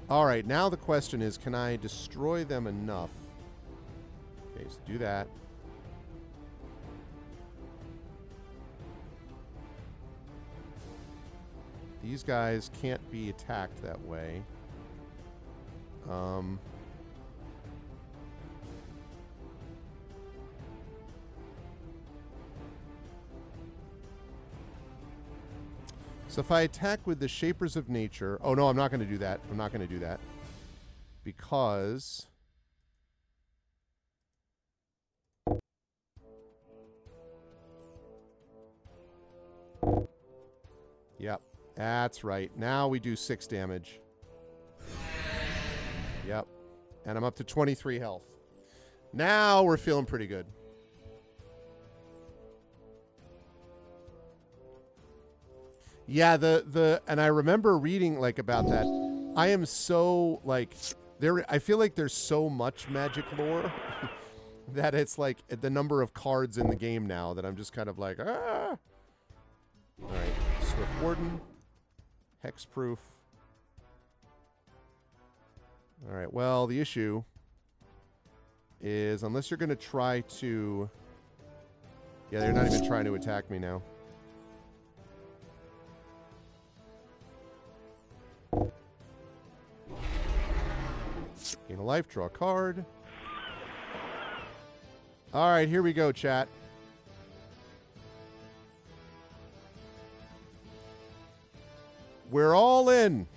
Alright, now the question is, can I destroy them enough? Okay, so do that. These guys can't be attacked that way. So if I attack with the Shapers of Nature... Oh, no, I'm not going to do that. I'm not going to do that. Because... Yep, that's right. Now we do 6 damage. Yep. And I'm up to 23 health. Now we're feeling pretty good. Yeah, and I remember reading like about that. I am so like I feel like there's so much magic lore that it's like the number of cards in the game now that I'm just kind of like, ah. All right, Swift Warden, Hexproof. All right, well, the issue is unless you're going to try to... Yeah, they're not even trying to attack me now. Gain a life, draw a card. All right, here we go, chat. We're all in.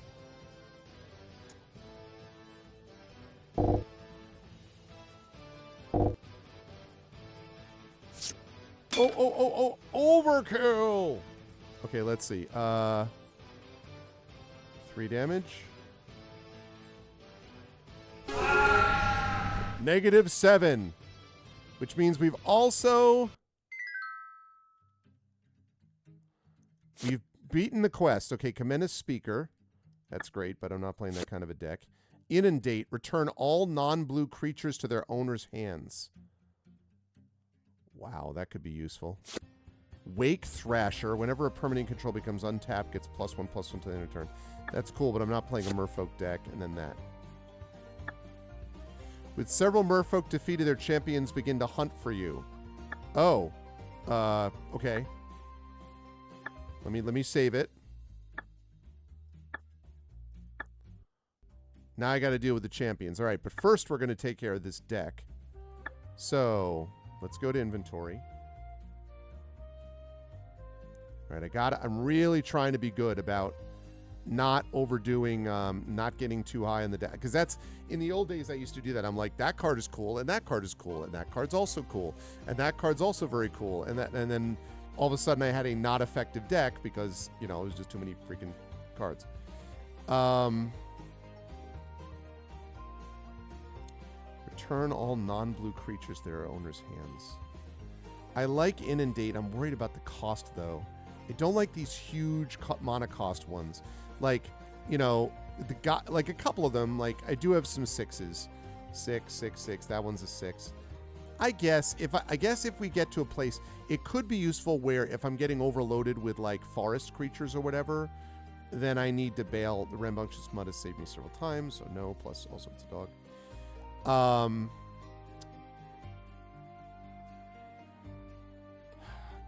Oh, overkill. Okay, let's see. 3 damage. -7. Which means we've beaten the quest. Okay, Kamena's Speaker. That's great, but I'm not playing that kind of a deck. Inundate. Return all non-blue creatures to their owner's hands. Wow, that could be useful. Wake Thrasher. Whenever a permanent control becomes untapped, gets +1/+1 to the end of turn. That's cool, but I'm not playing a Merfolk deck. And then that. With several Merfolk defeated, their champions begin to hunt for you. Oh. Okay. Let me save it. Now I got to deal with the champions. All right, but first we're going to take care of this deck. So, let's go to inventory. All right, I'm really trying to be good about not overdoing, not getting too high on the deck. Because that's, in the old days I used to do that. I'm like, that card is cool, and that card is cool, and that card's also cool, and that card's also very cool. And then all of a sudden I had a not effective deck because, you know, it was just too many freaking cards. Return all non-blue creatures to their owner's hands. I like Inundate. I'm worried about the cost, though. I don't like these huge mana cost ones. Like, you know, like a couple of them. Like, I do have some 6s. 6, 6, 6. That one's a 6. I guess if we get to a place, it could be useful where if I'm getting overloaded with like forest creatures or whatever, then I need to bail. The Rambunctious Mud has saved me several times, so no. Plus, also it's a dog.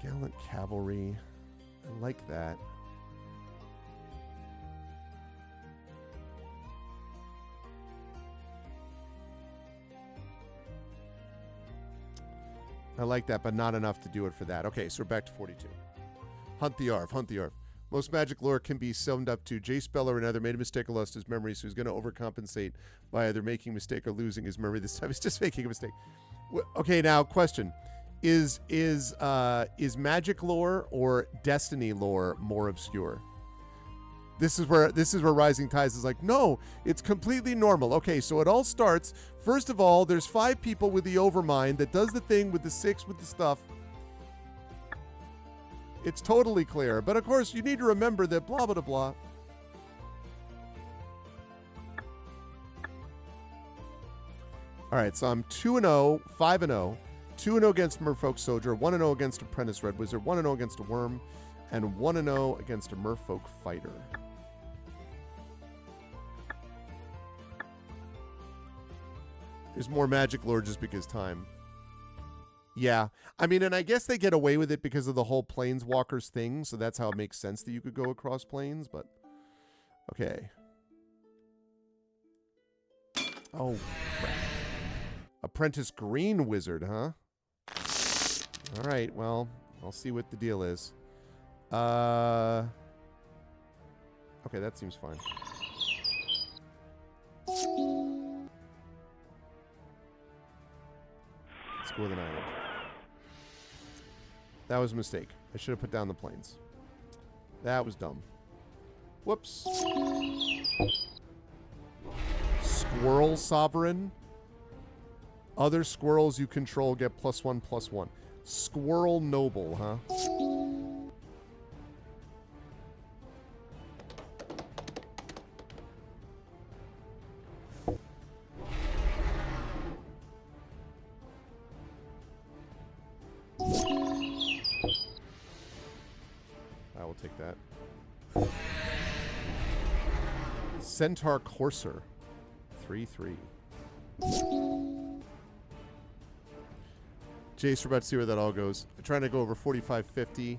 Gallant Cavalry. I like that. I like that, but not enough to do it for that. Okay, so we're back to 42. Hunt the Arv. Hunt the Arv. Most magic lore can be summed up to Jace Beller and either made a mistake or lost his memory, so he's going to overcompensate by either making a mistake or losing his memory. This time he's just making a mistake. Okay, now question. Is magic lore or Destiny lore more obscure? This is where Rising Tides is like, no, it's completely normal. Okay, so it all starts. First of all, there's 5 people with the Overmind that does the thing with the 6 with the stuff. It's totally clear. But of course, you need to remember that blah, blah, blah. All right, so I'm 2-0, 5-0. 2-0 against Merfolk Soldier, 1-0 against Apprentice Red Wizard, 1-0 against a Worm, and 1-0 against a Merfolk Fighter. There's more magic lore just because time. Yeah. I mean, and I guess they get away with it because of the whole Planeswalkers thing, so that's how it makes sense that you could go across planes, but... Okay. Oh, crap. Apprentice Green Wizard, huh? All right, well, I'll see what the deal is. Okay, that seems fine. Let's go with an island. That was a mistake. I should have put down the planes. That was dumb. Whoops. Squirrel Sovereign. Other squirrels you control get +1/+1. Squirrel Noble, huh? I will take that. Centaur Courser. 3/3. Jace, we're about to see where that all goes. I'm trying to go over 45-50.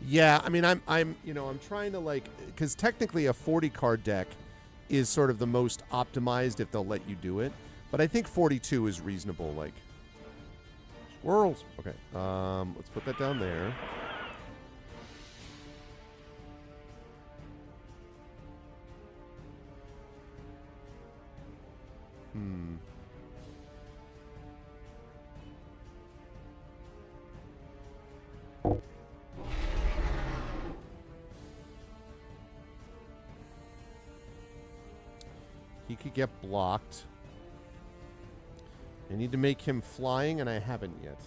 Yeah, I mean, I'm trying to like, because technically a 40 card deck is sort of the most optimized if they'll let you do it. But I think 42 is reasonable. Like, squirrels. Okay, let's put that down there. He could get blocked. I need to make him flying, and I haven't yet.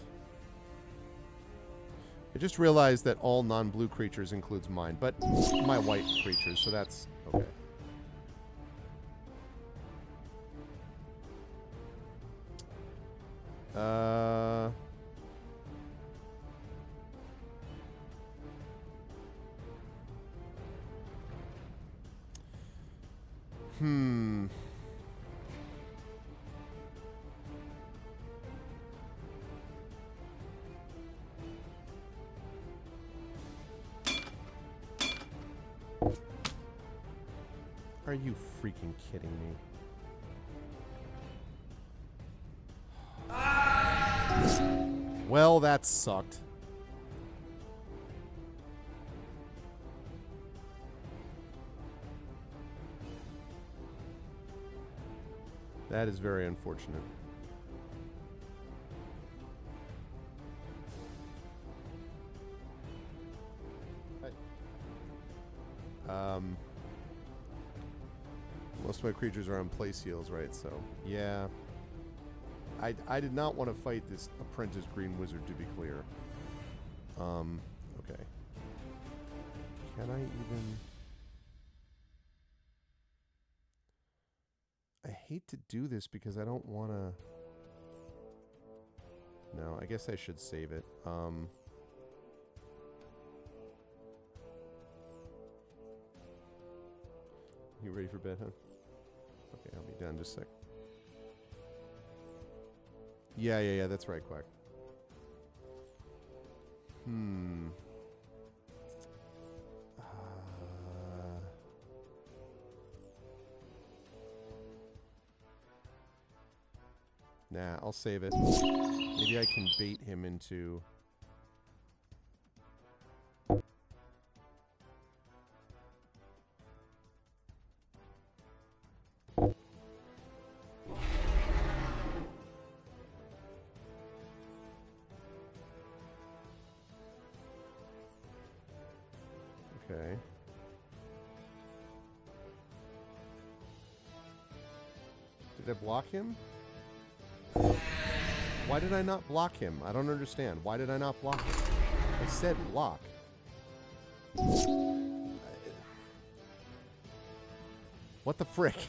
I just realized that all non-blue creatures includes mine, but my white creatures, so that's okay. Are you freaking kidding me? Well, that sucked. That is very unfortunate. Most of my creatures are on place heals, right? So, yeah. I did not want to fight this apprentice green wizard, to be clear. Okay. Can I even... I hate to do this because I don't want to... No, I guess I should save it. You ready for bed, huh? Okay, I'll be done just a sec. Yeah, that's right, Quack. Nah, I'll save it. Maybe I can bait him into... Okay. Did I block him? Why did I not block him? I don't understand. Why did I not block him? I said block. What the frick?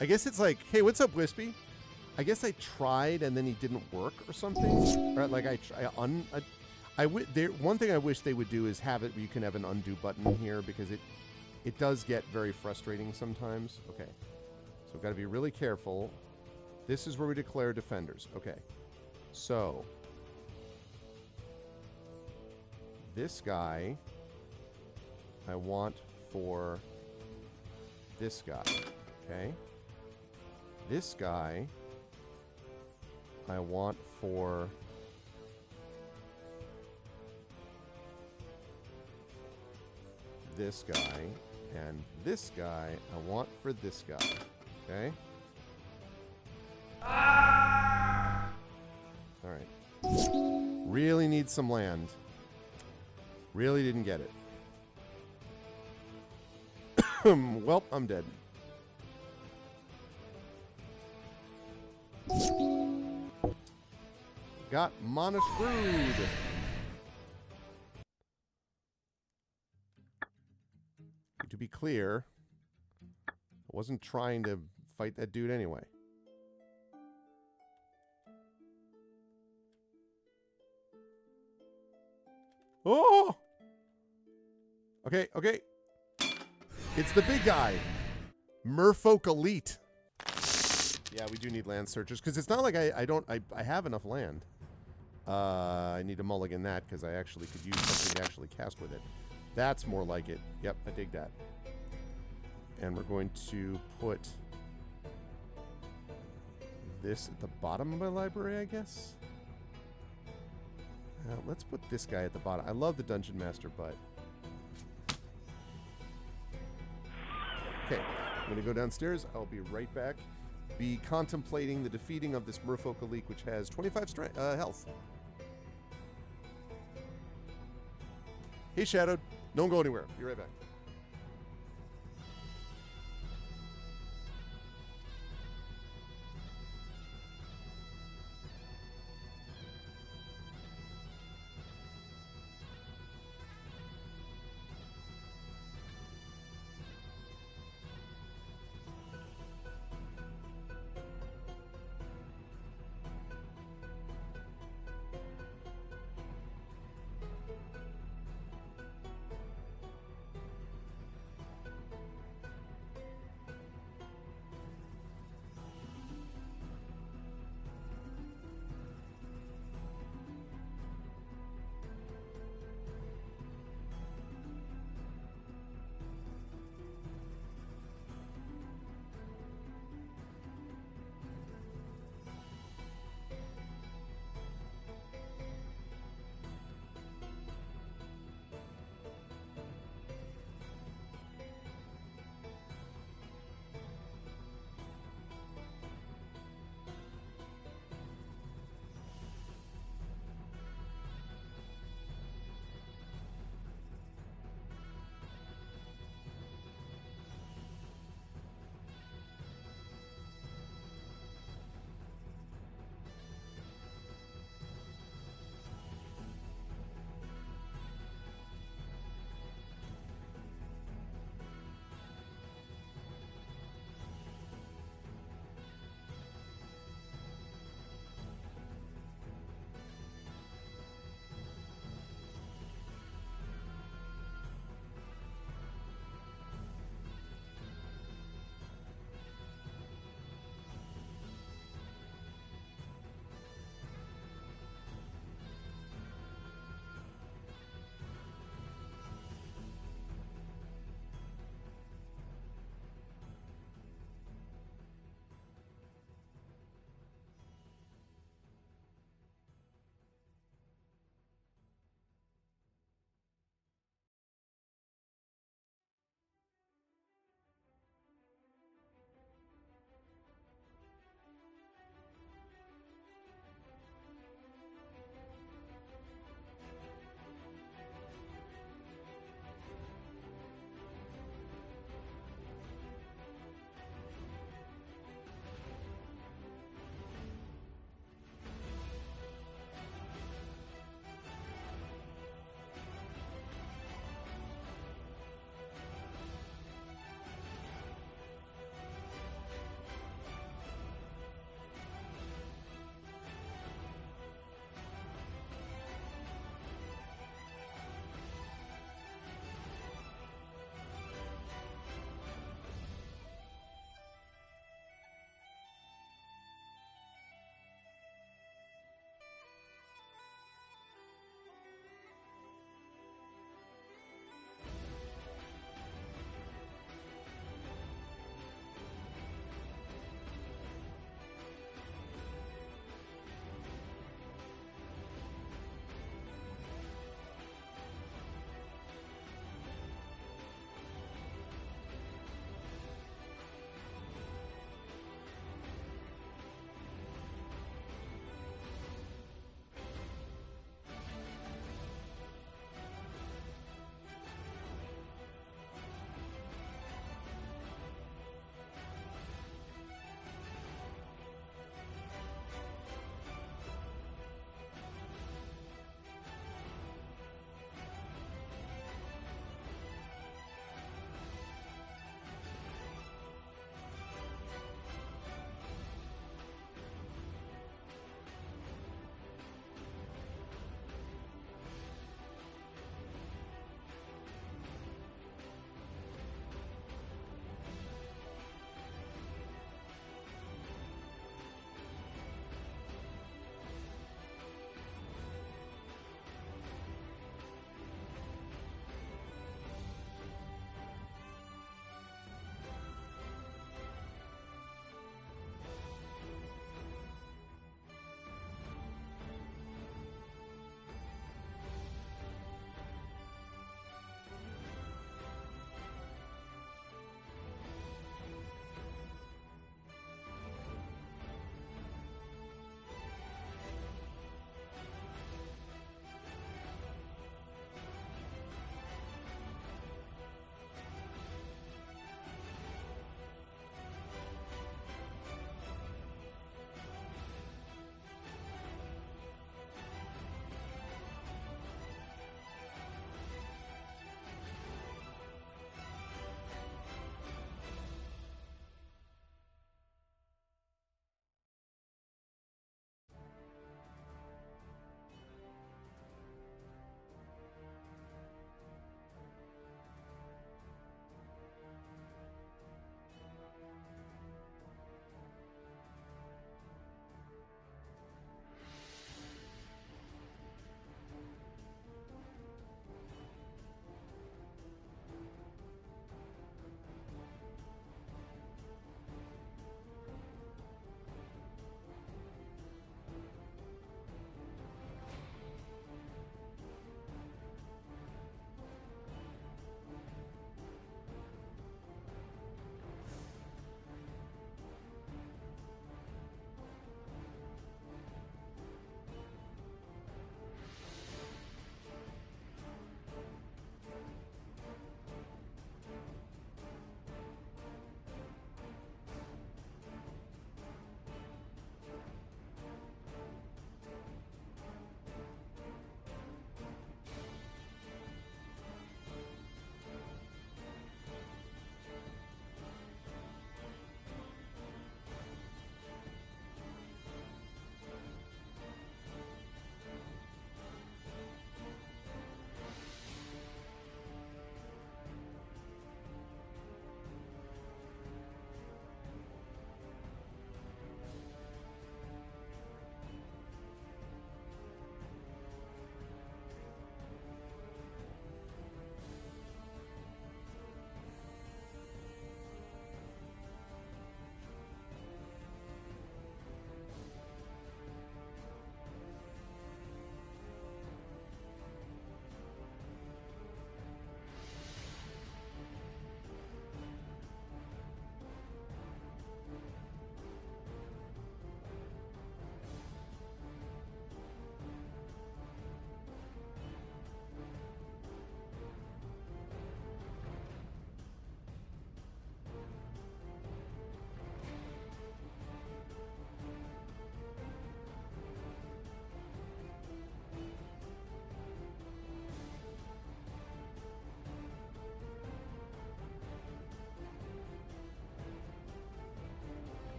I guess it's like, hey, what's up, Wispy? I guess I tried and then he didn't work or something. Or like one thing I wish they would do is have it where you can have an undo button here, because it does get very frustrating sometimes. Okay, so we've got to be really careful. This is where we declare defenders. Okay, so this guy I want for this guy. Okay. This guy I want for this guy, and this guy I want for this guy. Okay? Alright. Really need some land. Really didn't get it. Well, I'm dead. Got mana screwed. To be clear, I wasn't trying to fight that dude anyway. Oh! Okay. It's the big guy. Merfolk Elite. Yeah, we do need land searchers, because it's not like I have enough land. I need to mulligan that, because I actually could use something to actually cast with it. That's more like it. Yep, I dig that. And we're going to put this at the bottom of my library, I guess. Let's put this guy at the bottom. I love the Dungeon Master, but... Okay, I'm going to go downstairs. I'll be right back. Be contemplating the defeating of this Merfolk Elite, which has 25 health. Hey, Shadowed. Don't go anywhere. Be right back.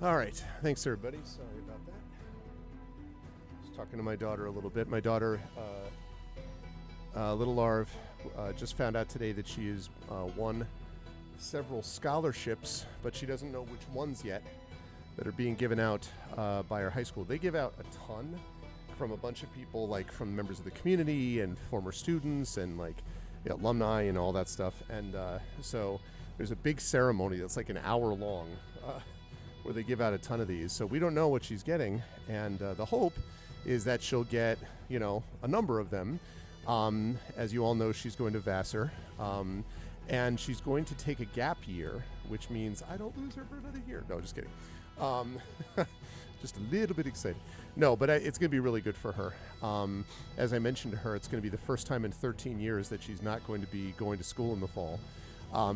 All right. Thanks, everybody. Sorry about that. Just talking to my daughter a little bit. My daughter, little Larv, just found out today that she has won several scholarships, but she doesn't know which ones yet that are being given out by our high school. They give out a ton from a bunch of people, like from members of the community and former students and like alumni and all that stuff. And so there's a big ceremony that's like an hour long where they give out a ton of these. So we don't know what she's getting. And the hope is that she'll get, a number of them. As you all know, she's going to Vassar. And she's going to take a gap year, which means I don't lose her for another year. No, just kidding. Just a little bit excited. No, but it's going to be really good for her. As I mentioned to her, it's going to be the first time in 13 years that she's not going to be going to school in the fall.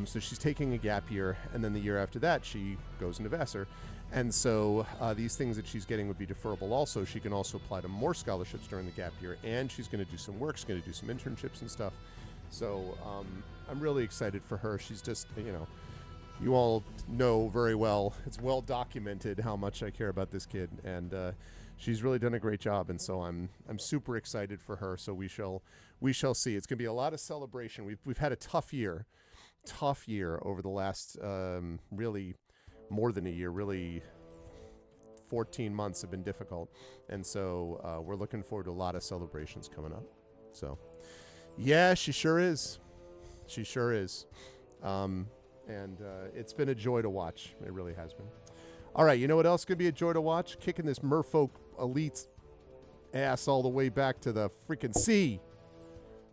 So she's taking a gap year, and then the year after that, she goes into Vassar. And so these things that she's getting would be deferrable also. She can also apply to more scholarships during the gap year, and she's going to do some work. She's going to do some internships and stuff. So I'm really excited for her. She's just, you all know very well, it's well documented how much I care about this kid, and she's really done a great job, and so I'm super excited for her. So we shall see. It's going to be a lot of celebration. We've had a tough year over the last really more than a year. Really, 14 months have been difficult, and so we're looking forward to a lot of celebrations coming up. So yeah, she sure is. She sure is. And it's been a joy to watch. It really has been. All right, you know what else could be a joy to watch? Kicking this Merfolk Elite's ass all the way back to the freaking sea.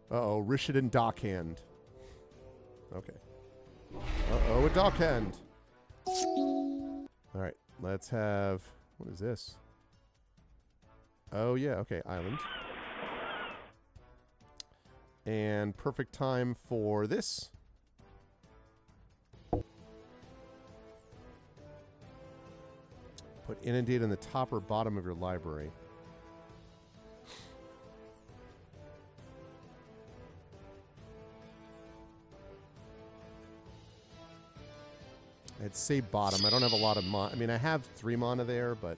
Uh-oh, Rishadan Dockhand. Okay. Uh-oh, a Dockhand. All right, let's have... What is this? Oh, yeah, okay, Island. And perfect time for this. Put inundate in the top or bottom of your library. I'd say bottom. I don't have a lot of mana. I mean, I have 3 mana there, but...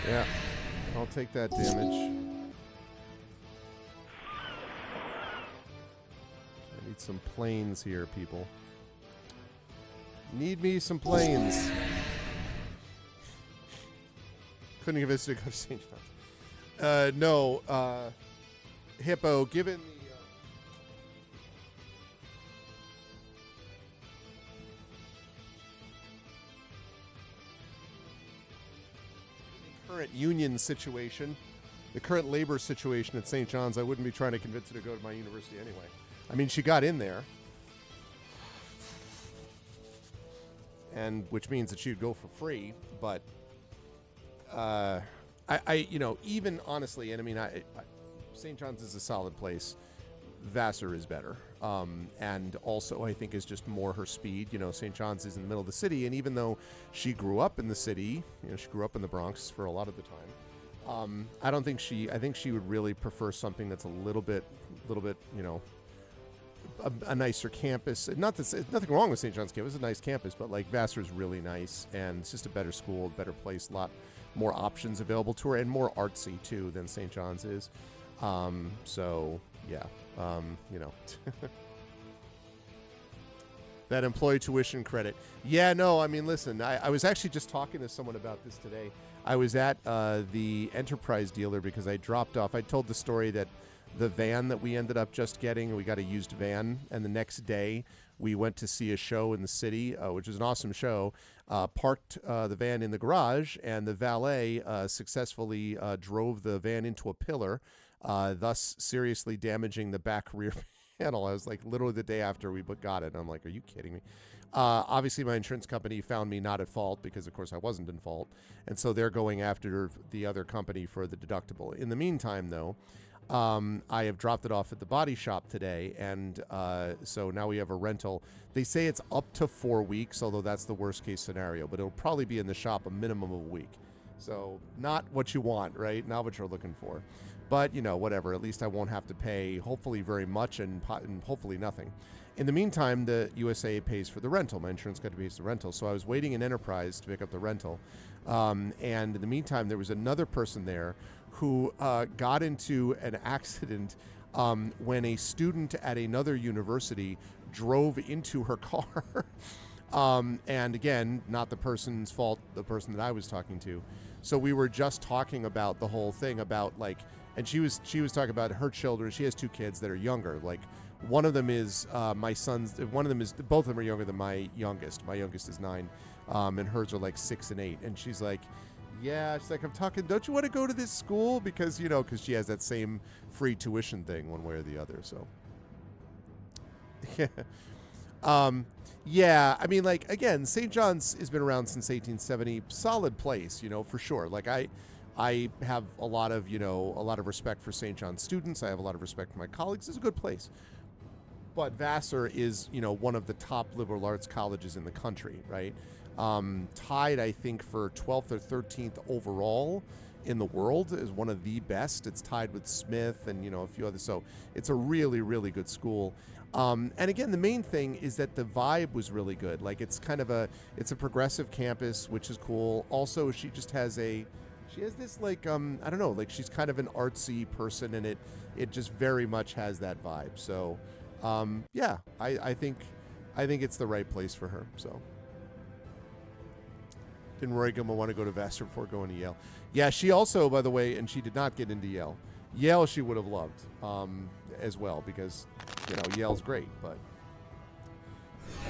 Yeah. I'll take that damage. I need some planes here, people. Need me some planes. Couldn't convince you to go to St. John's. No. Hippo, given the... current union situation, the current labor situation at St. John's, I wouldn't be trying to convince her to go to my university anyway. I mean, she got in there, and which means that she would go for free. But even honestly, and I mean, St. John's is a solid place. Vassar is better, and also I think is just more her speed. St. John's is in the middle of the city, and even though she grew up in the city, she grew up in the Bronx for a lot of the time. I think she would really prefer something that's a little bit, a nicer campus. Not that nothing wrong with St. John's campus; it's a nice campus, but like Vassar is really nice, and it's just a better school, better place, a lot more options available to her, and more artsy too than St. John's is. So yeah. That employee tuition credit. Yeah, no, I mean, listen, I was actually just talking to someone about this today. I was at the Enterprise dealer because I dropped off. I told the story that the van that we ended up just getting, we got a used van, and the next day we went to see a show in the city, which was an awesome show, parked the van in the garage, and the valet successfully drove the van into a pillar, thus seriously damaging the back rear panel. I was like, literally the day after we got it, and I'm like, are you kidding me? Obviously, my insurance company found me not at fault because, of course, I wasn't in fault, and so they're going after the other company for the deductible. In the meantime, though, I have dropped it off at the body shop today, and so now we have a rental. They say it's up to 4 weeks, although that's the worst case scenario, but it'll probably be in the shop a minimum of a week. So not what you want, right? Not what you're looking for. But, you know, whatever. At least I won't have to pay, hopefully, very much and hopefully nothing. In the meantime, the USA pays for the rental. My insurance company pays the rental. So I was waiting in Enterprise to pick up the rental. And in the meantime, there was another person there who got into an accident when a student at another university drove into her car. And again, not the person's fault, the person that I was talking to. So we were just talking about the whole thing about like, and she was talking about her children. She has 2 kids that are younger. Like one of them is my son's, one of them is, both of them are younger than my youngest. My youngest is 9, and hers are like 6 and 8. And she's like, yeah, she's like, I'm talking, don't you want to go to this school? Because, you know, because she has that same free tuition thing one way or the other. So, yeah, I mean, like, again, St. John's has been around since 1870. Solid place, you know, for sure. Like, I have a lot of, you know, a lot of respect for St. John's students. I have a lot of respect for my colleagues. It's a good place. But Vassar is, you know, one of the top liberal arts colleges in the country, right? Tied, I think, for 12th or 13th overall in the world is one of the best. It's tied with Smith and, you know, a few others. So it's a really, really good school. And again, the main thing is that the vibe was really good. Like it's kind of it's a progressive campus, which is cool. Also, she has this like, I don't know, like she's kind of an artsy person, and it just very much has that vibe. So, yeah, I think it's the right place for her. So. Didn't Rory Gilman want to go to Vassar before going to Yale? Yeah, she also, by the way, and she did not get into Yale. Yale she would have loved as well, because, you know, Yale's great, but...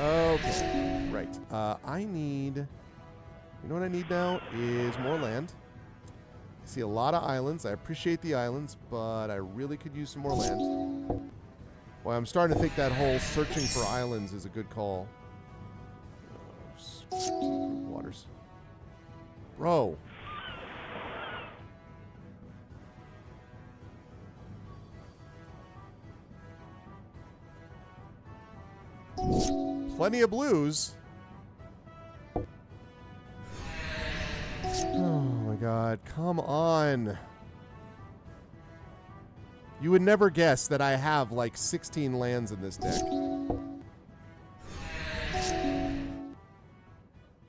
Okay, right. I need... You know what I need now is more land. I see a lot of islands. I appreciate the islands, but I really could use some more land. Boy, I'm starting to think that whole searching for islands is a good call. Waters. Bro. Plenty of blues. Oh my god, come on. You would never guess that I have like 16 lands in this deck.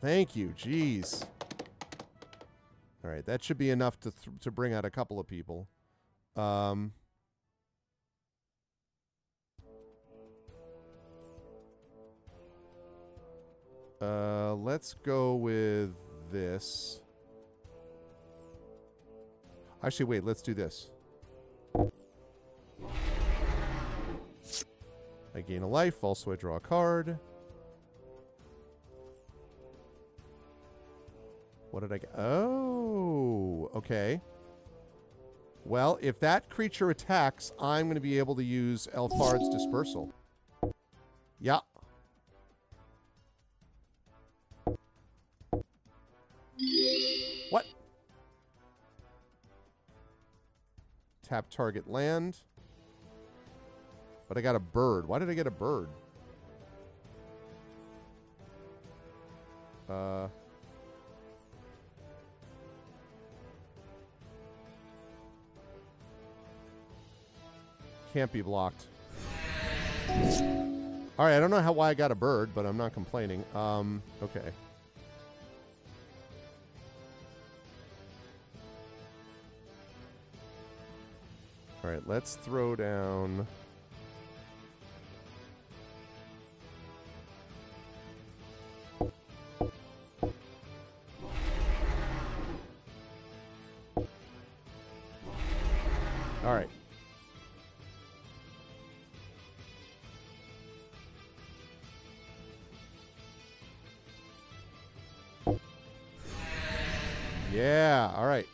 Thank you, jeez. All right, that should be enough to bring out a couple of people. Let's go with this. Actually, wait, let's do this. I gain a life, also I draw a card. What did I get? Oh, okay. Well, if that creature attacks, I'm going to be able to use Elfard's Dispersal. Yeah. What? Tap target land. But I got a bird. Why did I get a bird? Can't be blocked. All right, I don't know why I got a bird, but I'm not complaining. Okay. All right, let's throw down... All right. Yeah, all right.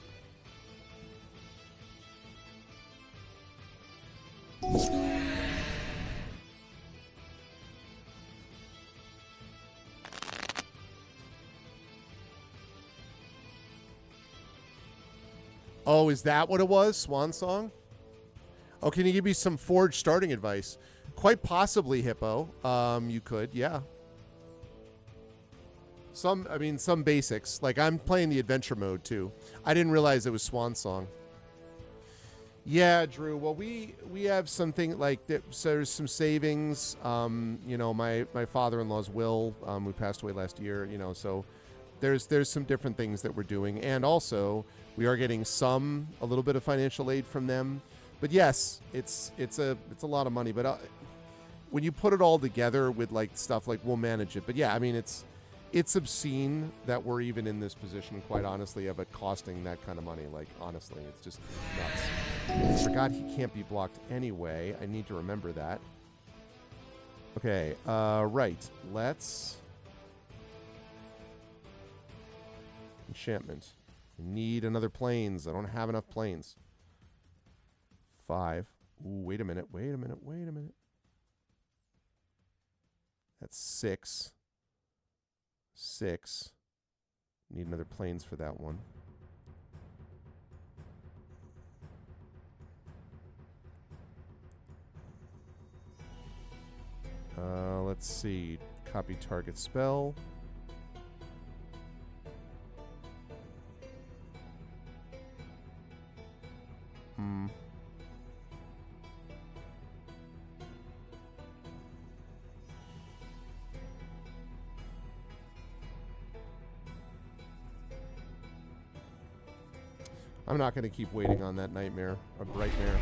Oh, is that what it was? Swan Song? Oh, can you give me some Forge starting advice? Quite possibly, Hippo. You could, yeah. Some basics. Like, I'm playing the adventure mode, too. I didn't realize it was Swan Song. Yeah, Drew. Well, we have something like that. So there's some savings. You know, my father-in-law's will, who passed away last year, you know, so there's some different things that we're doing. And also, we are getting a little bit of financial aid from them. But yes, it's a lot of money. But when you put it all together with like stuff, like we'll manage it. But yeah, I mean, it's obscene that we're even in this position, quite honestly, of it costing that kind of money. Like, honestly, it's just nuts. I forgot he can't be blocked anyway. I need to remember that. Okay, right. Let's... Enchantment. I need another planes. I don't have enough planes. 5. Ooh, wait a minute. That's 6. 6. Need another planes for that one. Let's see. Copy target spell. I'm not going to keep waiting on that nightmare, or brightmare.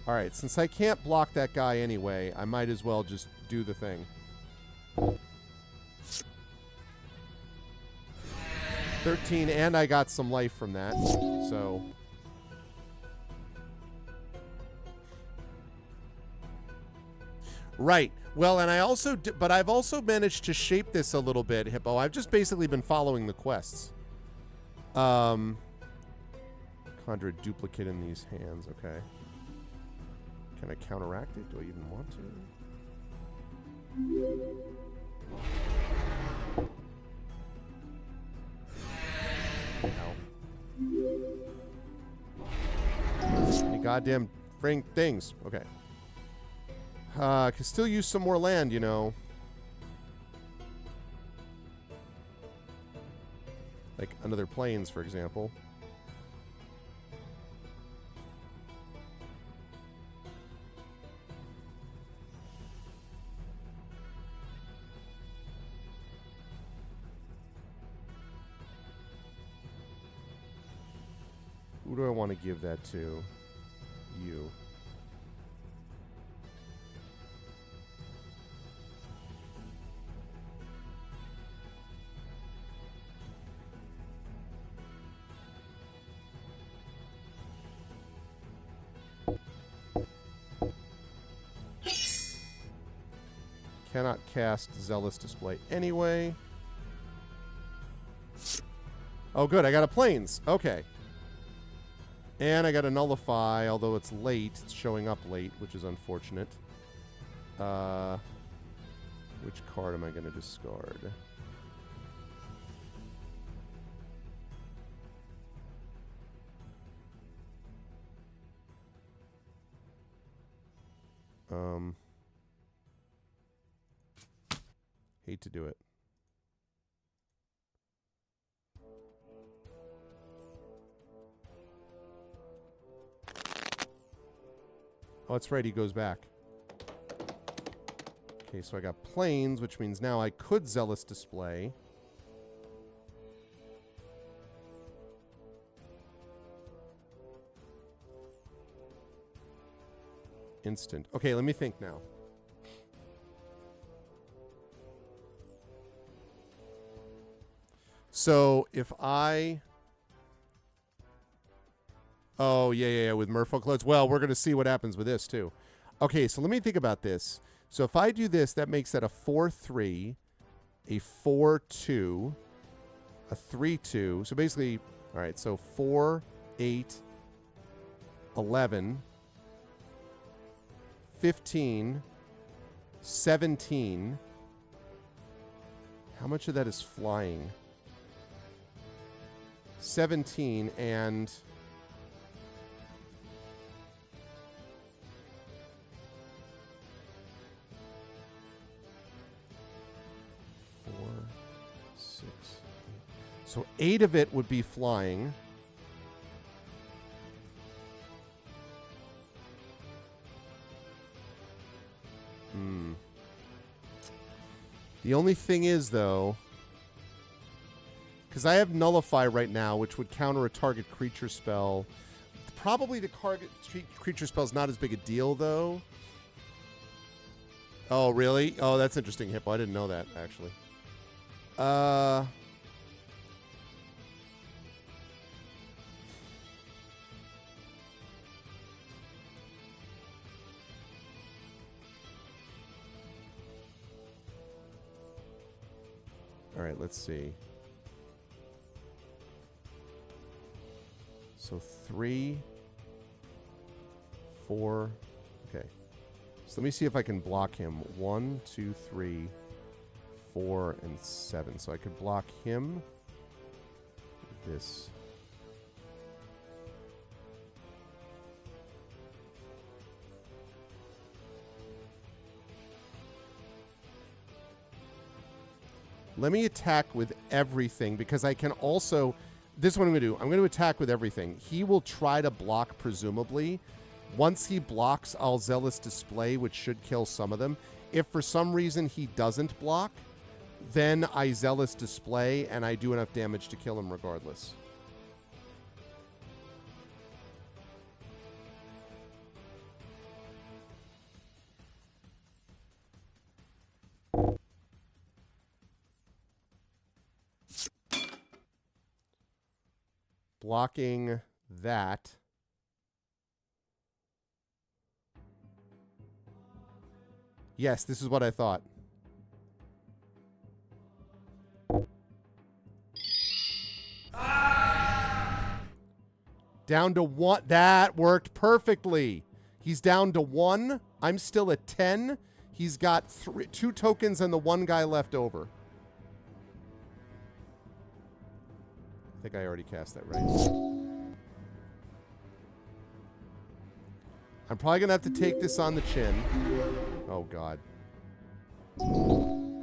Alright, since I can't block that guy anyway, I might as well just do the thing. 13, and I got some life from that, so... Right. Well, and I also... but I've also managed to shape this a little bit, Hippo. I've just basically been following the quests. Conjure a duplicate in these hands, okay. Can I counteract it? Do I even want to? No. Any goddamn frank things. Okay. Can still use some more land, you know. Like another plains, for example. Who do I want to give that to? You. Cannot cast Zealous Display anyway. Oh, good. I got a plains. Okay. And I got a Nullify, although it's late. It's showing up late, which is unfortunate. Which card am I going to discard? Hate to do it. Oh, that's right, he goes back. Okay, so I got plains, which means now I could Zealous Display. Instant. Okay, let me think now. So if I... Oh, yeah, with Merfolk Clothes. Well, we're going to see what happens with this, too. Okay, so let me think about this. So if I do this, that makes that a 4-3, a 4-2, a 3-2. So basically, all right, so 4, 8, 11, 15, 17. How much of that is flying? 17 and So 8 of it would be flying. The only thing is, though, because I have Nullify right now, which would counter a target creature spell. Probably the target creature spell is not as big a deal, though. Oh, really? Oh, that's interesting, Hippo. I didn't know that, actually. All right, let's see. So 3, 4. Okay. So let me see if I can block him. 1, 2, 3, 4, and 7. So I could block him. This. Let me attack with everything because I can also... This is what I'm going to do. I'm going to attack with everything. He will try to block, presumably. Once he blocks, I'll Zealous Display, which should kill some of them. If for some reason he doesn't block, then I Zealous Display, and I do enough damage to kill him regardless. Blocking that. Yes, this is what I thought. Down to 1. That worked perfectly. He's down to 1. I'm still at 10. He's got 2 tokens and the 1 guy left over. I think I already cast that right. I'm probably going to have to take this on the chin. Oh, God.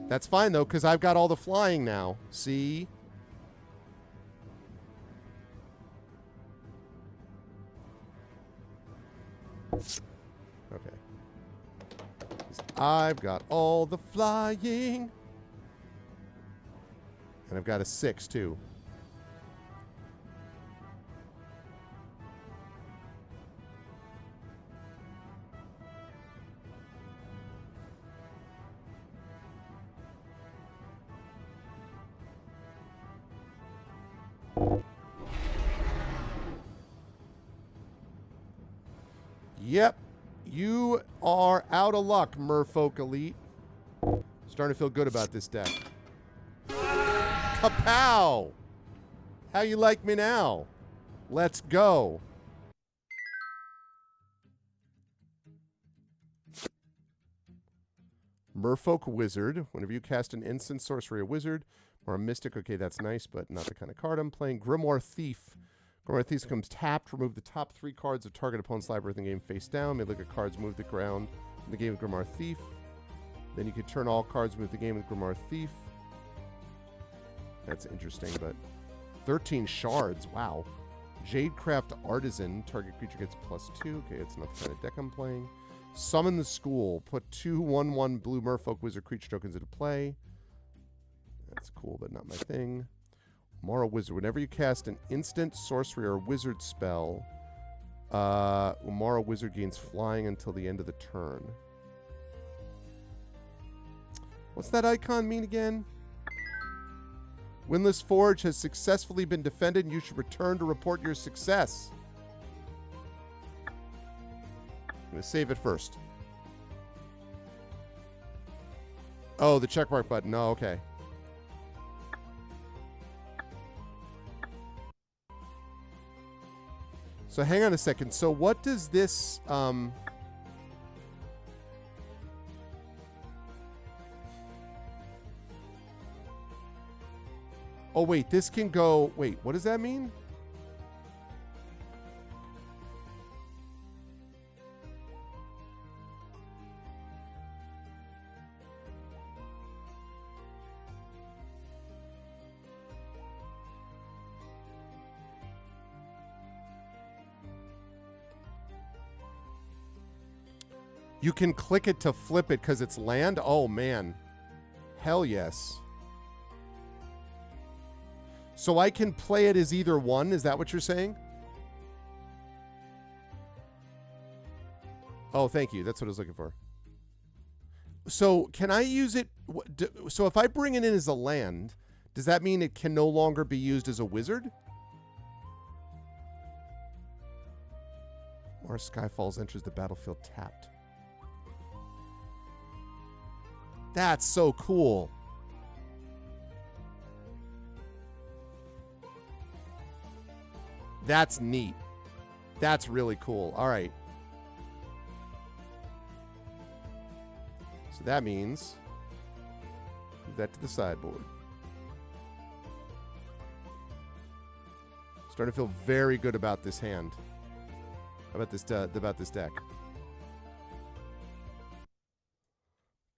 That's fine, though, because I've got all the flying now. See? Okay. I've got all the flying. And I've got a 6, too. Yep. You are out of luck, Merfolk Elite. Starting to feel good about this deck. Kapow! How you like me now? Let's go. Merfolk Wizard. Whenever you cast an instant, sorcery, or wizard, or a mystic, okay, that's nice, but not the kind of card I'm playing. Grimoire Thief. Grimoire Thief comes tapped. Remove the top 3 cards of target opponent's library in the game face down. May look at cards move the ground in the game with Grimoire Thief. Then you can turn all cards move the game with Grimoire Thief. That's interesting, but 13 shards. Wow. Jadecraft Artisan. Target creature gets +2. Okay, it's not the kind of deck I'm playing. Summon the School. Put 2 1/1 blue Merfolk Wizard creature tokens into play. That's cool, but not my thing. Umara Wizard. Whenever you cast an instant, sorcery, or wizard spell, Umara Wizard gains flying until the end of the turn. What's that icon mean again? Windless Forge has successfully been defended, and you should return to report your success. I'm going to save it first. Oh, the checkmark button. Oh, okay. So hang on a second. So what does this... Oh, wait. This can go... Wait, what does that mean? You can click it to flip it because it's land? Oh, man. Hell yes. So I can play it as either one? Is that what you're saying? Oh, thank you. That's what I was looking for. So can I use it? So if I bring it in as a land, does that mean it can no longer be used as a wizard? Mars Skyfalls enters the battlefield tapped. That's so cool. That's neat. That's really cool. All right. So that means move that to the sideboard. Starting to feel very good about this hand. About this deck.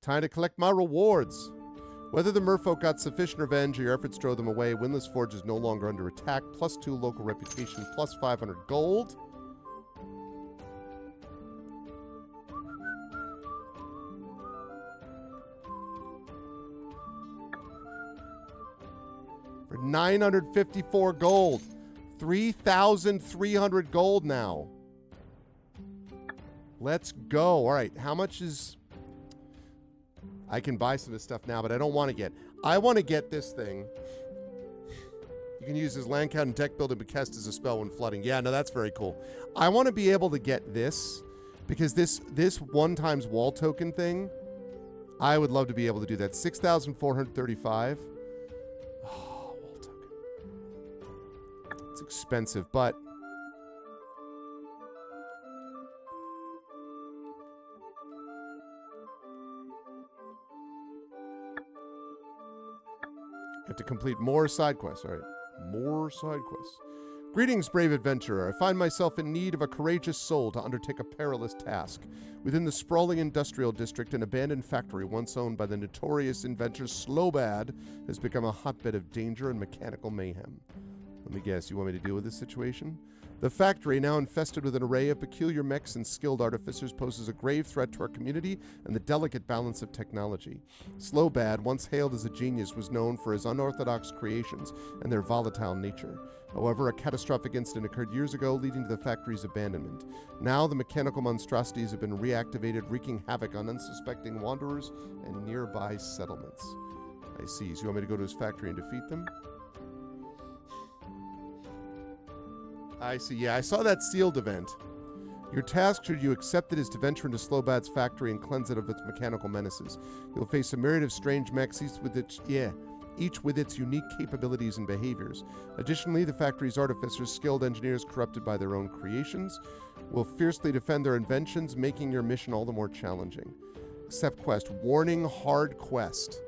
Time to collect my rewards. Whether the merfolk got sufficient revenge or your efforts drove them away, Windless Forge is no longer under attack. +2 local reputation, +500 gold. For 954 gold. 3,300 gold now. Let's go. All right, how much is... I can buy some of this stuff now, but I don't want to get... I want to get this thing. You can use this land count and deck building, but cast as a spell when flooding. Yeah, no, that's very cool. I want to be able to get this, because this 1 times wall token thing, I would love to be able to do that. 6,435. Oh, wall token. It's expensive, but... You have to complete more side quests. All right. More side quests. Greetings, brave adventurer. I find myself in need of a courageous soul to undertake a perilous task. Within the sprawling industrial district, an abandoned factory once owned by the notorious inventor Slowbad has become a hotbed of danger and mechanical mayhem. Let me guess, you want me to deal with this situation? The factory, now infested with an array of peculiar mechs and skilled artificers, poses a grave threat to our community and the delicate balance of technology. Slowbad, once hailed as a genius, was known for his unorthodox creations and their volatile nature. However, a catastrophic incident occurred years ago, leading to the factory's abandonment. Now, the mechanical monstrosities have been reactivated, wreaking havoc on unsuspecting wanderers and nearby settlements. I see. So you want me to go to his factory and defeat them? I see. Yeah, I saw that sealed event. Your task, should you accept it, is to venture into Slowbad's factory and cleanse it of its mechanical menaces. You'll face a myriad of strange mechs, each with its unique capabilities and behaviors. Additionally, the factory's artificers, skilled engineers corrupted by their own creations, will fiercely defend their inventions, making your mission all the more challenging. Accept quest. Warning, hard quest.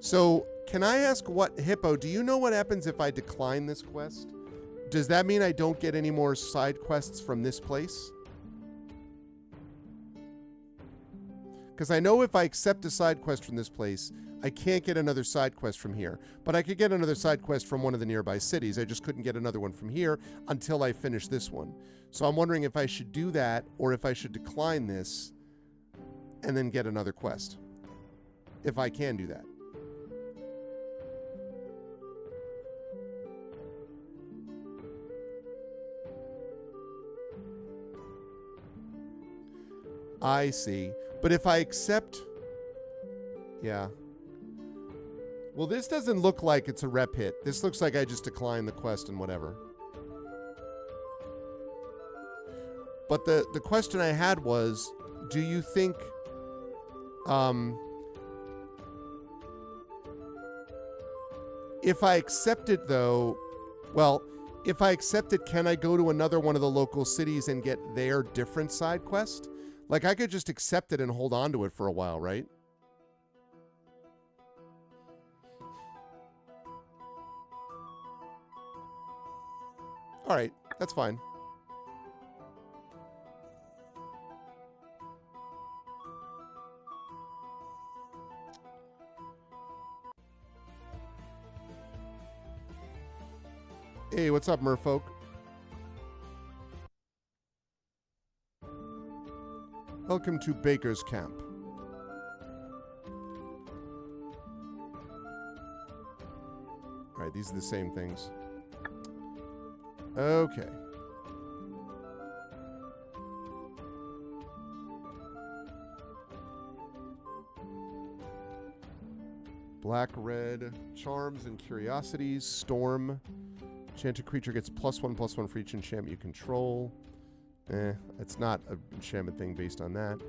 So, can I ask Hippo, do you know what happens if I decline this quest? Does that mean I don't get any more side quests from this place? Because I know if I accept a side quest from this place, I can't get another side quest from here. But I could get another side quest from one of the nearby cities. I just couldn't get another one from here until I finish this one. So I'm wondering if I should do that or if I should decline this and then get another quest. If I can do that. I see. But if I accept... Yeah. Well, this doesn't look like it's a rep hit. This looks like I just decline the quest and whatever. But the question I had was, do you think... if I accept it, though... Well, if I accept it, can I go to another one of the local cities and get their different side quest? Like, I could just accept it and hold on to it for a while, right? All right, that's fine. Hey, what's up, merfolk? Welcome to Baker's Camp. Alright, these are the same things. Okay. Black, red, charms and curiosities, storm. Enchanted creature gets +1/+1 for each enchantment you control. It's not an enchantment thing based on that.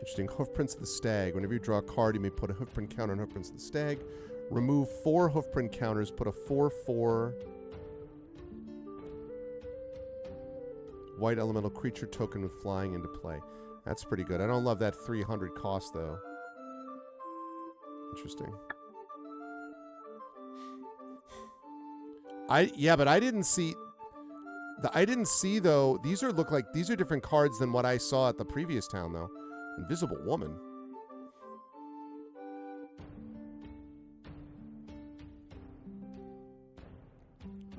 Interesting. Hoofprints of the Stag. Whenever you draw a card, you may put a hoofprint counter on Hoofprints of the Stag. Remove 4 hoofprint counters. Put a 4/4 white elemental creature token with flying into play. That's pretty good. I don't love that 300 cost, though. Interesting. But I didn't see... though, these are different cards than what I saw at the previous town, though. Invisible Woman.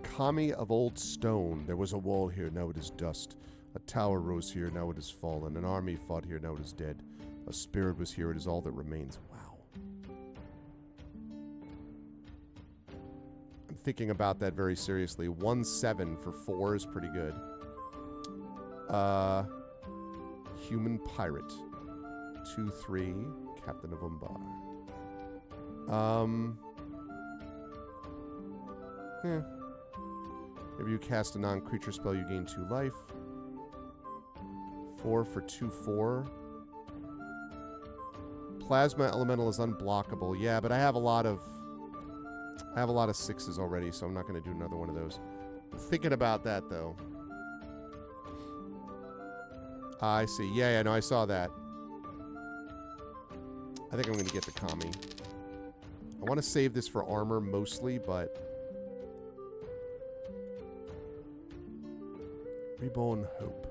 Kami of Old Stone. There was a wall here, now it is dust. A tower rose here, now it is fallen. An army fought here, now it is dead. A spirit was here, it is all that remains. Wow. I'm thinking about that very seriously. 1/7 for 4 is pretty good. Human Pirate. 2/3, Captain of Umbar. If you cast a non-creature spell, you gain 2 life. 4 for 2/4. Plasma Elemental is unblockable. Yeah, but I have a lot of 6s already, so I'm not going to do another one of those. I'm thinking about that, though. I see. Yeah, no, I saw that. I think I'm going to get the Kami. I want to save this for armor mostly, but... Reborn Hope.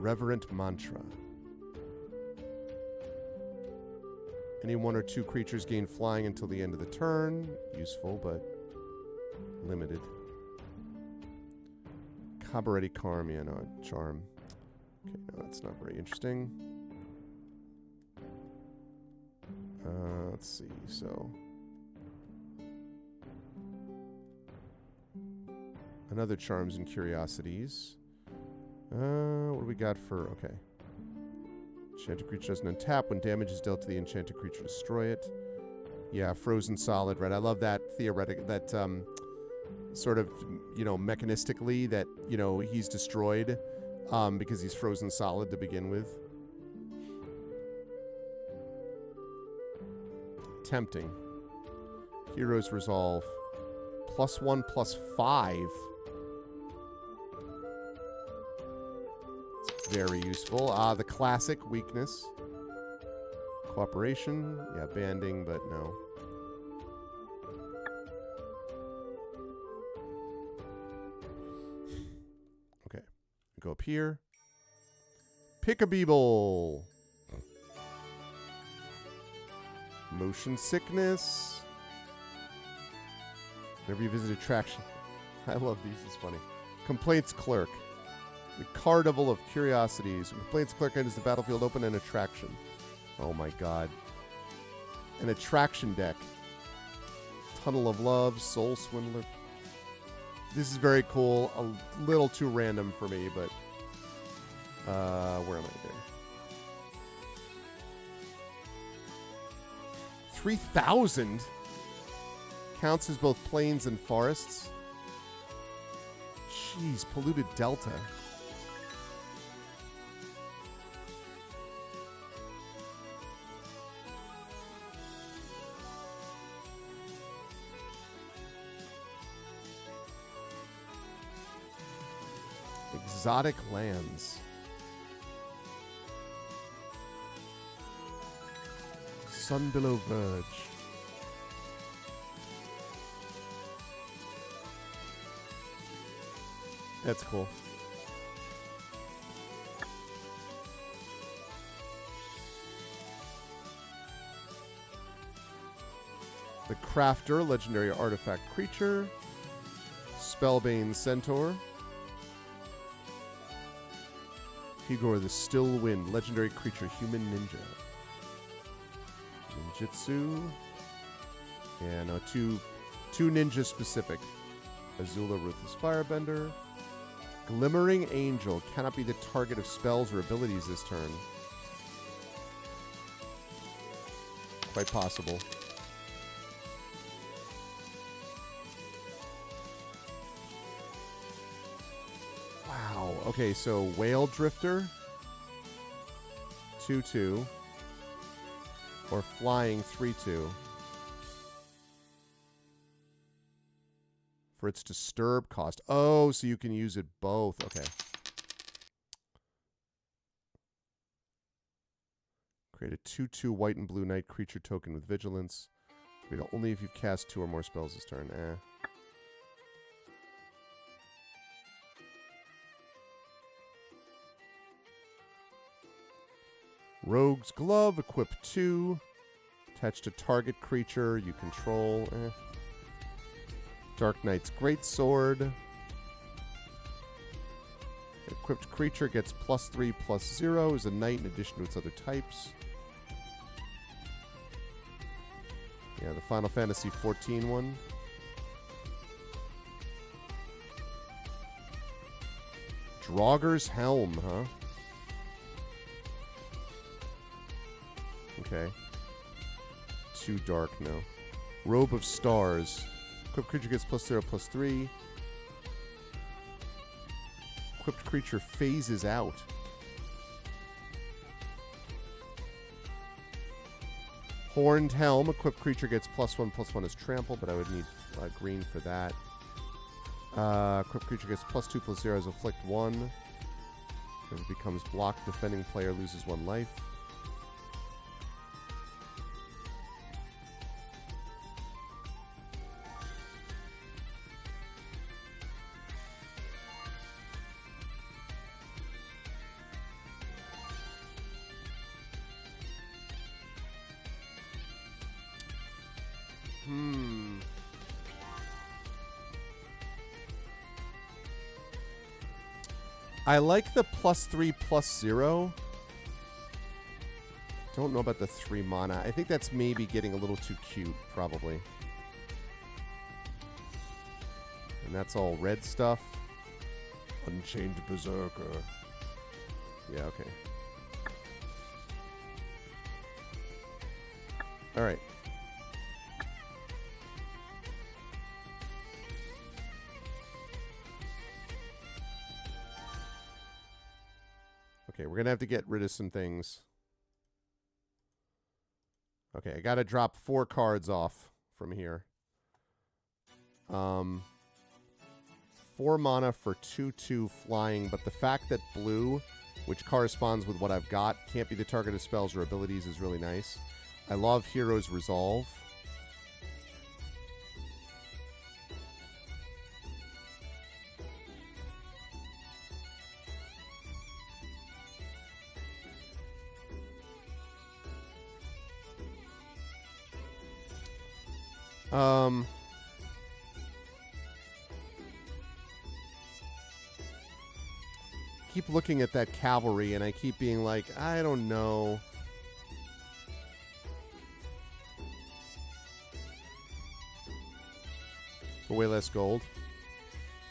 Reverent Mantra. Any 1 or 2 creatures gain flying until the end of the turn. Useful, but limited. Cabaret Carmia, no, charm. Okay, no, that's not very interesting. Let's see, so... Another Charms and Curiosities. What do we got for... Okay. Enchanted creature doesn't untap. When damage is dealt to the enchanted creature, destroy it. Yeah, Frozen Solid, right? I love that theoretic... That, sort of, mechanistically, that, he's destroyed because he's frozen solid to begin with. Tempting. Hero's Resolve. +1/+5. It's very useful. The classic weakness. Cooperation. Yeah, banding, but no. Okay. Go up here. Pick-a-Beeble. Motion sickness. Whenever you visit attraction. I love these. It's funny. Complaints Clerk. The Carnival of Curiosities. When Complaints Clerk enters the battlefield, open an attraction. Oh my god. An attraction deck. Tunnel of Love. Soul Swindler. This is very cool. A little too random for me, but... where am I there? 3,000 counts as both plains and forests. Jeez, Polluted Delta. Exotic lands. Sun Below Verge. That's cool. The Crafter, legendary artifact creature. Spellbane Centaur. Higor the Still Wind, legendary creature, human ninja. Ninjutsu. Yeah, no, two ninja specific. Azula, Ruthless Firebender. Glimmering Angel cannot be the target of spells or abilities this turn. Quite possible. Wow. Okay, so Whale Drifter. 2/2. Or Flying 3/2. For its disturb cost. Oh, so you can use it both. Okay. Create a 2/2 white and blue knight creature token with vigilance. But only if you've cast 2 or more spells this turn. Rogue's Glove, equip 2. Attach to target creature you control. Dark Knight's Greatsword. Equipped creature gets +3/+0 as a knight in addition to its other types. Yeah, the Final Fantasy XIV one. Draugr's Helm, huh? Okay. Too dark, no. Robe of Stars. Equipped creature gets +0/+3. Equipped creature phases out. Horned Helm. Equipped creature gets +1/+1 as trample, but I would need green for that. Equipped creature gets +2/+0 as afflict 1. If it becomes blocked, defending player loses 1 life. I like the +3/+0. Don't know about the 3 mana. I think that's maybe getting a little too cute, probably. And that's all red stuff. Unchained Berserker. Yeah, okay. Alright. Okay, we're going to have to get rid of some things. Okay, I got to drop 4 cards off from here. 4 mana for 2/2 flying, but the fact that blue, which corresponds with what I've got, can't be the target of spells or abilities is really nice. I love Hero's Resolve. Keep looking at that cavalry and I keep being like, I don't know. For way less gold.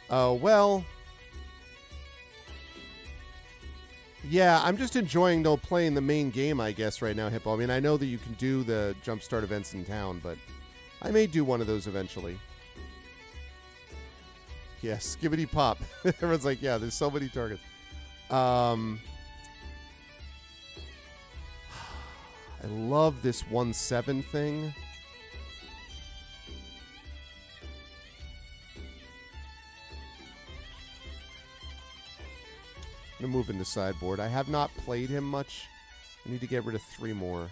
Oh, well. Yeah, I'm just enjoying, though, playing the main game, I guess, right now, Hippo. I mean, I know that you can do the jumpstart events in town, but I may do one of those eventually. Yeah, skibbity pop. Everyone's like, yeah, there's so many targets. I love this 1/7 thing. I'm going to move into sideboard. I have not played him much. I need to get rid of 3 more.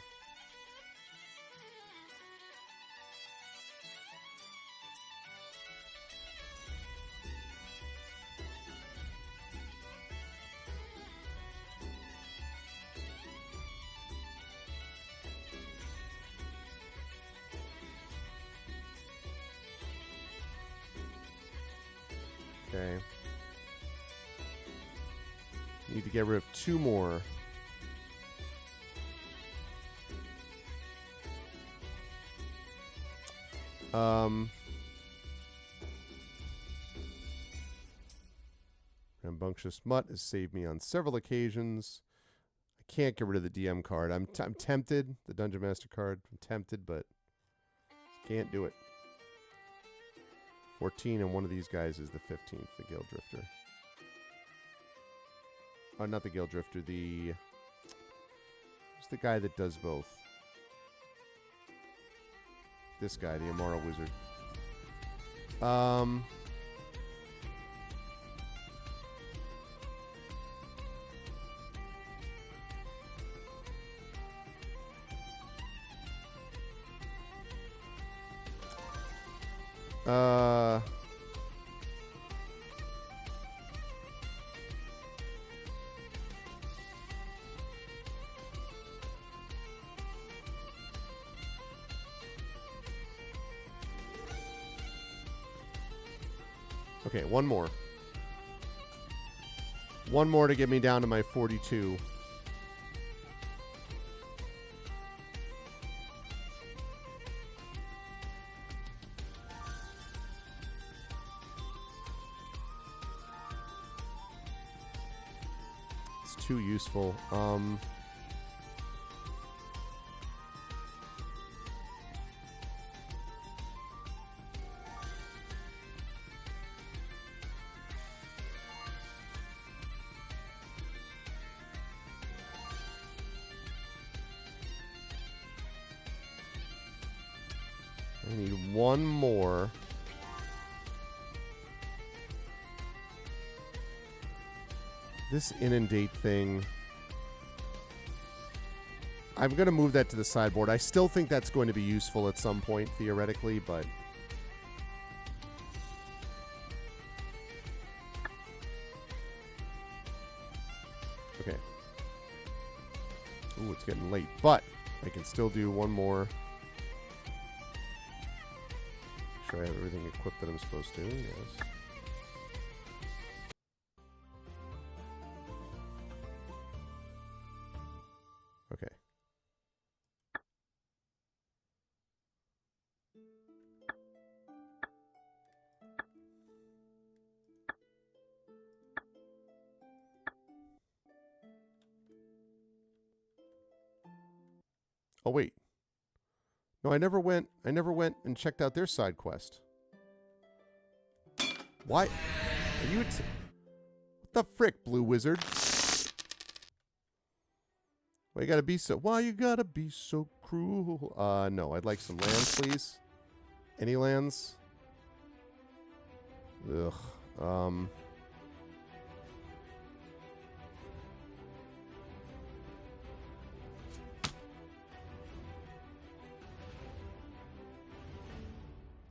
Okay. Need to get rid of 2 more. Rambunctious Mutt has saved me on several occasions. I can't get rid of the DM card. I'm tempted. The Dungeon Master card. I'm tempted, but can't do it. 14, and one of these guys is the 15th, the Guild Drifter. Oh, not the Guild Drifter. Who's the guy that does both? This guy, the Immoral Wizard. Okay, one more. One more to get me down to my 42. It's too useful. I need one more. This inundate thing. I'm going to move that to the sideboard. I still think that's going to be useful at some point, theoretically, but... Okay. Ooh, it's getting late, but I can still do one more. Make sure I have everything equipped that I'm supposed to. Yes. Okay. Oh wait. No, I never went and checked out their side quest. Why? Are you what the frick, Blue Wizard? Why you gotta be so cruel? No, I'd like some lands, please. Any lands? Ugh.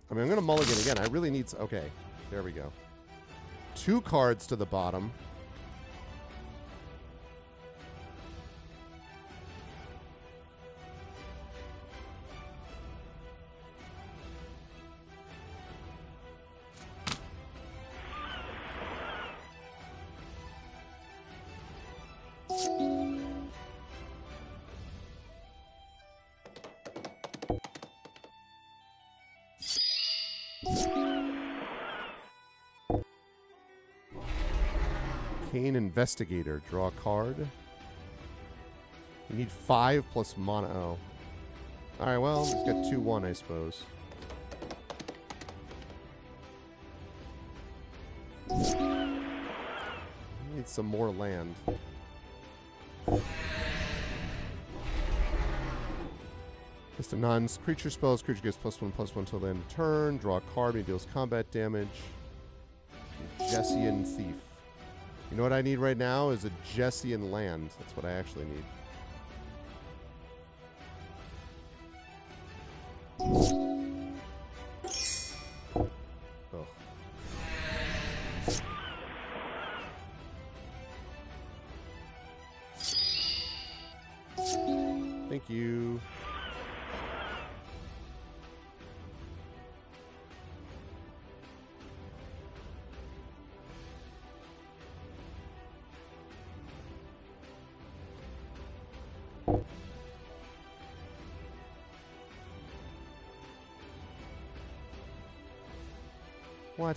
I mean, I'm gonna mulligan again. I really need... Okay, there we go. 2 cards to the bottom. Arcane Investigator. Draw a card. You need 5 plus mana. Oh. Alright, well, he's got 2-1, I suppose. Need some more land. Just a non-creature spells. Creature gets +1/+1 till the end of turn. Draw a card. He deals combat damage. Jessian Thief. You know what I need right now is a Jessian land. That's what I actually need. Ugh. Thank you. What?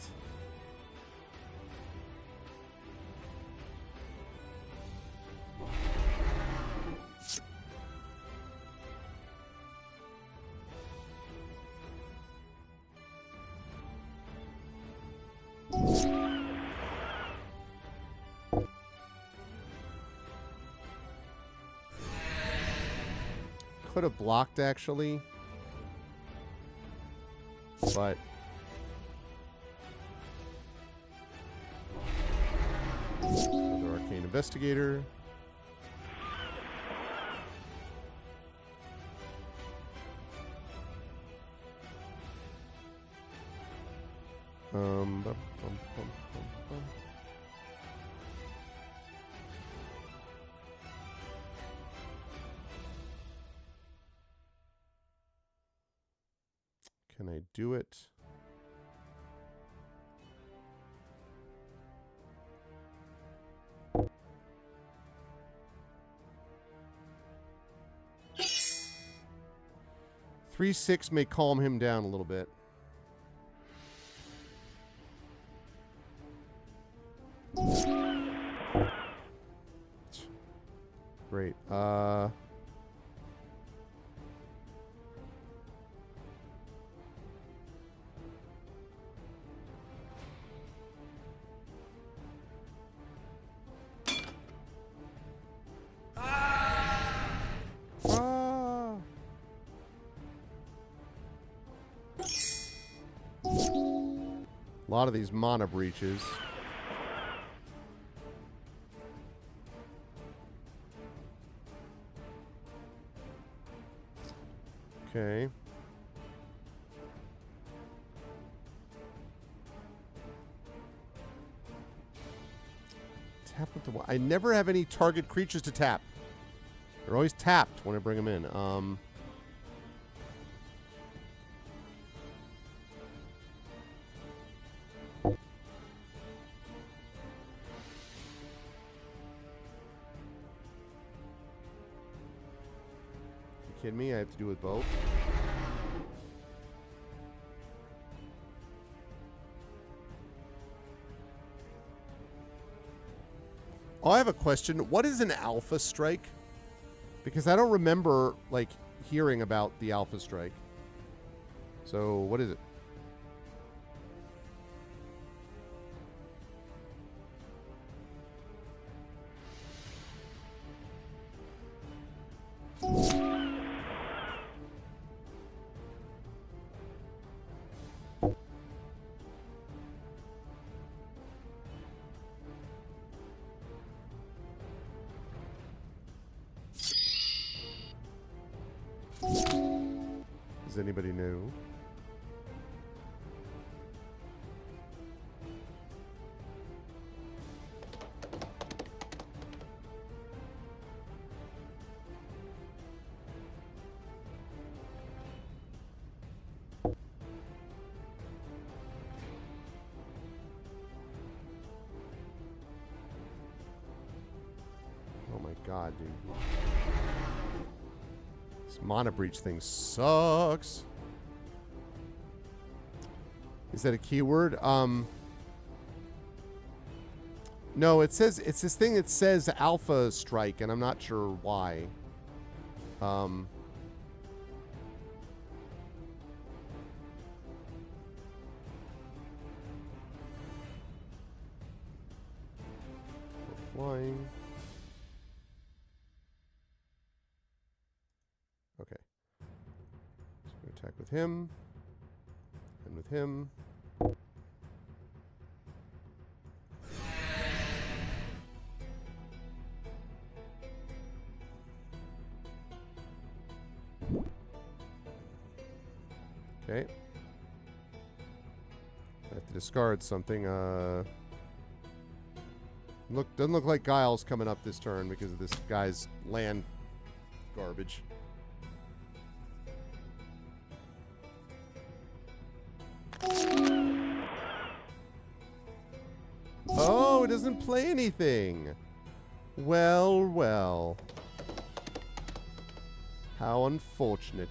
Could have blocked, actually. But... Another Arcane Investigator. Bum, bum, bum, bum, bum. Can I do it? Three, 6 may calm him down a little bit. Great. A lot of these mana breaches. Okay. Tap with the... I never have any target creatures to tap. They're always tapped when I bring them in. Kidding me? I have to do with both. Oh, I have a question. What is an Alpha Strike? Because I don't remember, like, hearing about the Alpha Strike. So, what is it? Does anybody know? Oh my god, dude. This mana breach thing sucks. Is that a keyword? No, it says it's this thing that says Alpha Strike, and I'm not sure why. Flying. Okay. So I'm gonna attack with him. And with him. Okay. I have to discard something. Doesn't look like Guile's coming up this turn because of this guy's land garbage. Oh, it doesn't play anything. Well, well. How unfortunate.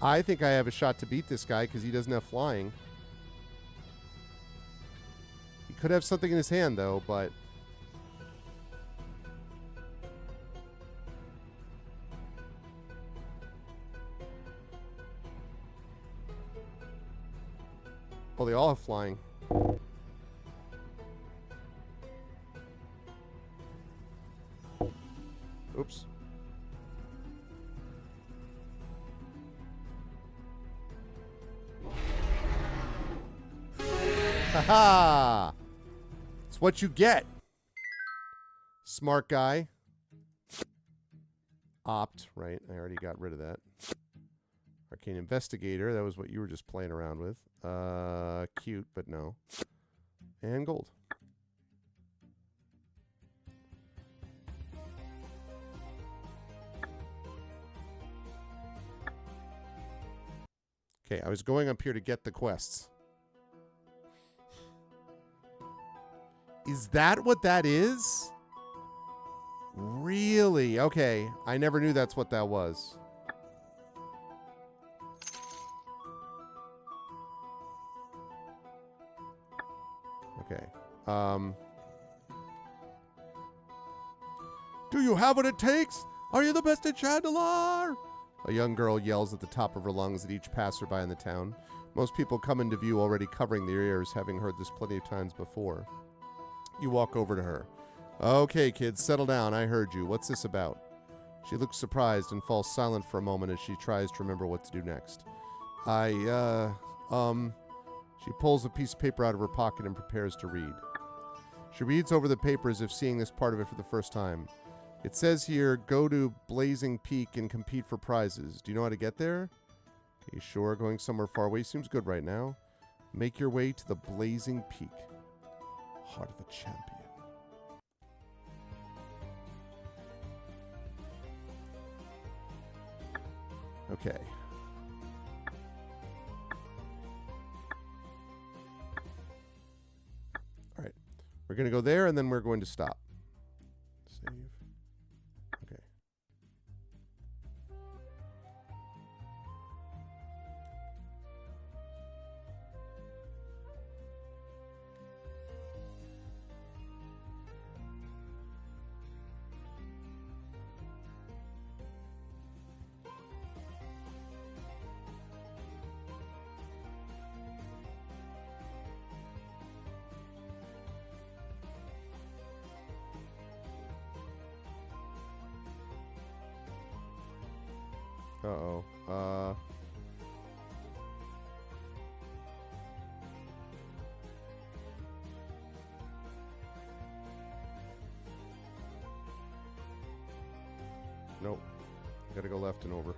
I think I have a shot to beat this guy because he doesn't have flying. He could have something in his hand, though, but... Oh, they all have flying. Oops. Haha! It's what you get. Smart guy. Opt, right? I already got rid of that. Arcane Investigator, that was what you were just playing around with. Cute, but no. And gold. Okay, I was going up here to get the quests. Is that what that is? Really? Okay, I never knew that's what that was. Okay. Do you have what it takes? Are you the best at Chandelar? A young girl yells at the top of her lungs at each passerby in the town. Most people come into view already covering their ears, having heard this plenty of times before. You walk over to her. Okay, kids, settle down. I heard you. What's this about? She looks surprised and falls silent for a moment as she tries to remember what to do next. She pulls a piece of paper out of her pocket and prepares to read. She reads over the paper as if seeing this part of it for the first time. It says here, go to Blazing Peak and compete for prizes. Do you know how to get there? Okay, sure. Going somewhere far away seems good right now. Make your way to the Blazing Peak. Heart of a champion. Okay. All right. We're going to go there, and then we're going to stop. Save. Okay. Uh-oh. Nope. I gotta go left and over.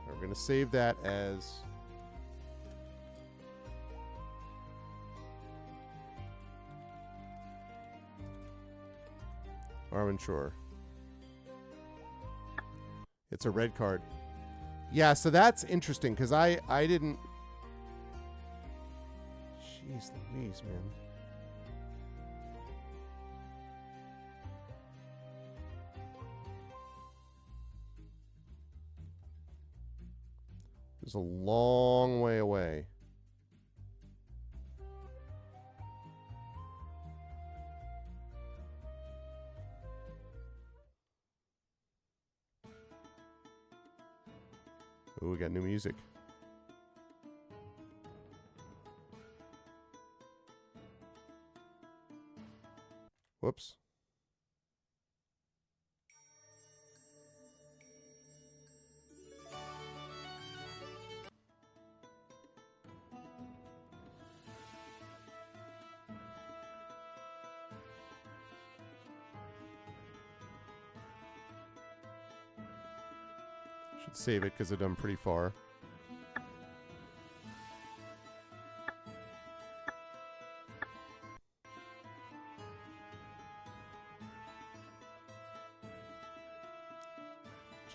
We're gonna save that as... Armin Shore. It's a red card. Yeah, so that's interesting, because I didn't... Jeez Louise, man. It's a long way away. Ooh, we got new music. Whoops. Should save it because I've done pretty far.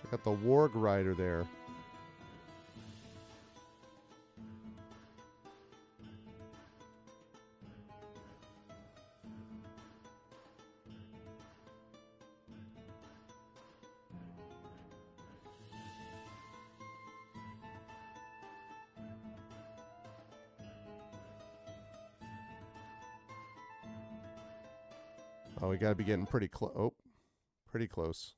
Check out the Warg Rider there. Oh, we gotta be getting pretty close. Oh, pretty close.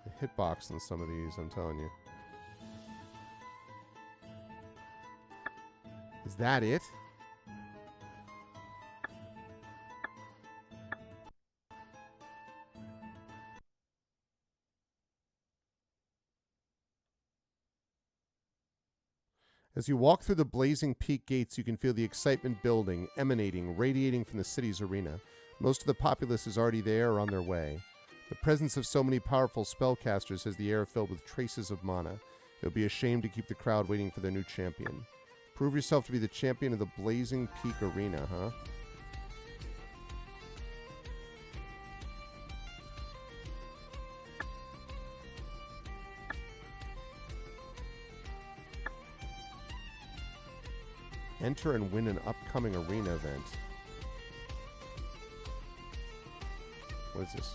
The hitbox on some of these, I'm telling you. Is that it? As you walk through the blazing peak gates, you can feel the excitement building, emanating, radiating from the city's arena. Most of the populace is already there or on their way. The presence of so many powerful spellcasters has the air filled with traces of mana. It would be a shame to keep the crowd waiting for their new champion. Prove yourself to be the champion of the blazing peak arena, huh? Enter and win an upcoming arena event. What is this?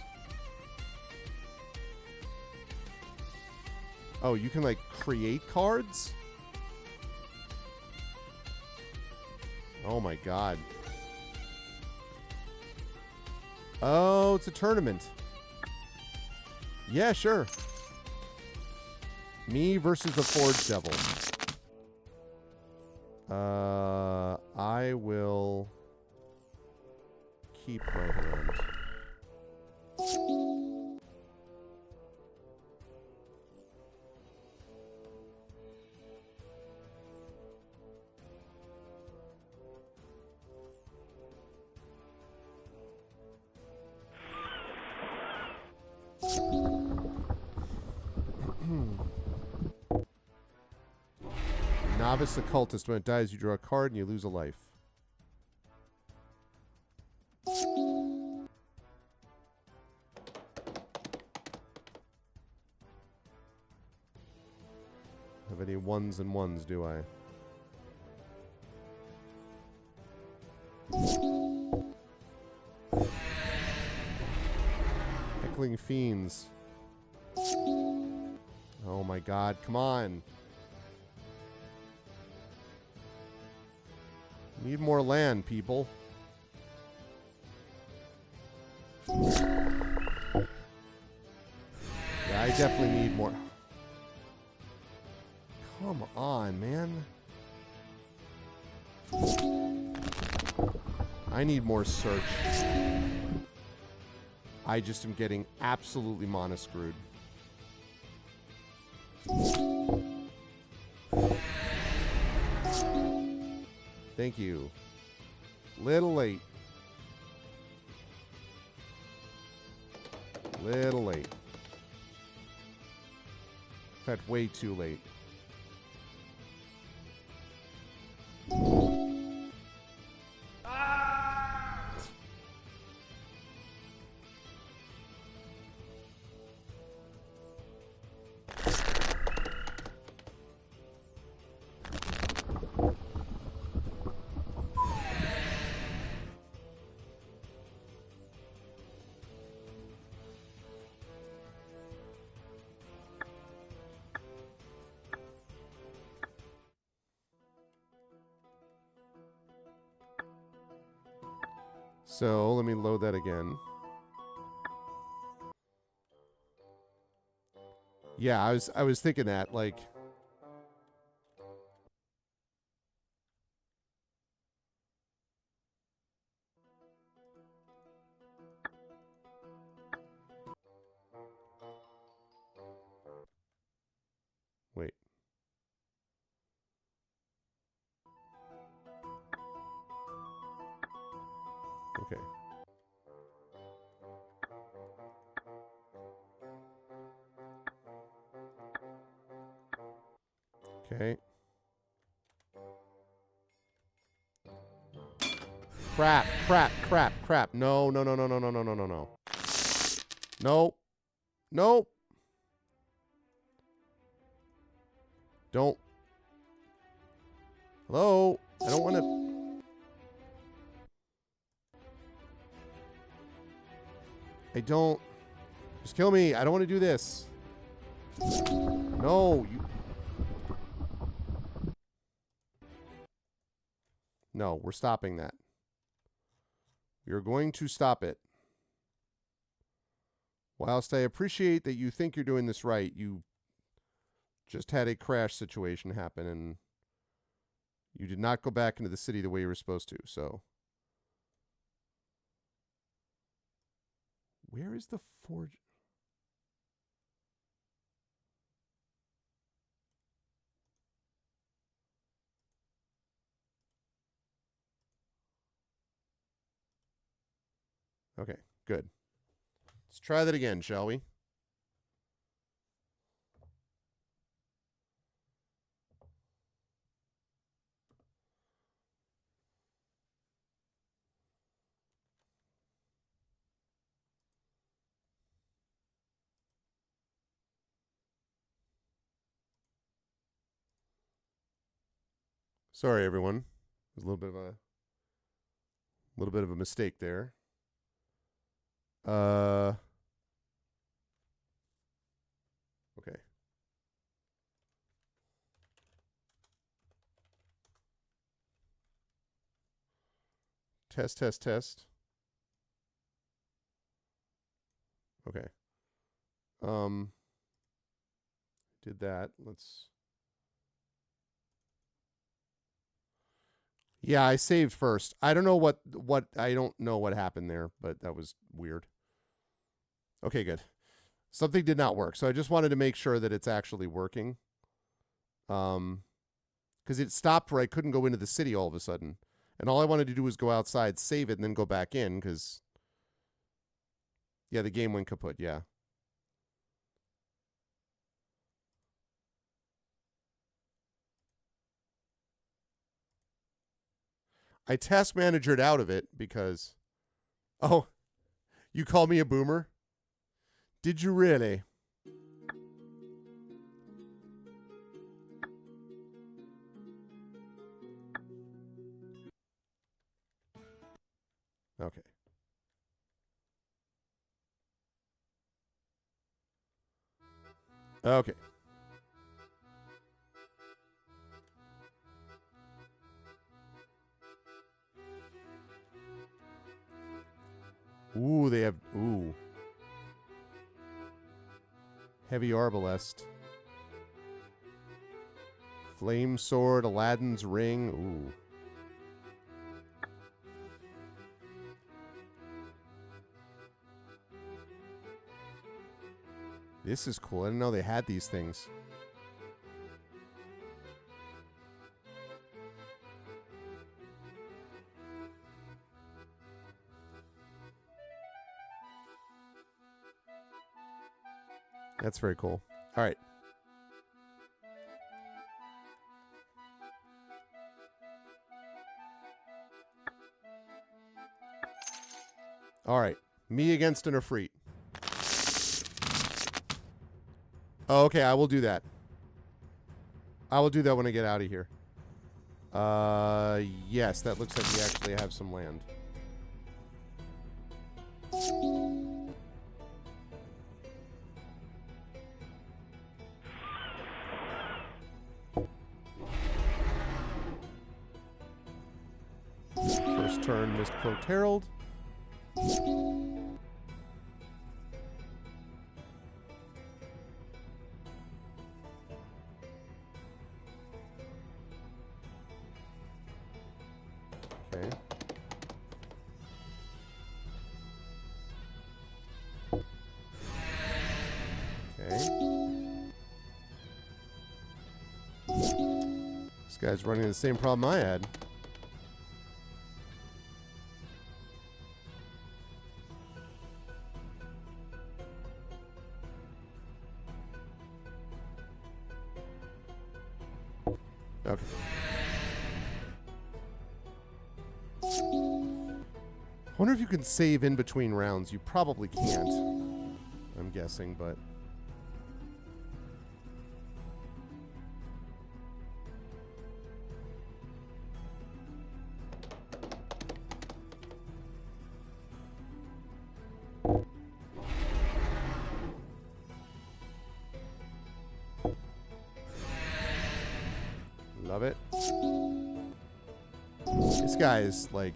Oh, you can, like, create cards? Oh my god. Oh, it's a tournament. Yeah, sure. Me versus the Forge Devil. I will keep my hand. Novice Occultist. When it dies, you draw a card and you lose a life. Have any ones and ones, do I? Heckling Fiends. Oh my god, come on. Need more land, people. Yeah, I definitely need more. Come on, man. I need more search. I just am getting absolutely mana screwed. Thank you. Little late. Little late. In fact, way too late. So let me load that again. Yeah, I was thinking that, like, wait. Okay. Okay. Crap, crap, crap, crap. No, no, no, no, no, no, no, no, no, no. No. No. Don't. Hello? I don't want to... I don't... Just kill me. I don't want to do this. No, you... No, we're stopping that. We are going to stop it. Whilst I appreciate that you think you're doing this right, you just had a crash situation happen, and you did not go back into the city the way you were supposed to, so. Where is the forge? Okay, good. Let's try that again, shall we? Sorry, everyone. There's a little bit of a mistake there. Okay. Test. Okay. Did that. Yeah, I saved first. I don't know what I don't know what happened there, but that was weird. Okay, good. Something did not work. So I just wanted to make sure that it's actually working. Because it stopped where I couldn't go into the city all of a sudden. And all I wanted to do was go outside, save it, and then go back in, because yeah, the game went kaput, yeah. I task managered out of it because, oh, you call me a boomer? Did you really? Okay. Okay. Ooh, they have, ooh. Heavy Arbalest. Flame Sword, Aladdin's Ring, ooh. This is cool. I didn't know they had these things. That's very cool. All right. All right. Me against an Ifrit. Oh, okay, I will do that. I will do that when I get out of here. Yes, that looks like we actually have some land. First turn, Mistcloaked Herald. Okay. Okay. This guy's running the same problem I had. Okay. I wonder if you can save in between rounds. You probably can't, I'm guessing, but... Love it. This guy is, like...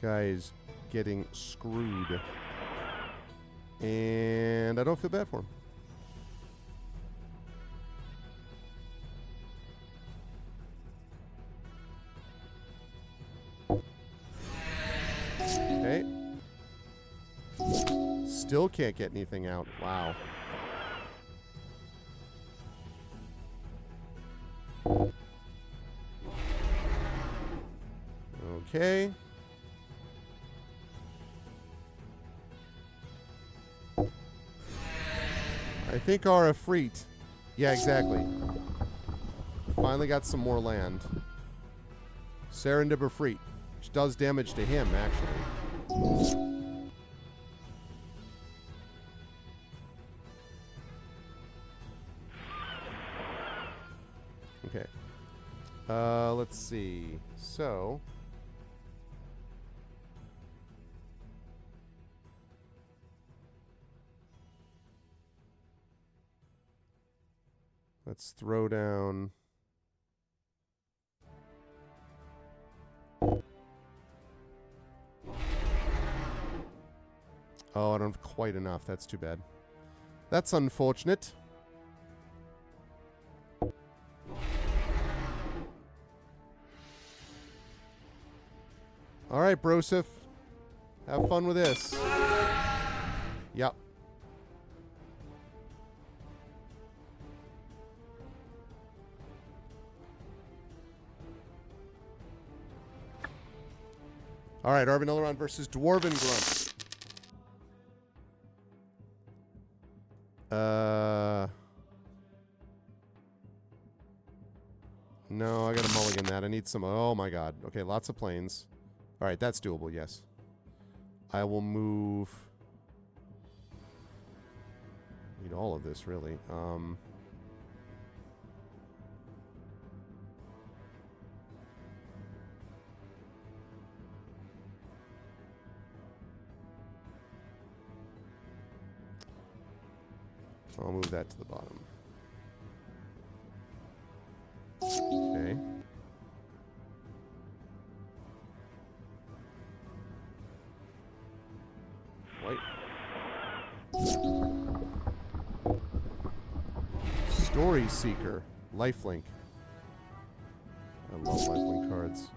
guy is getting screwed. And I don't feel bad for him. Okay. Still can't get anything out. Wow. Okay. I think our Efreet. Yeah, exactly. Finally got some more land. Serendib Efreet, which does damage to him, actually. Okay. Let's see. So... let's throw down... oh, I don't have quite enough. That's too bad. That's unfortunate. All right, Broseph. Have fun with this. Yep. All right, Arvin Elrond versus Dwarven Grunt. No, I got to mulligan that. I need some... oh, my God. Okay, lots of planes. All right, that's doable, yes. I will move... need all of this, really. I'll move that to the bottom. Okay. White. Story Seeker. Lifelink. I love lifelink cards.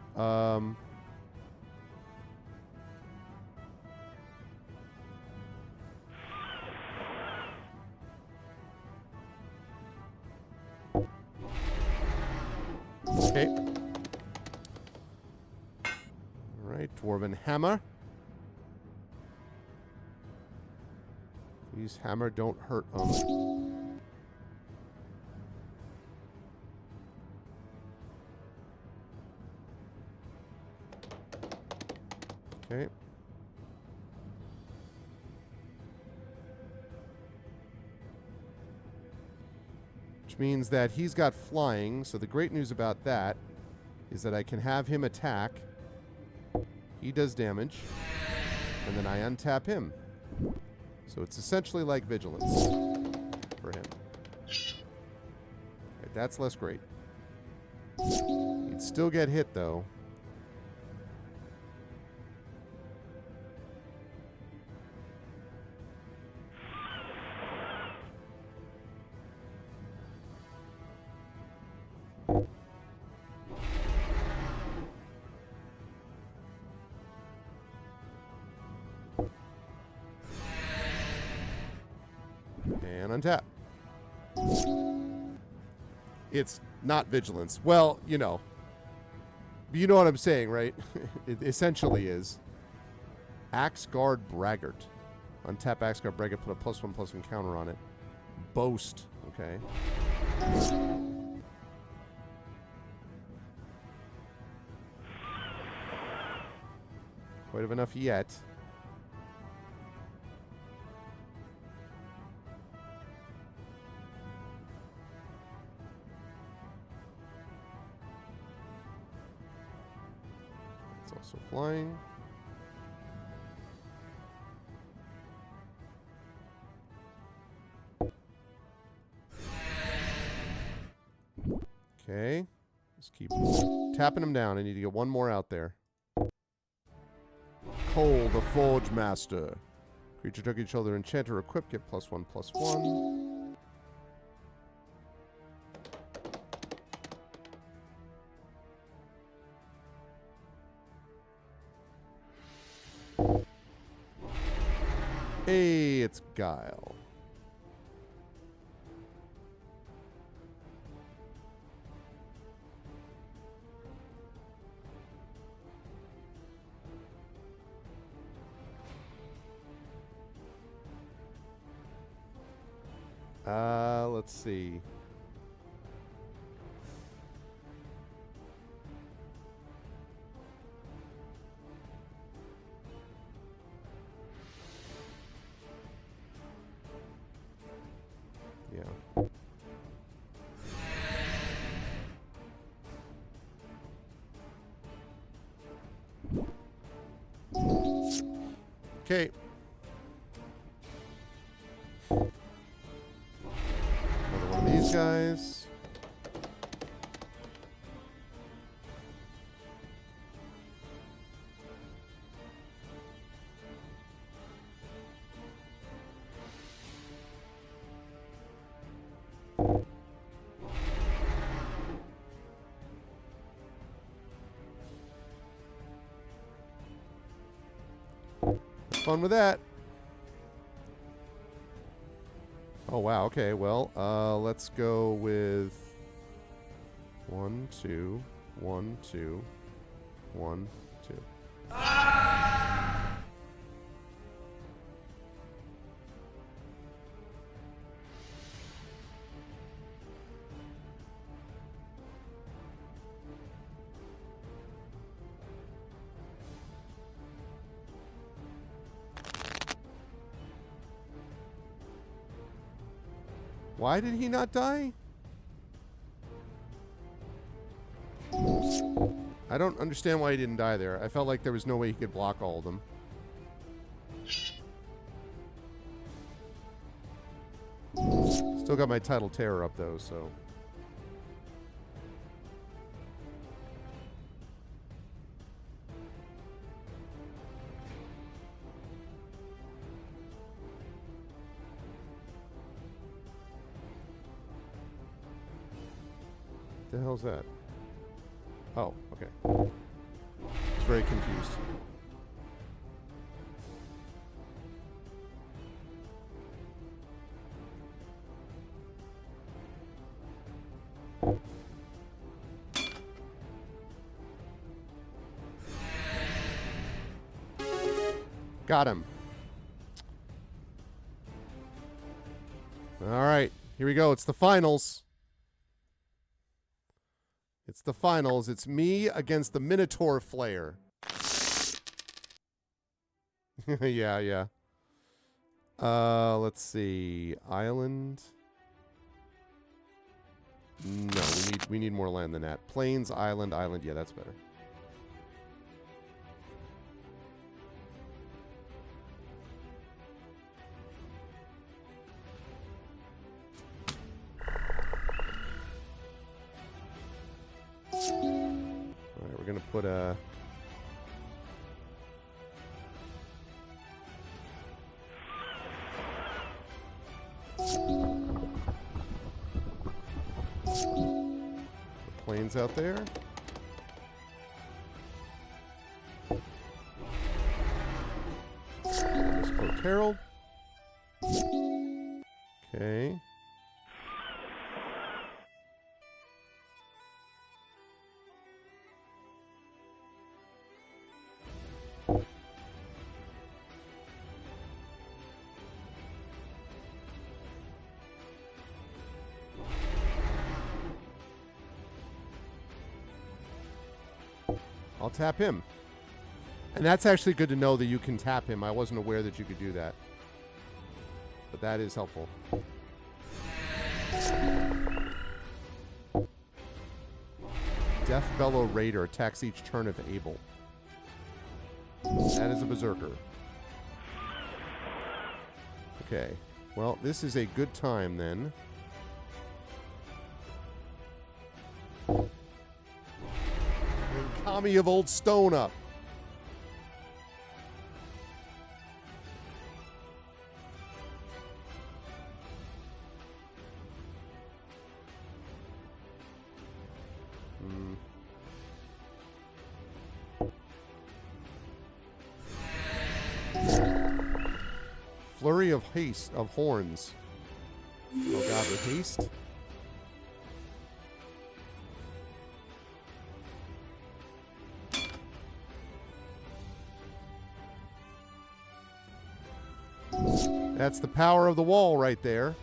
Okay. Alright, Dwarven Hammer. Please, hammer, don't hurt them. Okay. Which means that he's got flying, so the great news about that is that I can have him attack. He does damage, and then I untap him. So it's essentially like Vigilance for him. Okay, that's less great. He'd still get hit, though. And untap. It's not Vigilance. Well, you know. You know what I'm saying, right? It essentially is. Axguard Braggart. Untap Axguard Braggart, put a +1/+1 counter on it. Boast. Okay. Quite have enough yet. Also flying. Okay. Just keep tapping them down. I need to get one more out there. Cole, the Forge Master. Creature took each other enchanter equip, get +1/+1. Hey, it's Guile. Let's see. Yeah. Okay. Another one of these guys. Fun with that. Oh, wow. Okay, well, let's go with 1, 2, 1, 2, 1, 2. Why did he not die? I don't understand why he didn't die there. I felt like there was no way he could block all of them. Still got my Tidal Terror up, though, so... The hell's that? Oh, okay. I was very confused. Got him. All right, here we go. It's the finals. It's the finals. It's me against the Minotaur Flayer. Yeah. Let's see. Island. No, we need more land than that. Plains, island. Yeah, that's better. Alright, we're gonna put a... planes out there. Miscloaked Herald. Okay. I'll tap him. And that's actually good to know that you can tap him. I wasn't aware that you could do that. But that is helpful. Death Bellow Raider attacks each turn if able. That is a berserker. Okay. Well, this is a good time then. Kami of Old Stone up. Flurry of haste of horns. Oh god, with haste? That's the power of the wall right there.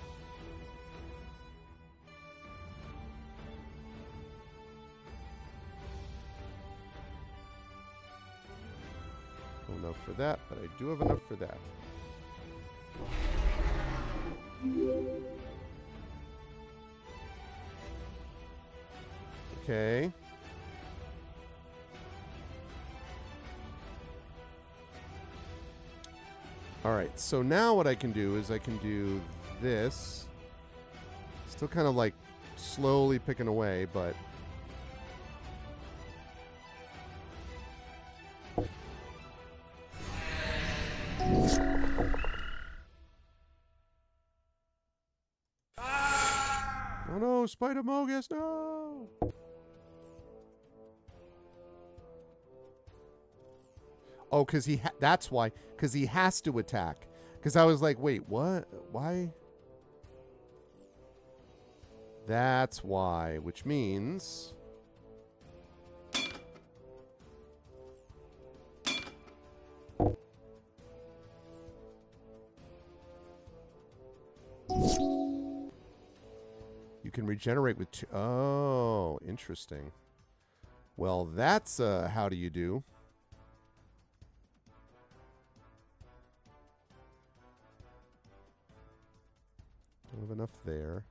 Not enough for that, but I do have enough for that. Okay. Alright, so now what I can do is I can do this. Still kind of like slowly picking away, but... Oh no, Spider-Mogus, no! Oh, because that's why. Because he has to attack. Because I was like, wait, what? Why? That's why. Which means... You can regenerate with two... Oh, interesting. Well, that's how do you do? Don't have enough there.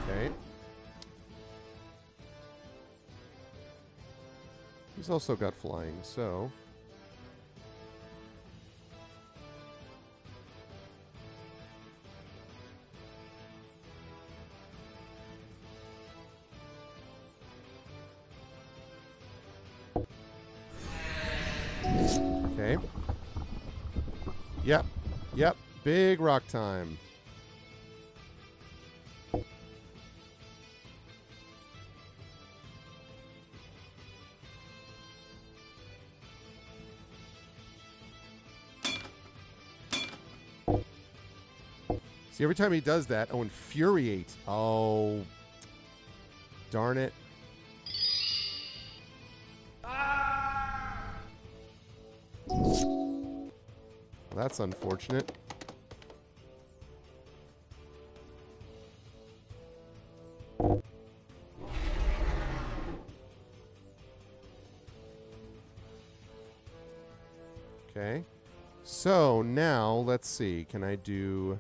Okay. He's also got flying, so... Okay. Yep. Yep. Big rock time. See, every time he does that, oh, infuriate. Oh. Darn it. Well, that's unfortunate. Okay. So now, let's see. Can I do...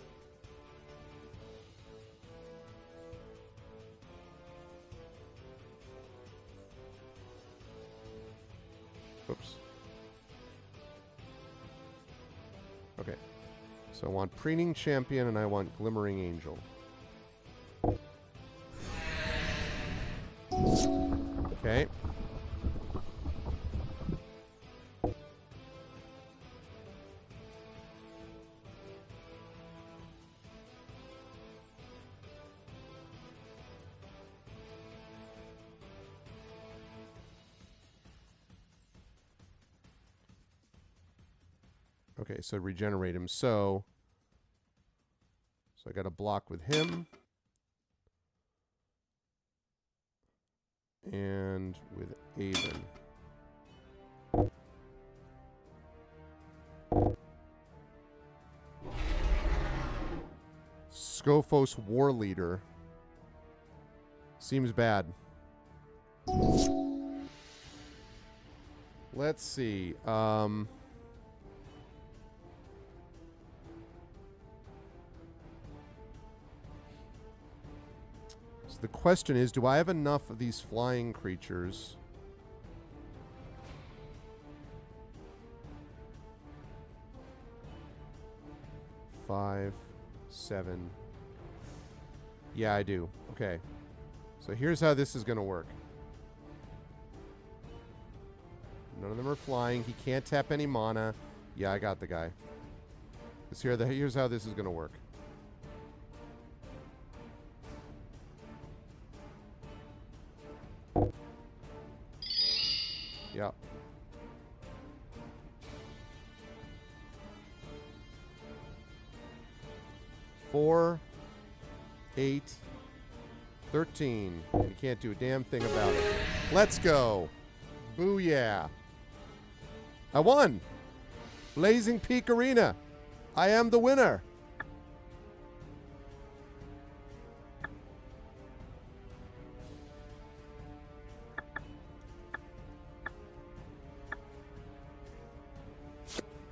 Oops. Okay. So I want Preening Champion and I want Glimmering Angel. Okay. Okay, so regenerate him. So I got to block with him. And with Aiden. Scophos War Leader. Seems bad. Let's see. The question is, do I have enough of these flying creatures? Five, 7, Yeah, I do. Okay. So here's how this is going to work. None of them are flying. He can't tap any mana. Yeah, I got the guy. Here's how this is going to work. Yep. Four, 8, 13. You can't do a damn thing about it. Let's go. Booyah. I won. Blazing Peak Arena. I am the winner.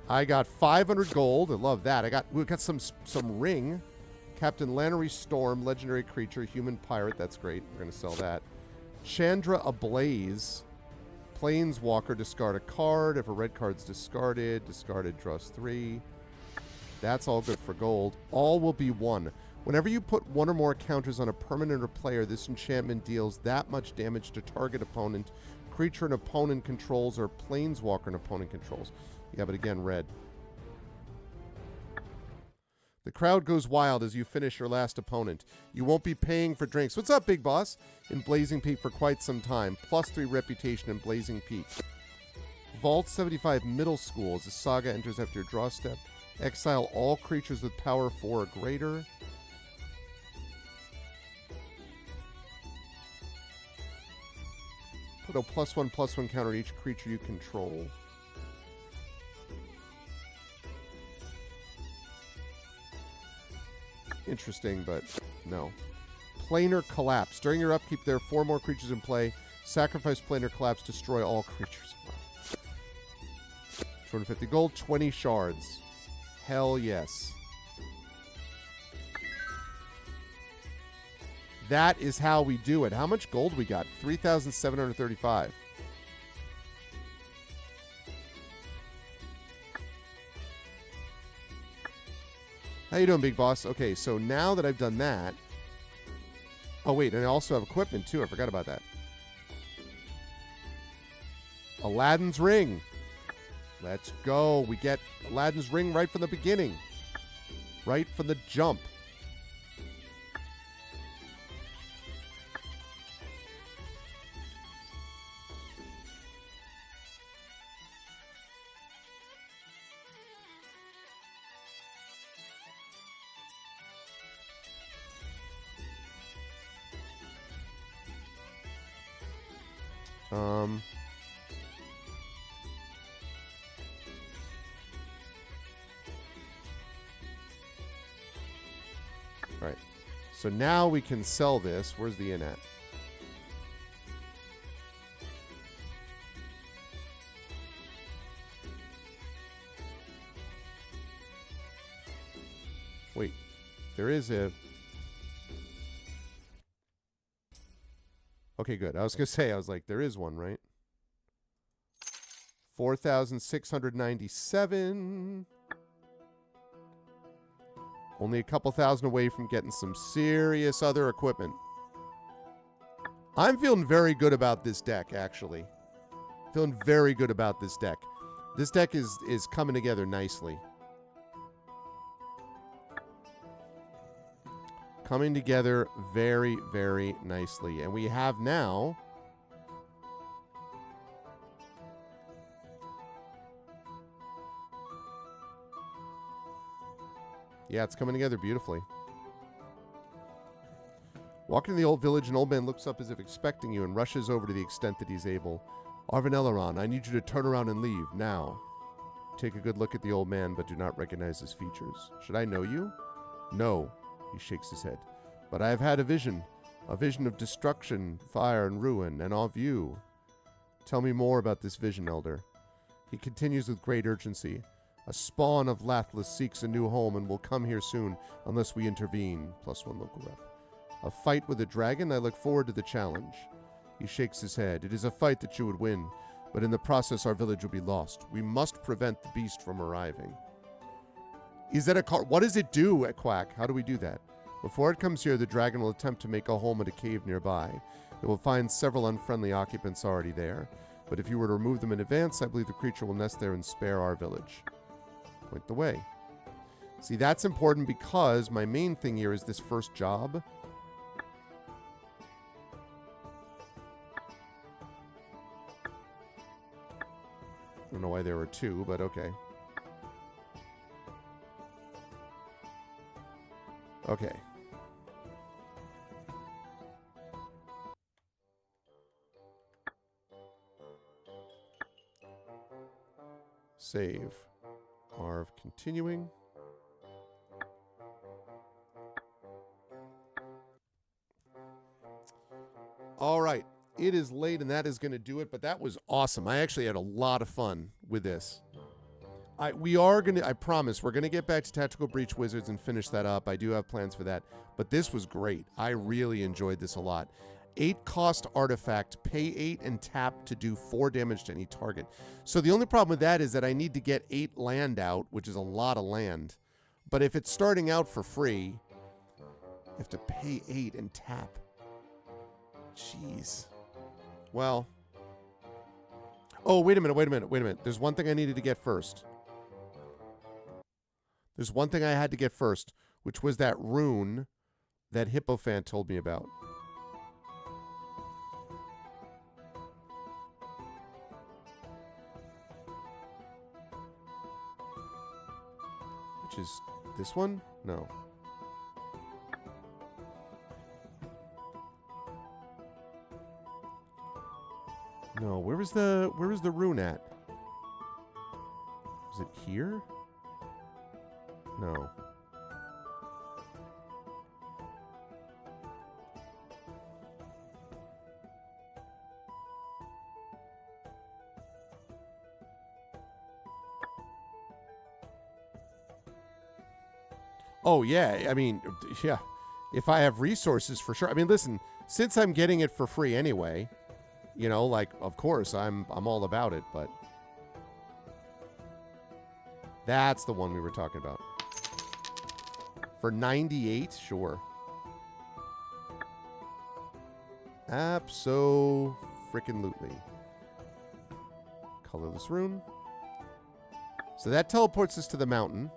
I got 500 gold. I love that. We got some ring. Captain Lannery Storm, legendary creature, human pirate. That's great. We're going to sell that. Chandra Ablaze. Planeswalker, discard a card. If a red card's discarded, draws 3. That's all good for gold. All will be 1. Whenever you put 1 or more counters on a permanent or player, this enchantment deals that much damage to target opponent, creature an opponent controls, or planeswalker an opponent controls. Yeah, but again, red. The crowd goes wild as you finish your last opponent. You won't be paying for drinks. What's up, Big Boss? In Blazing Peak for quite some time. +3 reputation in Blazing Peak. Vault 75 Middle School. As the saga enters after your draw step, exile all creatures with power 4 or greater. Put a +1/+1 counter on each creature you control. Interesting, but no. Planar Collapse. During your upkeep, there are 4 more creatures in play. Sacrifice Planar Collapse, destroy all creatures. 250 gold, 20 shards. Hell yes. That is how we do it. How much gold we got? 3,735. How you doing, Big Boss? Okay, so now that I've done that... Oh, wait, and I also have equipment, too. I forgot about that. Aladdin's Ring. Let's go. We get Aladdin's Ring right from the beginning. Right from the jump. Right. So now we can sell this. Where's the inn at? Wait. There is a... Okay, good. I was going to say, I was like, there is one, right? 4,697. Only a couple thousand away from getting some serious other equipment. I'm feeling very good about this deck, actually. Feeling very good about this deck. This deck is coming together nicely. Coming together very, very nicely. And we have now... Yeah, it's coming together beautifully. Walking to the old village, an old man looks up as if expecting you and rushes over to the extent that he's able. Arvin Elrond, I need you to turn around and leave, now. Take a good look at the old man, but do not recognize his features. Should I know you? No, he shakes his head. But I have had a vision of destruction, fire, and ruin, and of you. Tell me more about this vision, Elder. He continues with great urgency. A spawn of Lathless seeks a new home and will come here soon unless we intervene. +1 local rep. A fight with a dragon? I look forward to the challenge. He shakes his head. It is a fight that you would win, but in the process our village will be lost. We must prevent the beast from arriving. Is that a card? What does it do at Quack? How do we do that? Before it comes here, the dragon will attempt to make a home at a cave nearby. It will find several unfriendly occupants already there, but if you were to remove them in advance, I believe the creature will nest there and spare our village. Point the way. See, that's important because my main thing here is this first job. I don't know why there were two, but okay. Okay. Save. Arv continuing. All right. It is late, and that is going to do it, but that was awesome. I actually had a lot of fun with this. I promise, we're going to get back to Tactical Breach Wizards and finish that up. I do have plans for that, but this was great. I really enjoyed this a lot. 8 cost artifact, pay 8 and tap to do 4 damage to any target. So the only problem with that is that I need to get 8 land out, which is a lot of land. But if it's starting out for free, you have to pay 8 and tap. Jeez. Well. Oh, wait a minute. There's one thing I needed to get first. There's one thing I had to get first, which was that rune that Hippofant told me about. Which is this one? No. No, where was the rune at? Was it here? No. Oh, yeah. I mean, yeah. If I have resources, for sure. I mean, listen, since I'm getting it for free anyway, you know, like, of course, I'm all about it, but that's the one we were talking about. For 98, sure. Abso-frickin-lutely. Colorless rune. So that teleports us to the mountain.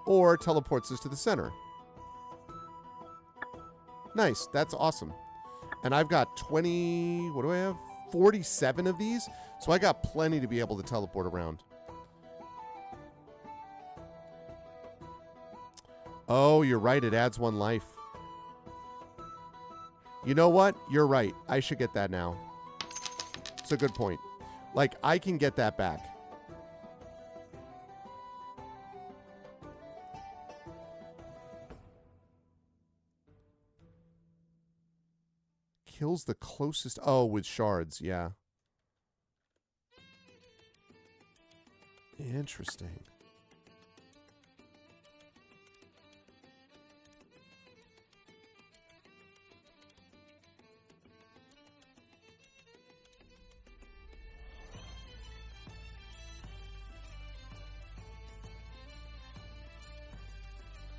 Or teleports us to the center. Nice. That's awesome. And I've got 20... What do I have? 47 of these. So I got plenty to be able to teleport around. Oh, you're right. It adds 1 life. You know what? You're right. I should get that now. It's a good point. Like, I can get that back. Kills the closest... Oh, with shards. Yeah. Interesting.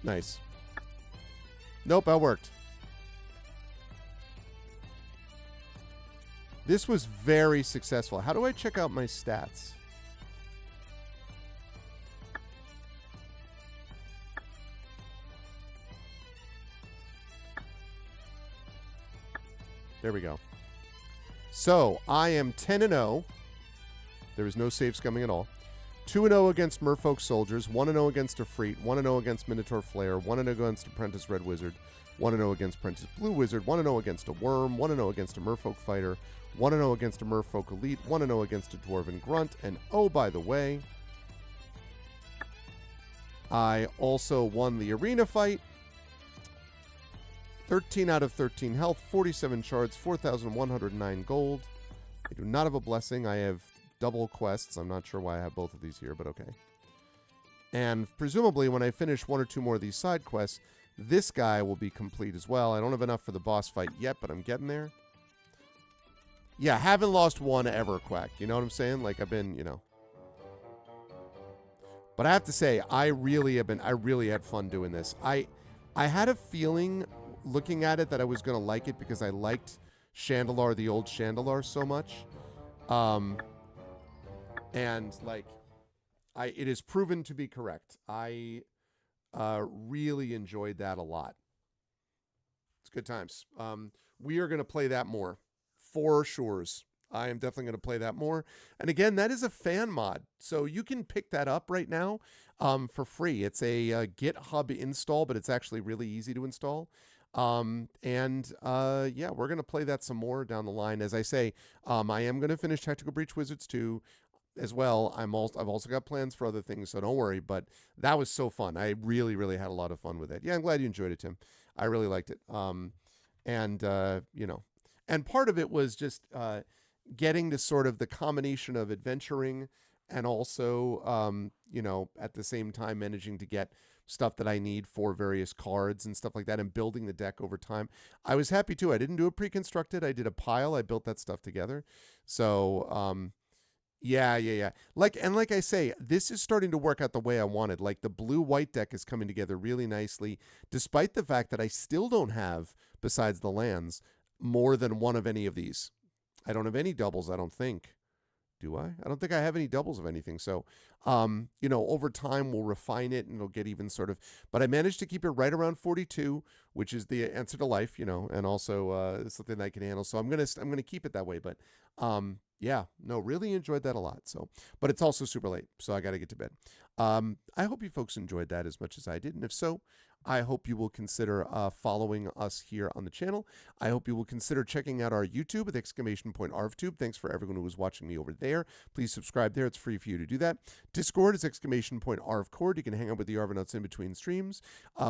Nice. Nope, that worked. This was very successful. How do I check out my stats? There we go. So, I am 10-0. There is no save scumming at all. 2-0 against Merfolk Soldiers, 1-0 against Efreet, 1-0 against Minotaur Flare, 1-0 against Apprentice Red Wizard, 1-0 against Apprentice Blue Wizard, 1-0 against a Worm, 1-0 against a Merfolk Fighter, 1-0 against a Merfolk Elite, 1-0 against a Dwarven Grunt, and oh, by the way, I also won the arena fight. 13 out of 13 health, 47 shards, 4,109 gold. I do not have a blessing. I have double quests. I'm not sure why I have both of these here, but okay. And presumably when I finish 1 or 2 more of these side quests, this guy will be complete as well. I don't have enough for the boss fight yet, but I'm getting there. Yeah, haven't lost one ever, Quack. You know what I'm saying? Like, I've been, you know. But I have to say, I really had fun doing this. I had a feeling looking at it that I was going to like it because I liked Chandelar, the old Chandelar, so much. And like, it is proven to be correct. I really enjoyed that a lot. It's good times. We are going to play that more, for sure. I am definitely going to play that more. And again, that is a fan mod, so you can pick that up right now for free. It's a GitHub install, but it's actually really easy to install. Yeah, we're going to play that some more down the line. As I say, I am going to finish Tactical Breach Wizards 2 as well. I've also got plans for other things, so don't worry. But that was so fun. I really, really had a lot of fun with it. Yeah, I'm glad you enjoyed it, Tim. I really liked it. And part of it was just getting to sort of the combination of adventuring and also, at the same time managing to get stuff that I need for various cards and stuff like that and building the deck over time. I was happy too. I didn't do it pre-constructed. I did a pile. I built that stuff together. So, yeah. Like I say, this is starting to work out the way I wanted. Like the blue-white deck is coming together really nicely, despite the fact that I still don't have, besides the lands, more than one of any of these. I don't have any doubles, I don't think. Do I? I don't think I have any doubles of anything. So, over time we'll refine it and it'll get even sort of, but I managed to keep it right around 42, which is the answer to life, and also something I can handle. So I'm going to keep it that way. But, really enjoyed that a lot. So, but it's also super late, so I got to get to bed. I hope you folks enjoyed that as much as I did. And if so, I hope you will consider following us here on the channel. I hope you will consider checking out our YouTube with !ArvTube. Thanks for everyone who was watching me over there. Please subscribe there. It's free for you to do that. Discord is !ArvCord. You can hang out with the Arvanauts in between streams.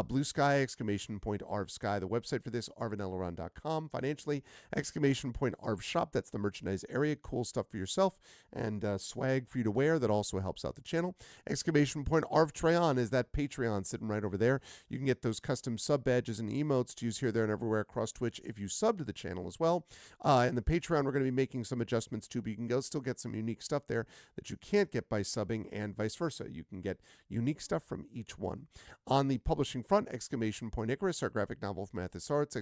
Blue Sky, !ArvSky. The website for this, arvanelloron.com. Financially, !ArvShop. That's the merchandise area. Cool stuff for yourself and swag for you to wear that also helps out the channel. !ArvTrayon is that Patreon sitting right over there. You can get those custom sub badges and emotes to use here, there, and everywhere across Twitch if you sub to the channel as well. In the Patreon, we're going to be making some adjustments too, but you can still get some unique stuff there that you can't get by subbing, and vice versa. You can get unique stuff from each one. On the publishing front, !Icarus, our graphic novel from Athos Arts,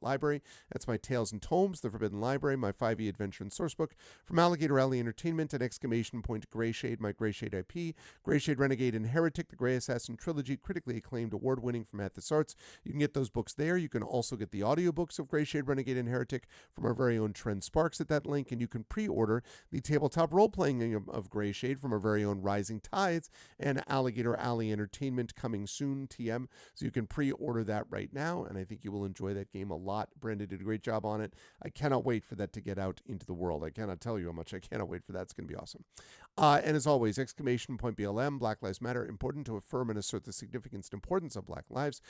!Library. That's my Tales and Tomes, The Forbidden Library, my 5e adventure and sourcebook from Alligator Alley Entertainment, and !Greyshade, my Greyshade IP, Greyshade Renegade and Heretic, the Grey Assassin trilogy, critically acclaimed, award-winning from Athos Arts. You can get those books there. You can also get the audiobooks of Greyshade, Renegade, and Heretic from our very own Trent Sparks at that link, and you can pre-order the tabletop role-playing of Greyshade from our very own Rising Tides and Alligator Alley Entertainment coming soon, TM. So you can pre-order that right now, and I think you will enjoy that game a lot. Brandon did a great job on it. I cannot wait for that to get out into the world. I cannot tell you how much I cannot wait for that. It's going to be awesome. And as always, !BLM, Black Lives Matter, important to affirm and assert the significance and importance of Black lives.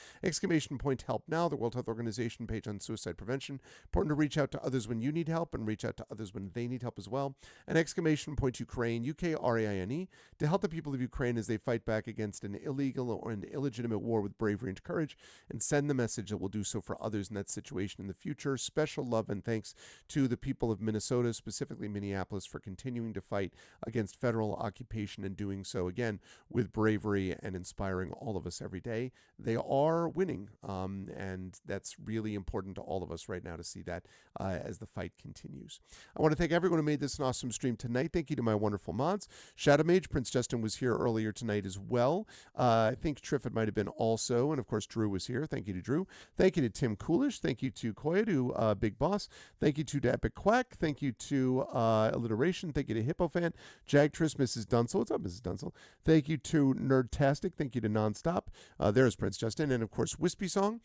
!Help Now, the World Health Organization page on suicide prevention. Important to reach out to others when you need help and reach out to others when they need help as well. And !Ukraine, UKRAINE, to help the people of Ukraine as they fight back against an illegal or an illegitimate war with bravery and courage, and send the message that we'll do so for others in that situation in the future. Special love and thanks to the people of Minnesota, specifically Minneapolis, for continuing to fight against federal occupation and doing so, again, with bravery and inspiring all of us every day. They are winning, and that's really important to all of us right now to see that as the fight continues. I want to thank everyone who made this an awesome stream tonight. Thank you to my wonderful mods. Shadow Mage, Prince Justin was here earlier tonight as well. I think Triffid might have been also, and of course Drew was here. Thank you to Drew. Thank you to Tim Coolish. Thank you to Koya, to Big Boss. Thank you to Epic Quack. Thank you to Alliteration. Thank you to Hippofan. Jagtris, Mrs. Dunsel. What's up, Mrs. Dunsel? Thank you to Nerdtastic. Thank you to Nonstop. There's Prince Justin. And of course, Wispy Song.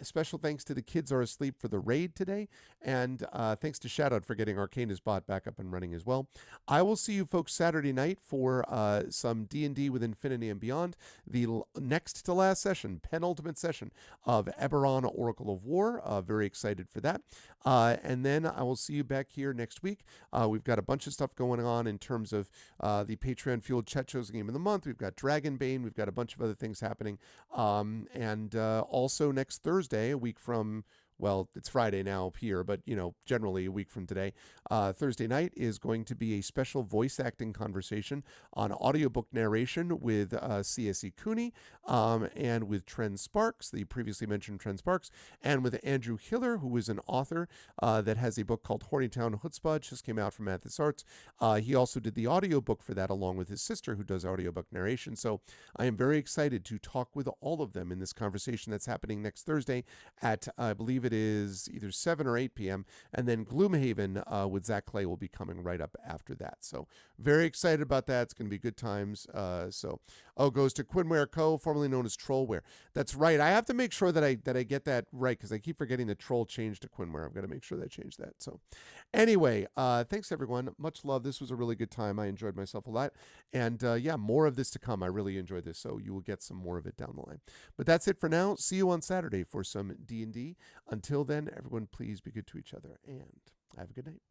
Special thanks to the Kids Are Asleep for the raid today. And thanks to Shoutout for getting Arcanus bot back up and running as well. I will see you folks Saturday night for some D&D with Infinity and Beyond. The next to last session, penultimate session of Eberron, Oracle of War. Very excited for that. And then I will see you back here next week. We've got a bunch of stuff going on in terms of the Patreon fueled Chet Show's Game of the Month. We've got Dragonbane. We've got a bunch of other things happening. And also next Thursday, a week from well, it's Friday now here, but generally a week from today. Thursday night is going to be a special voice acting conversation on audiobook narration with C.S.E. Cooney and with Trent Sparks, the previously mentioned Trent Sparks, and with Andrew Hiller, who is an author that has a book called Hornytown Chutzpah. It just came out from Mathis Arts. He also did the audiobook for that along with his sister, who does audiobook narration. So I am very excited to talk with all of them in this conversation that's happening next Thursday at, I believe it is either 7 or 8 p.m. And then Gloomhaven with Zach Clay will be coming right up after that. So very excited about that. It's going to be good times. Goes to Quinware Co., formerly known as Trollware. That's right. I have to make sure that I get that right because I keep forgetting that Troll changed to Quinware. I've got to make sure that I change that. So anyway, thanks everyone. Much love. This was a really good time. I enjoyed myself a lot. And more of this to come. I really enjoyed this. So you will get some more of it down the line. But that's it for now. See you on Saturday for some D&D. Until then, everyone, please be good to each other and have a good night.